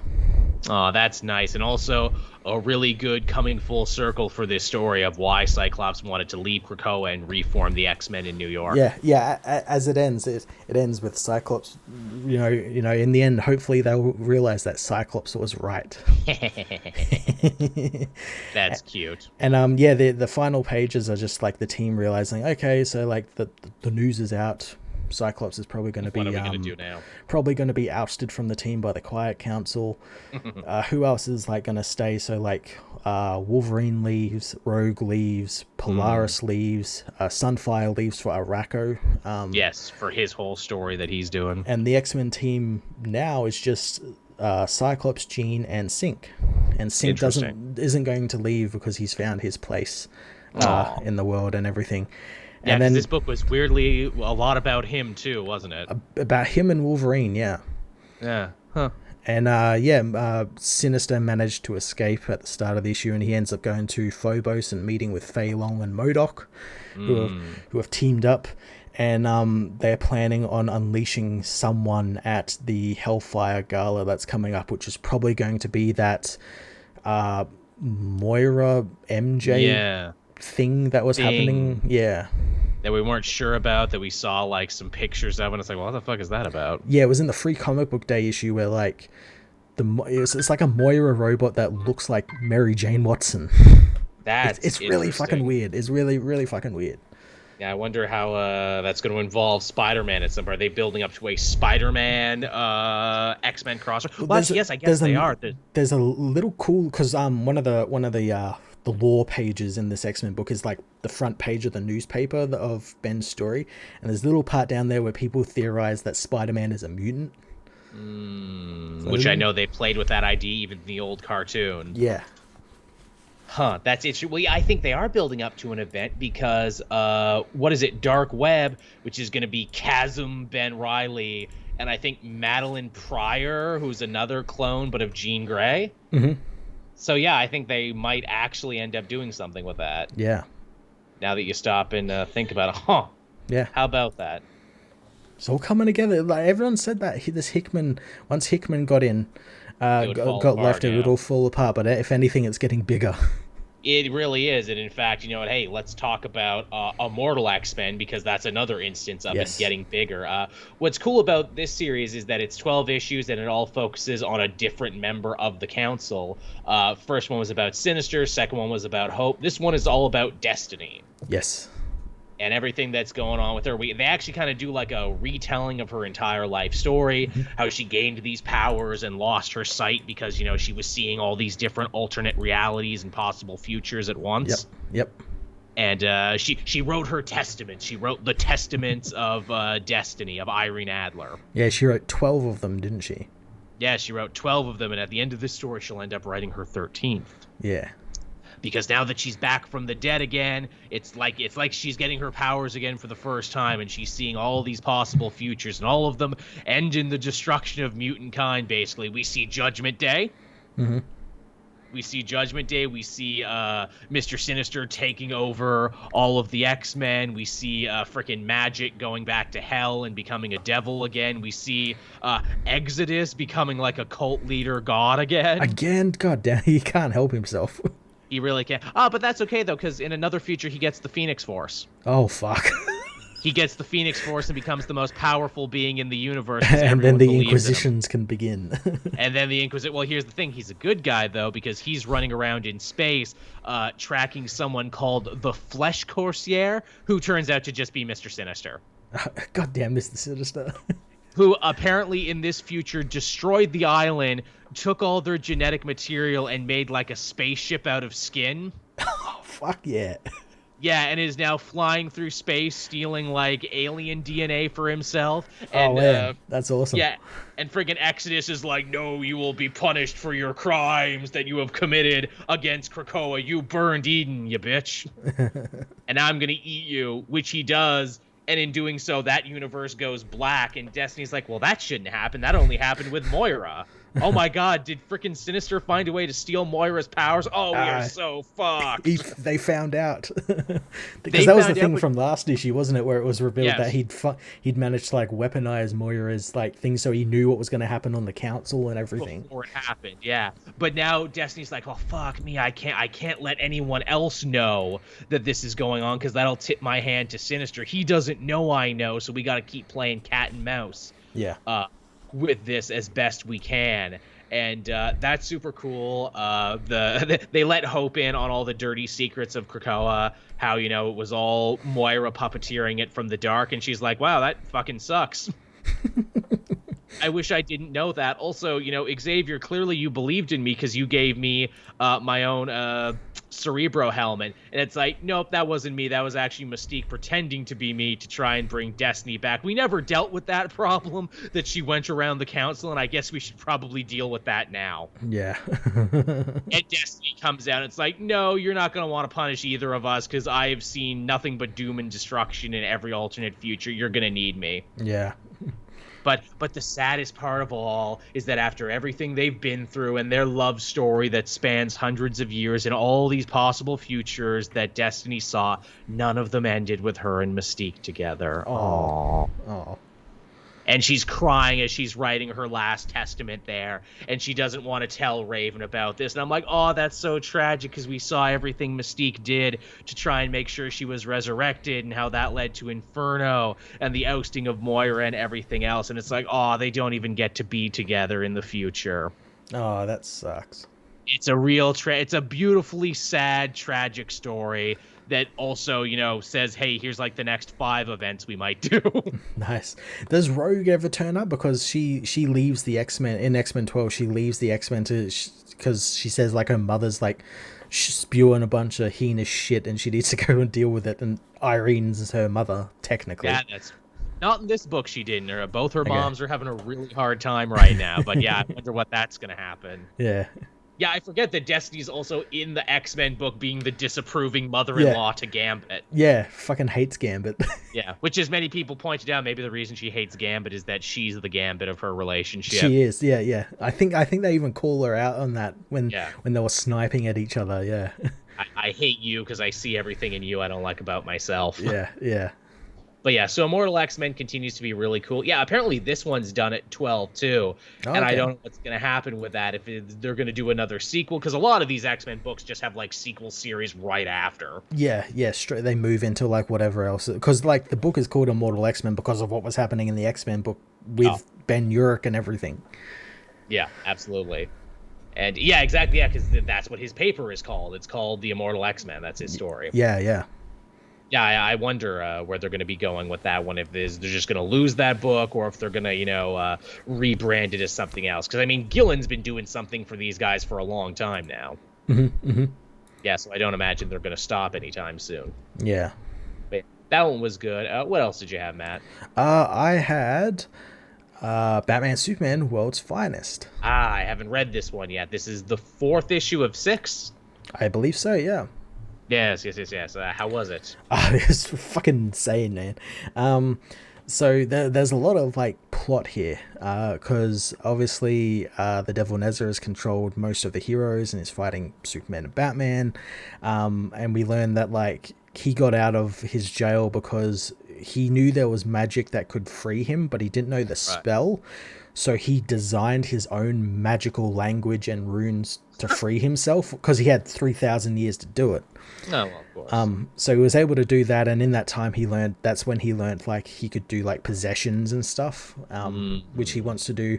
[SPEAKER 1] Oh, that's nice. And also a really good coming full circle for this story of why Cyclops wanted to leave Krakoa and reform the X-Men in New York.
[SPEAKER 2] Yeah. As it ends, it ends with Cyclops, in the end, hopefully they'll realize that Cyclops was right.
[SPEAKER 1] That's cute.
[SPEAKER 2] And the final pages are just like the team realizing, okay, so like the news is out. Cyclops is probably going to be,
[SPEAKER 1] what are we going to do now?
[SPEAKER 2] Probably going to be ousted from the team by the Quiet Council. Who else is like going to stay? So like Wolverine leaves, Rogue leaves, Polaris leaves, Sunfire leaves for Arakko.
[SPEAKER 1] Yes, for his whole story that he's doing.
[SPEAKER 2] And the X-Men team now is just Cyclops, Jean, and Synch. And Synch isn't going to leave because he's found his place in the world and everything.
[SPEAKER 1] Yeah, and then this book was weirdly a lot about him too, wasn't it?
[SPEAKER 2] About him and Wolverine, yeah.
[SPEAKER 1] Yeah. Huh.
[SPEAKER 2] And Sinister managed to escape at the start of the issue, and he ends up going to Phobos and meeting with Fei Long and MODOK, who have teamed up, and they're planning on unleashing someone at the Hellfire Gala that's coming up, which is probably going to be that Moira MJ thing that was happening. Yeah.
[SPEAKER 1] That we weren't sure about, that we saw like some pictures of, and it's like, well, what the fuck is that about?
[SPEAKER 2] Yeah, it was in the Free Comic Book Day issue where like it's like a Moira robot that looks like Mary Jane Watson. It's really fucking weird. It's really, really fucking weird.
[SPEAKER 1] Yeah, I wonder how that's going to involve Spider-Man at some point. Are they building up to a Spider-Man X-Men crossover? Well, yes, I guess they are.
[SPEAKER 2] There's a little cool, because one of the lore pages in this X-Men book is like the front page of the newspaper of Ben's story, and there's a little part down there where people theorize that Spider-Man is a mutant.
[SPEAKER 1] Which I know they played with that idea even in the old cartoon.
[SPEAKER 2] Yeah.
[SPEAKER 1] Huh, that's interesting. Well, I think they are building up to an event because, what is it, Dark Web, which is going to be Chasm, Ben Reilly, and I think Madeline Pryor, who's another clone, but of Jean Grey.
[SPEAKER 2] Mm-hmm.
[SPEAKER 1] So, yeah, I think they might actually end up doing something with that.
[SPEAKER 2] Yeah.
[SPEAKER 1] Now that you stop and think about it.
[SPEAKER 2] Yeah.
[SPEAKER 1] How about that?
[SPEAKER 2] It's all coming together. Like, everyone said that this Hickman, once Hickman got in, got left, it would all fall apart. But if anything, it's getting bigger.
[SPEAKER 1] It really is. And in fact, hey, let's talk about Immortal X-Men, because that's another instance of it getting bigger. What's cool about this series is that it's 12 issues and it all focuses on a different member of the council. First one was about Sinister. Second one was about Hope. This one is all about Destiny.
[SPEAKER 2] Yes.
[SPEAKER 1] and everything that's going on with her. They actually kind of do like a retelling of her entire life story, how she gained these powers and lost her sight because, you know, she was seeing all these different alternate realities and possible futures at once.
[SPEAKER 2] Yep.
[SPEAKER 1] And she wrote her testament. She wrote the testaments of Destiny of Irene Adler.
[SPEAKER 2] Yeah, she wrote 12 of them, didn't she?
[SPEAKER 1] Yeah, she wrote 12 of them, and at the end of this story, she'll end up writing her 13th.
[SPEAKER 2] Yeah.
[SPEAKER 1] Because now that she's back from the dead again, it's like she's getting her powers again for the first time, and she's seeing all these possible futures, and all of them end in the destruction of mutant kind, basically. We see Judgment Day.
[SPEAKER 2] Mm-hmm.
[SPEAKER 1] We see Judgment Day. We see Mr. Sinister taking over all of the X-Men. We see freaking Magic going back to hell and becoming a devil again. We see Exodus becoming like a cult leader god again.
[SPEAKER 2] Again? God damn, he can't help himself.
[SPEAKER 1] He really can't. Oh, but that's okay, though, because in another future, he gets the Phoenix Force.
[SPEAKER 2] Oh, fuck.
[SPEAKER 1] He gets the Phoenix Force and becomes the most powerful being in the universe.
[SPEAKER 2] And then the Inquisitions can begin.
[SPEAKER 1] And then the Inquisition... Well, here's the thing. He's a good guy, though, because he's running around in space tracking someone called the Flesh Coursier, who turns out to just be Mr. Sinister.
[SPEAKER 2] Goddamn Mr. Sinister.
[SPEAKER 1] Who apparently in this future destroyed the island, took all their genetic material, and made like a spaceship out of skin.
[SPEAKER 2] Oh, fuck yeah.
[SPEAKER 1] Yeah, and is now flying through space, stealing like alien DNA for himself. And,
[SPEAKER 2] man, that's awesome. Yeah,
[SPEAKER 1] and friggin' Exodus is like, no, you will be punished for your crimes that you have committed against Krakoa. You burned Eden, you bitch. And I'm gonna eat you, which he does. And in doing so, that universe goes black, and Destiny's like, well, that shouldn't happen. That only happened with Moira. Oh my god, did frickin' Sinister find a way to steal Moira's powers? Oh, we are so fucked.
[SPEAKER 2] They found out. Because that was the thing from last issue, wasn't it? Where it was revealed that he'd managed to like weaponize Moira's like things so he knew what was going to happen on the council and everything.
[SPEAKER 1] Before it happened, yeah. But now Destiny's like, oh, fuck me. I can't let anyone else know that this is going on because that'll tip my hand to Sinister. He doesn't know I know, so we got to keep playing cat and mouse.
[SPEAKER 2] Yeah.
[SPEAKER 1] With this as best we can, and that's super cool. They let Hope in on all the dirty secrets of Krakoa, how, you know, it was all Moira puppeteering it from the dark, and she's like, wow, that fucking sucks. I wish I didn't know that. Also, you know, Xavier, clearly you believed in me because you gave me my own Cerebro helmet. And it's like, nope, that wasn't me. That was actually Mystique pretending to be me to try and bring Destiny back. We never dealt with that problem that she went around the council, and I guess we should probably deal with that now.
[SPEAKER 2] Yeah.
[SPEAKER 1] And Destiny comes out and it's like, no, you're not going to want to punish either of us because I have seen nothing but doom and destruction in every alternate future. You're going to need me.
[SPEAKER 2] Yeah.
[SPEAKER 1] But the saddest part of all is that after everything they've been through and their love story that spans hundreds of years and all these possible futures that Destiny saw, none of them ended with her and Mystique together.
[SPEAKER 2] Aww.
[SPEAKER 1] And she's crying as she's writing her last testament there, and she doesn't want to tell Raven about this. And I'm like, oh, that's so tragic because we saw everything Mystique did to try and make sure she was resurrected and how that led to Inferno and the ousting of Moira and everything else. And it's like, oh, they don't even get to be together in the future.
[SPEAKER 2] Oh, that sucks.
[SPEAKER 1] It's a real it's a beautifully sad, tragic story that also, you know, says, hey, here's like the next 5 events we might do.
[SPEAKER 2] Nice. Does Rogue ever turn up? Because she leaves the X-Men in X-Men 12. She leaves the X-Men because she says like her mother's like spewing a bunch of heinous shit and she needs to go and deal with it. And Irene's her mother, technically.
[SPEAKER 1] Yeah, that's not in this book. She didn't. Both her moms are having a really hard time right now. But yeah, I wonder what that's gonna happen.
[SPEAKER 2] Yeah.
[SPEAKER 1] Yeah, I forget that Destiny's also in the X-Men book being the disapproving mother-in-law to Gambit.
[SPEAKER 2] Yeah, fucking hates Gambit.
[SPEAKER 1] Yeah, which as many people pointed out, maybe the reason she hates Gambit is that she's the Gambit of her relationship.
[SPEAKER 2] She is, yeah. I think they even call her out on that when they were sniping at each other, yeah.
[SPEAKER 1] I hate you because I see everything in you I don't like about myself.
[SPEAKER 2] Yeah.
[SPEAKER 1] But yeah, so Immortal X-Men continues to be really cool. Yeah, apparently this one's done at 12 too. Okay. And I don't know what's going to happen with that, if they're going to do another sequel, because a lot of these X-Men books just have like sequel series right after.
[SPEAKER 2] Yeah, straight they move into like whatever else. Because like the book is called Immortal X-Men because of what was happening in the X-Men book with Ben Urich and everything.
[SPEAKER 1] Yeah, absolutely. And yeah, exactly, yeah, because that's what his paper is called. It's called The Immortal X-Men. That's his story.
[SPEAKER 2] Yeah.
[SPEAKER 1] Yeah, I wonder where they're going to be going with that one. If they're just going to lose that book, or if they're going to, rebrand it as something else. Because I mean, Gillen's been doing something for these guys for a long time now.
[SPEAKER 2] Mm-hmm, mm-hmm.
[SPEAKER 1] Yeah, so I don't imagine they're going to stop anytime soon.
[SPEAKER 2] Yeah.
[SPEAKER 1] But that one was good. What else did you have, Matt?
[SPEAKER 2] I had Batman Superman World's Finest.
[SPEAKER 1] I haven't read this one yet. This is the 4th issue of 6.
[SPEAKER 2] I believe so, yeah.
[SPEAKER 1] Yes. How was it?
[SPEAKER 2] It's fucking insane, man. So there's a lot of like plot here, because obviously the Devil Nezza has controlled most of the heroes and is fighting Superman and Batman, and we learn that like he got out of his jail because he knew there was magic that could free him, but he didn't know the spell. So he designed his own magical language and runes to free himself, because he had 3,000 years to do it.
[SPEAKER 1] Oh, well, of course.
[SPEAKER 2] So he was able to do that, and in that time that's when he learned like he could do like possessions and stuff, which he wants to do,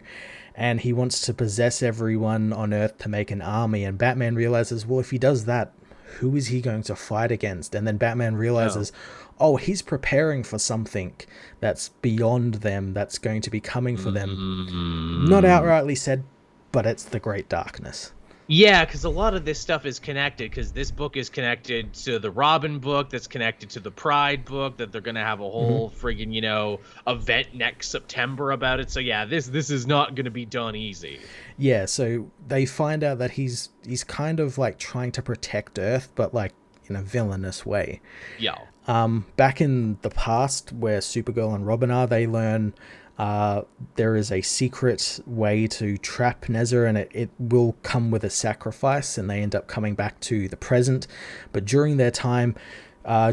[SPEAKER 2] and he wants to possess everyone on Earth to make an army. And Batman realizes, well, if he does that, who is he going to fight against? And then Batman realizes, oh, he's preparing for something that's beyond them, that's going to be coming for them. Not outrightly said, but it's the Great Darkness.
[SPEAKER 1] Yeah, because a lot of this stuff is connected, because this book is connected to the Robin book, that's connected to the Pride book, that they're going to have a whole friggin', event next September about it. So yeah, this is not going to be done easy.
[SPEAKER 2] Yeah, so they find out that he's kind of like trying to protect Earth, but like in a villainous way.
[SPEAKER 1] Yeah.
[SPEAKER 2] Back in the past, where Supergirl and Robin are, they learn there is a secret way to trap Nezza, and it will come with a sacrifice, and they end up coming back to the present. But during their time,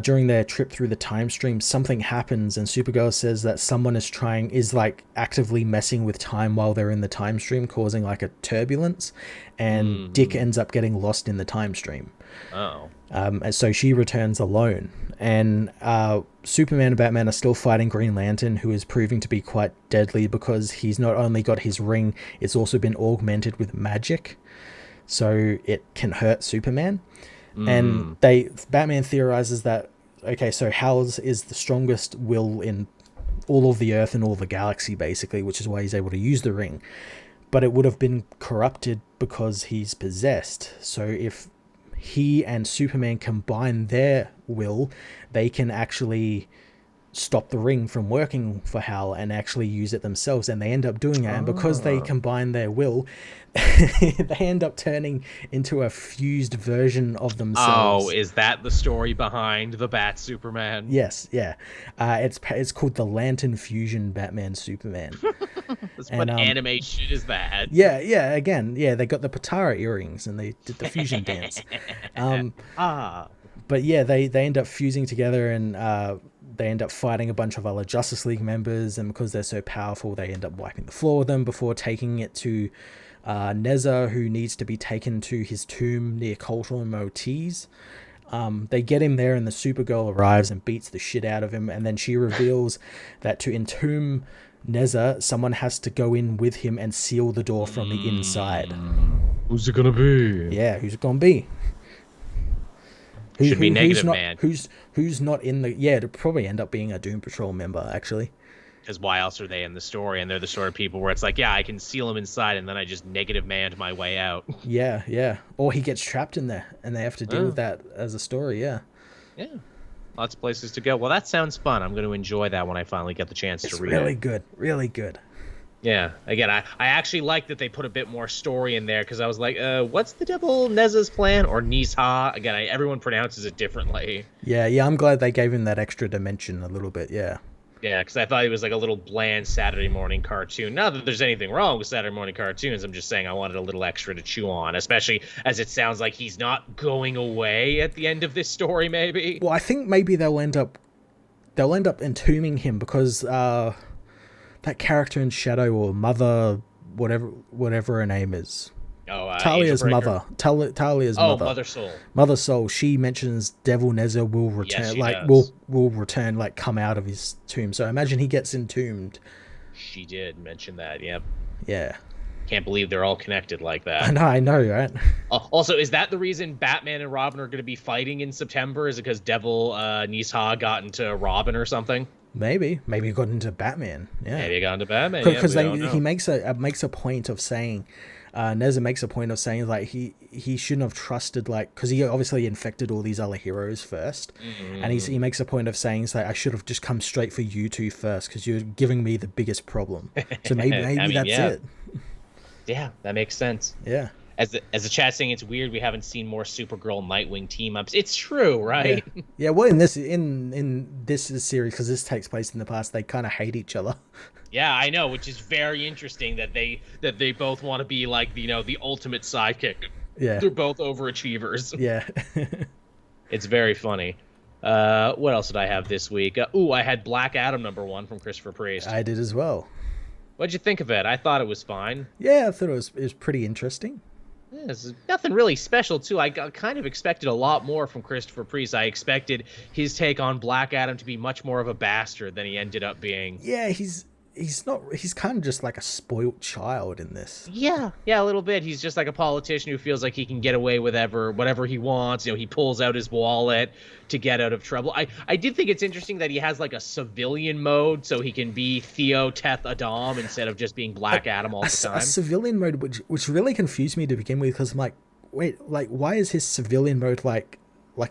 [SPEAKER 2] during their trip through the time stream, something happens, and Supergirl says that someone is like actively messing with time while they're in the time stream, causing like a turbulence, and Dick ends up getting lost in the time stream.
[SPEAKER 1] Oh.
[SPEAKER 2] And so she returns alone, and Superman and Batman are still fighting Green Lantern, who is proving to be quite deadly, because he's not only got his ring, it's also been augmented with magic, so it can hurt Superman. And Batman theorizes that, okay, so Hal's is the strongest will in all of the Earth and all the galaxy, basically, which is why he's able to use the ring. But it would have been corrupted because he's possessed. So if he and Superman combine their will, they can actually stop the ring from working for Hal and actually use it themselves, and they end up doing it. And because they combine their will, they end up turning into a fused version of themselves.
[SPEAKER 1] Oh, is that the story behind the Bat Superman?
[SPEAKER 2] Yes, yeah. It's called the Lantern Fusion Batman Superman.
[SPEAKER 1] What anime shit is that?
[SPEAKER 2] Yeah, again, they got the Patara earrings and they did the fusion dance. But yeah, they end up fusing together, and they end up fighting a bunch of other Justice League members, and because they're so powerful, they end up wiping the floor with them before taking it to Nezza, who needs to be taken to his tomb near Coulter and Motiz. They get him there, and the Supergirl arrives and beats the shit out of him, and then she reveals that to entomb Nezza, someone has to go in with him and seal the door from the inside.
[SPEAKER 1] Who's it gonna be?
[SPEAKER 2] Yeah, who's it gonna be?
[SPEAKER 1] Should be Negative Man.
[SPEAKER 2] Who's not in the... Yeah, it'll probably end up being a Doom Patrol member, actually.
[SPEAKER 1] Because why else are they in the story? And they're the sort of people where it's like, yeah, I can seal him inside, and then I just Negative Man'd my way out.
[SPEAKER 2] Yeah. Or he gets trapped in there, and they have to deal with that as a story, yeah.
[SPEAKER 1] Yeah. Lots of places to go. Well, that sounds fun. I'm going to enjoy that when I finally get the chance to read it.
[SPEAKER 2] It's really good.
[SPEAKER 1] Yeah. Again, I actually like that they put a bit more story in there, because I was like, what's the Devil Nezza's plan? Or Nisha? Again, everyone pronounces it differently.
[SPEAKER 2] Yeah, I'm glad they gave him that extra dimension a little bit, yeah.
[SPEAKER 1] Yeah, because I thought it was like a little bland Saturday morning cartoon. Not that there's anything wrong with Saturday morning cartoons. I'm just saying I wanted a little extra to chew on, especially as it sounds like he's not going away at the end of this story, maybe.
[SPEAKER 2] Well, I think maybe they'll end up entombing him, because that character in Shadow, or Mother, whatever her name is. Talia's mother. Talia's mother.
[SPEAKER 1] Mother Soul.
[SPEAKER 2] Mother Soul. She mentions Devil Nezza will return. Will return. Like, come out of his tomb. So I imagine he gets entombed.
[SPEAKER 1] She did mention that. Yep.
[SPEAKER 2] Yeah.
[SPEAKER 1] Can't believe they're all connected like that.
[SPEAKER 2] I know, right?
[SPEAKER 1] Also, is that the reason Batman and Robin are going to be fighting in September? Is it because Devil Nisha got into Robin or something?
[SPEAKER 2] Maybe he got into Batman. Yeah,
[SPEAKER 1] maybe he got into Batman.
[SPEAKER 2] Because he makes a point of saying, Neza makes a point of saying like he shouldn't have trusted, like, because he obviously infected all these other heroes first, and he makes a point of saying, like, I should have just come straight for you two first because you're giving me the biggest problem. So maybe that's it.
[SPEAKER 1] Yeah, that makes sense.
[SPEAKER 2] Yeah.
[SPEAKER 1] As the chat saying, it's weird we haven't seen more Supergirl Nightwing team ups. It's true, right?
[SPEAKER 2] Yeah. Well, in this series, because this takes place in the past, they kind of hate each other.
[SPEAKER 1] Yeah, I know, which is very interesting that they both want to be like the ultimate sidekick.
[SPEAKER 2] Yeah.
[SPEAKER 1] They're both overachievers.
[SPEAKER 2] Yeah.
[SPEAKER 1] It's very funny. What else did I have this week? I had Black Adam #1 from Christopher Priest.
[SPEAKER 2] I did as well.
[SPEAKER 1] What'd you think of it? I thought it was fine.
[SPEAKER 2] Yeah, I thought it was pretty interesting.
[SPEAKER 1] Yeah, it's nothing really special, too. I kind of expected a lot more from Christopher Priest. I expected his take on Black Adam to be much more of a bastard than he ended up being.
[SPEAKER 2] Yeah, he's kind of just like a spoiled child in this.
[SPEAKER 1] Yeah, a little bit. He's just like a politician who feels like he can get away with whatever he wants. He pulls out his wallet to get out of trouble. I did think it's interesting that he has like a civilian mode, so he can be Theo Teth Adam instead of just being Black Adam all the time.
[SPEAKER 2] A civilian mode, which really confused me to begin with, because I'm like, wait, like, why is his civilian mode like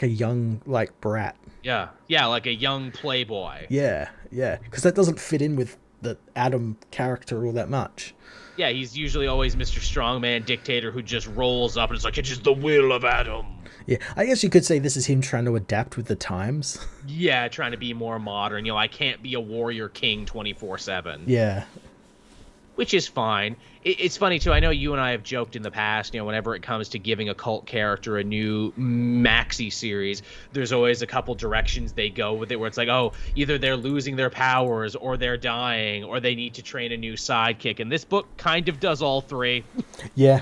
[SPEAKER 2] a young, like, brat?
[SPEAKER 1] Yeah, like a young playboy.
[SPEAKER 2] Yeah, because that doesn't fit in with the Adam character all that much.
[SPEAKER 1] Yeah, he's usually always Mr. Strongman dictator who just rolls up and it's like, it's just the will of Adam.
[SPEAKER 2] Yeah, I guess you could say this is him trying to adapt with the times.
[SPEAKER 1] Yeah, trying to be more modern. I can't be a warrior king 24/7.
[SPEAKER 2] Yeah.
[SPEAKER 1] Which is fine. It's funny, too. I know you and I have joked in the past, whenever it comes to giving a cult character a new maxi series, there's always a couple directions they go with it where it's like, either they're losing their powers or they're dying or they need to train a new sidekick. And this book kind of does all three.
[SPEAKER 2] Yeah.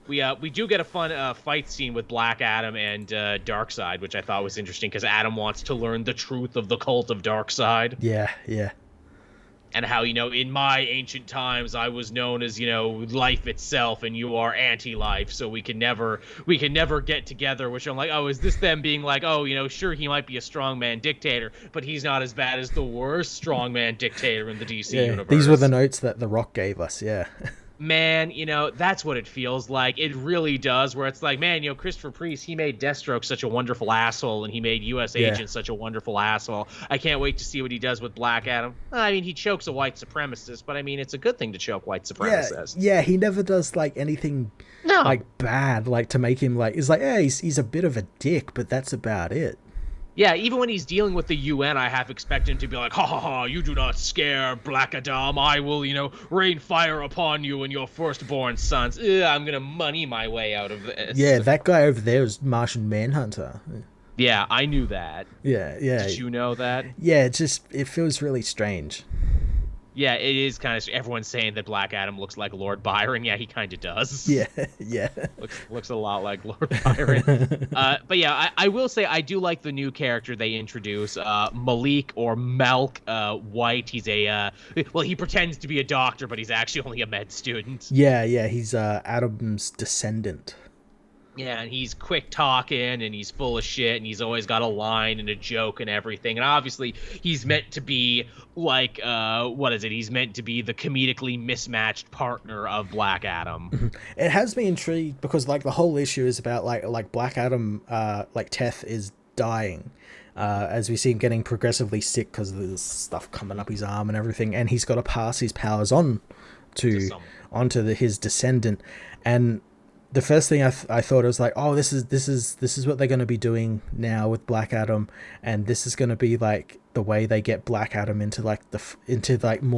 [SPEAKER 1] We do get a fun fight scene with Black Adam and Darkseid, which I thought was interesting because Adam wants to learn the truth of the cult of Darkseid.
[SPEAKER 2] Yeah.
[SPEAKER 1] And how, in my ancient times, I was known as, life itself, and you are anti-life, so we can never get together, which I'm like, is this them being like, sure, he might be a strongman dictator, but he's not as bad as the worst strongman dictator in the DC universe.
[SPEAKER 2] These were the notes that The Rock gave us, yeah.
[SPEAKER 1] Man, that's what it feels like. It really does, where it's like, man, Christopher Priest, he made Deathstroke such a wonderful asshole, and he made U.S. Agent such a wonderful asshole. I can't wait to see what he does with Black Adam. I mean, he chokes a white supremacist, but I mean, it's a good thing to choke white supremacists.
[SPEAKER 2] Yeah, he never does, like, anything, like, bad, like, to make him, like, it's like, yeah, he's a bit of a dick, but that's about it.
[SPEAKER 1] Yeah, even when he's dealing with the UN, I half expect him to be like, ha, you do not scare Black Adam. I will, rain fire upon you and your firstborn sons. I'm going to money my way out of this.
[SPEAKER 2] Yeah, that guy over there is Martian Manhunter.
[SPEAKER 1] Yeah, I knew that.
[SPEAKER 2] Yeah.
[SPEAKER 1] Did you know that?
[SPEAKER 2] Yeah, it feels really strange.
[SPEAKER 1] Yeah, it is kind of. Everyone's saying that Black Adam looks like Lord Byron. Yeah, he kind of does.
[SPEAKER 2] Yeah.
[SPEAKER 1] Looks a lot like Lord Byron. But yeah, I will say I do like the new character they introduce, Malik or Malk White. He's he pretends to be a doctor, but he's actually only a med student.
[SPEAKER 2] Yeah, he's Adam's descendant.
[SPEAKER 1] Yeah, and he's quick talking, and he's full of shit, and he's always got a line and a joke and everything. And obviously, he's meant to be like, He's meant to be the comedically mismatched partner of Black Adam.
[SPEAKER 2] It has me intrigued because, like, the whole issue is about like Black Adam, like Teth is dying, as we see him getting progressively sick because of this stuff coming up his arm and everything, and he's got to pass his powers on onto his descendant, and the first thing I thought was like, this is what they're going to be doing now with Black Adam, and this is going to be like the way they get Black Adam into more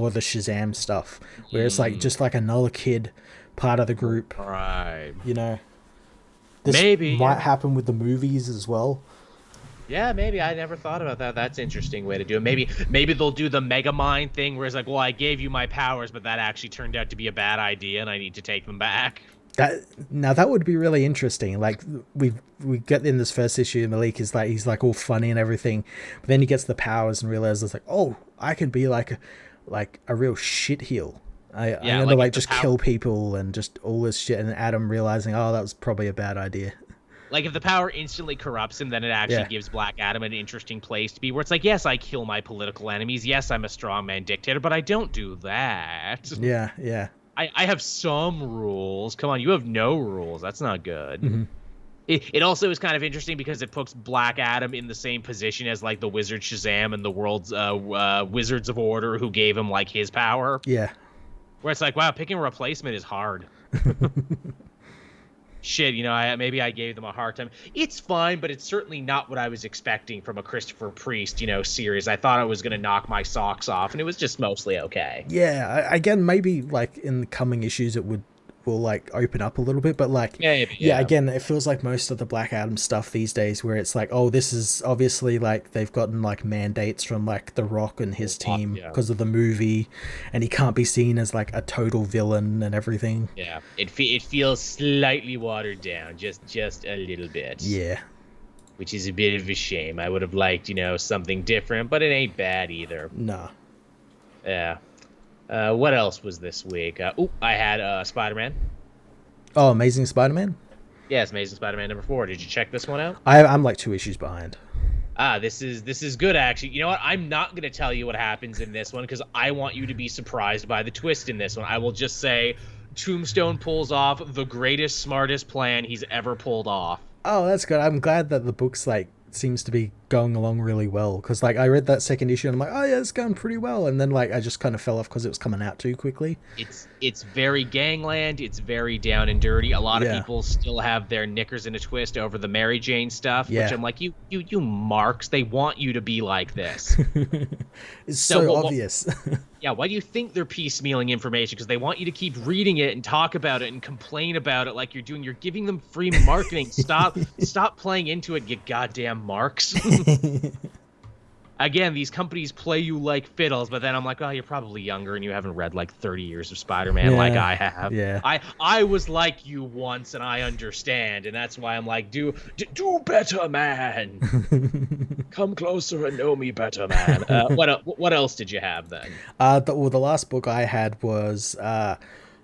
[SPEAKER 2] of the Shazam stuff, where it's like just like another kid part of the group,
[SPEAKER 1] right?
[SPEAKER 2] This
[SPEAKER 1] maybe
[SPEAKER 2] might happen with the movies as well.
[SPEAKER 1] Yeah, maybe. I never thought about that. That's an interesting way to do it. Maybe they'll do the Megamind thing where it's like, well, I gave you my powers, but that actually turned out to be a bad idea, and I need to take them back.
[SPEAKER 2] That would be really interesting. Like we get in this first issue, Malik is like, he's like all funny and everything, but then he gets the powers and realizes like, I can be like a real shitheel. I'm gonna like just kill people and just all this shit, and Adam realizing, oh, that was probably a bad idea.
[SPEAKER 1] Like, if the power instantly corrupts him, then it actually gives Black Adam an interesting place to be, where it's like, yes, I kill my political enemies. Yes, I'm a strongman dictator, but I don't do that.
[SPEAKER 2] Yeah, yeah.
[SPEAKER 1] I have some rules. Come on, you have no rules. That's not good.
[SPEAKER 2] Mm-hmm.
[SPEAKER 1] It also is kind of interesting because it puts Black Adam in the same position as, like, the Wizard Shazam and the world's Wizards of Order, who gave him, like, his power.
[SPEAKER 2] Yeah.
[SPEAKER 1] Where it's like, wow, picking a replacement is hard. Shit, maybe I gave them a hard time. It's fine, but it's certainly not what I was expecting from a Christopher Priest, series. I thought I was going to knock my socks off, and it was just mostly okay.
[SPEAKER 2] Yeah, again, maybe, like, in the coming issues it will like open up a little bit, but like yeah, again, it feels like most of the Black Adam stuff these days where it's like, oh, this is obviously like they've gotten like mandates from like The Rock and his team because of the movie, and he can't be seen as like a total villain and everything.
[SPEAKER 1] Yeah, it feels slightly watered down, just a little bit.
[SPEAKER 2] Yeah,
[SPEAKER 1] which is a bit of a shame. I would have liked something different, but it ain't bad either.
[SPEAKER 2] Nah.
[SPEAKER 1] Yeah. What else was this week? I had Spider-Man.
[SPEAKER 2] Oh, Amazing Spider-Man?
[SPEAKER 1] Yes, Amazing Spider-Man number 4. Did you check this one out?
[SPEAKER 2] I'm like 2 issues behind.
[SPEAKER 1] This is good, actually. You know what? I'm not going to tell you what happens in this one because I want you to be surprised by the twist in this one. I will just say Tombstone pulls off the greatest, smartest plan he's ever pulled off.
[SPEAKER 2] Oh, that's good. I'm glad that the book's like seems to be going along really well, because like I read that second issue and I'm like, oh yeah, it's going pretty well, and then like I just kind of fell off because it was coming out too quickly.
[SPEAKER 1] It's very gangland, it's very down and dirty. A lot of people still have their knickers in a twist over the Mary Jane stuff, which I'm like, you marks, they want you to be like this.
[SPEAKER 2] It's so obvious.
[SPEAKER 1] Yeah, why do you think they're piecemealing information? Because they want you to keep reading it and talk about it and complain about it like you're doing. You're giving them free marketing. Stop playing into it, you goddamn marks. Again, these companies play you like fiddles, but then I'm like, oh, you're probably younger and you haven't read like 30 years of Spider-Man like I have.
[SPEAKER 2] Yeah.
[SPEAKER 1] I was like you once, and I understand, and that's why I'm like, do better, man. Come closer and know me better, man. What else did you have then?
[SPEAKER 2] The last book I had was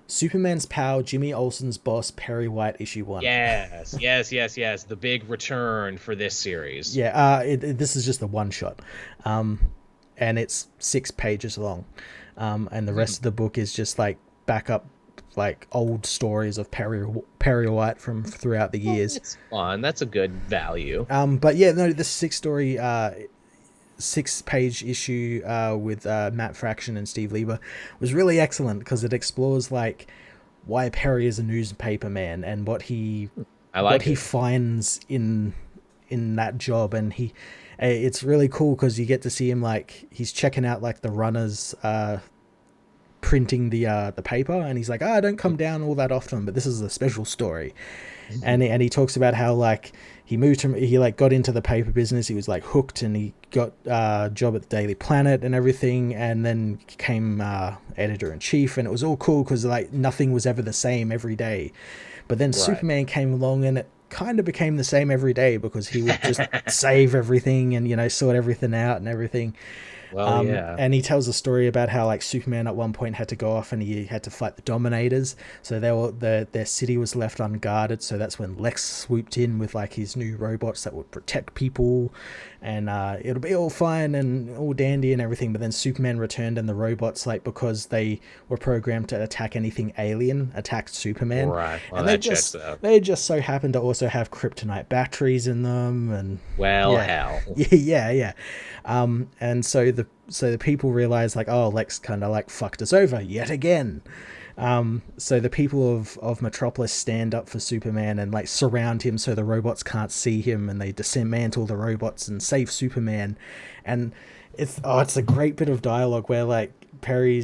[SPEAKER 2] Superman's Pal, Jimmy Olsen's Boss, Perry White, issue 1.
[SPEAKER 1] Yes. The big return for this series.
[SPEAKER 2] Yeah, this is just a one-shot. And it's 6 pages long. And the rest of the book is just like backup, like old stories of Perry White from throughout the years.
[SPEAKER 1] It's fun. That's a good value.
[SPEAKER 2] But yeah, no, this 6-page issue with Matt Fraction and Steve Lieber was really excellent because it explores like why Perry is a newspaper man and what he finds in that job, and it's really cool because you get to see him like he's checking out like the runners printing the paper, and he's like, I don't come down all that often, but this is a special story. And he talks about how like he got into the paper business. He was like hooked, and he got a job at the Daily Planet and everything, and then became editor-in-chief, and it was all cool because like nothing was ever the same every day. But then Superman came along, and it kind of became the same every day because he would just save everything and sort everything out and everything.
[SPEAKER 1] Well, yeah.
[SPEAKER 2] And he tells a story about how like Superman at one point had to go off and he had to fight the Dominators, so their city was left unguarded. So that's when Lex swooped in with like his new robots that would protect people, and it'll be all fine and all dandy and everything. But then Superman returned, and the robots, like because they were programmed to attack anything alien, attacked Superman.
[SPEAKER 1] Right. Well,
[SPEAKER 2] and they just so happened to also have kryptonite batteries in them, and
[SPEAKER 1] hell.
[SPEAKER 2] Yeah. And so the people realize like, oh, Lex kind of like fucked us over yet again. So the people of Metropolis stand up for Superman and like surround him so the robots can't see him, and they dismantle the robots and save Superman. And it's a great bit of dialogue where like Perry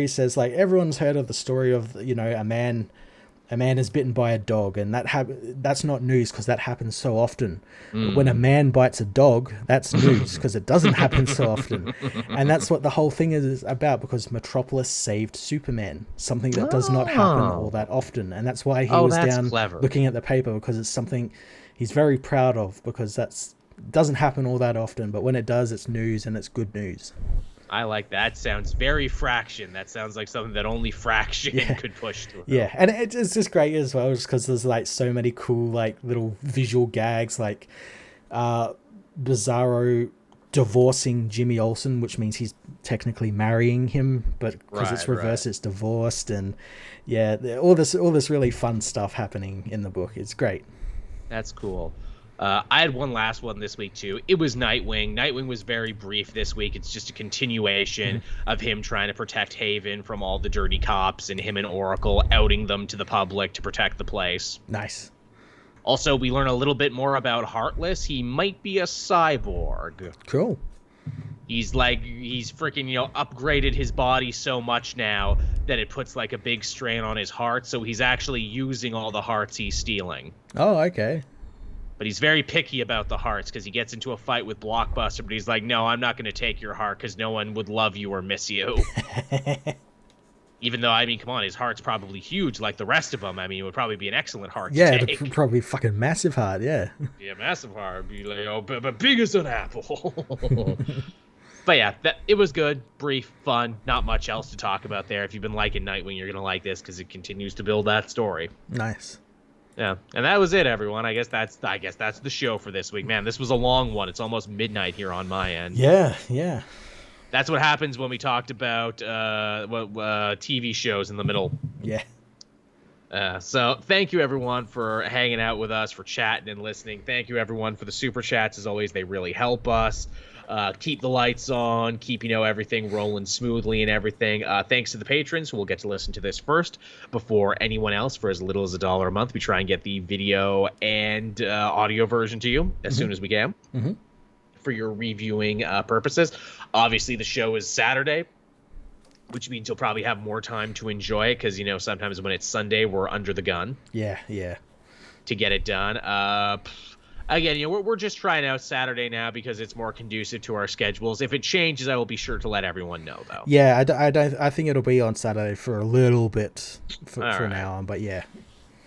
[SPEAKER 2] says like, everyone's heard of the story of a man is bitten by a dog, and that's not news because that happens so often. But when a man bites a dog, that's news because it doesn't happen so often. And that's what the whole thing is about, because Metropolis saved Superman, something that does not happen all that often. And that's why he was down looking at the paper, because it's something he's very proud of, because doesn't happen all that often, but when it does, it's news, and it's good news.
[SPEAKER 1] I like that. Sounds very Fraction. That sounds like something that only Fraction could push through.
[SPEAKER 2] Yeah, and it's just great as well, just because there's like so many cool like little visual gags, like Bizarro divorcing Jimmy Olsen, which means he's technically marrying him, but because it's reversed, it's divorced, and all this really fun stuff happening in the book. It's great.
[SPEAKER 1] That's cool. I had one last one this week too. It was Nightwing. Nightwing was very brief this week. It's just a continuation of him trying to protect Haven from all the dirty cops, and him and Oracle outing them to the public to protect the place.
[SPEAKER 2] Nice.
[SPEAKER 1] Also, we learn a little bit more about Heartless. He might be a cyborg.
[SPEAKER 2] Cool.
[SPEAKER 1] He's freaking, upgraded his body so much now that it puts like a big strain on his heart. So he's actually using all the hearts he's stealing.
[SPEAKER 2] Oh, okay.
[SPEAKER 1] But he's very picky about the hearts because he gets into a fight with Blockbuster, but he's like, no, I'm not going to take your heart because no one would love you or miss you. Even though, I mean, come on, his heart's probably huge like the rest of them. I mean, it would probably be an excellent heart to take.
[SPEAKER 2] It'd probably fucking massive heart, yeah.
[SPEAKER 1] Yeah, massive heart. Be like, but big as an apple. But yeah, it was good, brief, fun, not much else to talk about there. If you've been liking Nightwing, you're going to like this because it continues to build that story.
[SPEAKER 2] Nice.
[SPEAKER 1] Yeah, and that was it, everyone. I guess that's the show for this week. Man, this was a long one. It's almost midnight here on my end.
[SPEAKER 2] Yeah.
[SPEAKER 1] That's what happens when we talked about TV shows in the middle.
[SPEAKER 2] Yeah.
[SPEAKER 1] So thank you, everyone, for hanging out with us, for chatting and listening. Thank you, everyone, for the super chats. As always, they really help us. Keep the lights on, keep, everything rolling smoothly and everything. Thanks to the patrons who will get to listen to this first before anyone else for as little as $1 a month. We try and get the video and audio version to you as soon as we can for your reviewing purposes. Obviously, the show is Saturday, which means you'll probably have more time to enjoy it because, sometimes when it's Sunday, we're under the gun.
[SPEAKER 2] Yeah.
[SPEAKER 1] To get it done. Again, we're just trying out Saturday now because it's more conducive to our schedules. If it changes, I will be sure to let everyone know, though.
[SPEAKER 2] Yeah, I think it'll be on Saturday for a little bit for now on, but yeah.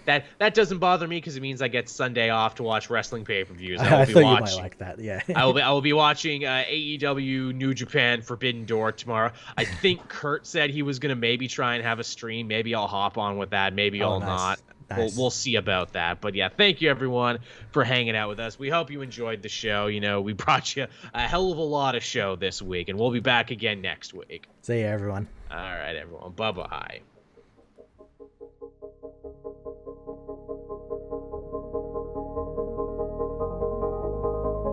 [SPEAKER 1] That doesn't bother me because it means I get Sunday off to watch wrestling pay-per-views.
[SPEAKER 2] I thought you might like that, yeah.
[SPEAKER 1] I will be watching AEW New Japan Forbidden Door tomorrow. I think Kurt said he was going to maybe try and have a stream. Maybe I'll hop on with that. Maybe I'll not. Nice. We'll see about that. But yeah, thank you, everyone, for hanging out with us. We hope you enjoyed the show. We brought you a hell of a lot of show this week, and we'll be back again next week.
[SPEAKER 2] See you, everyone.
[SPEAKER 1] All right, everyone. Bye-bye.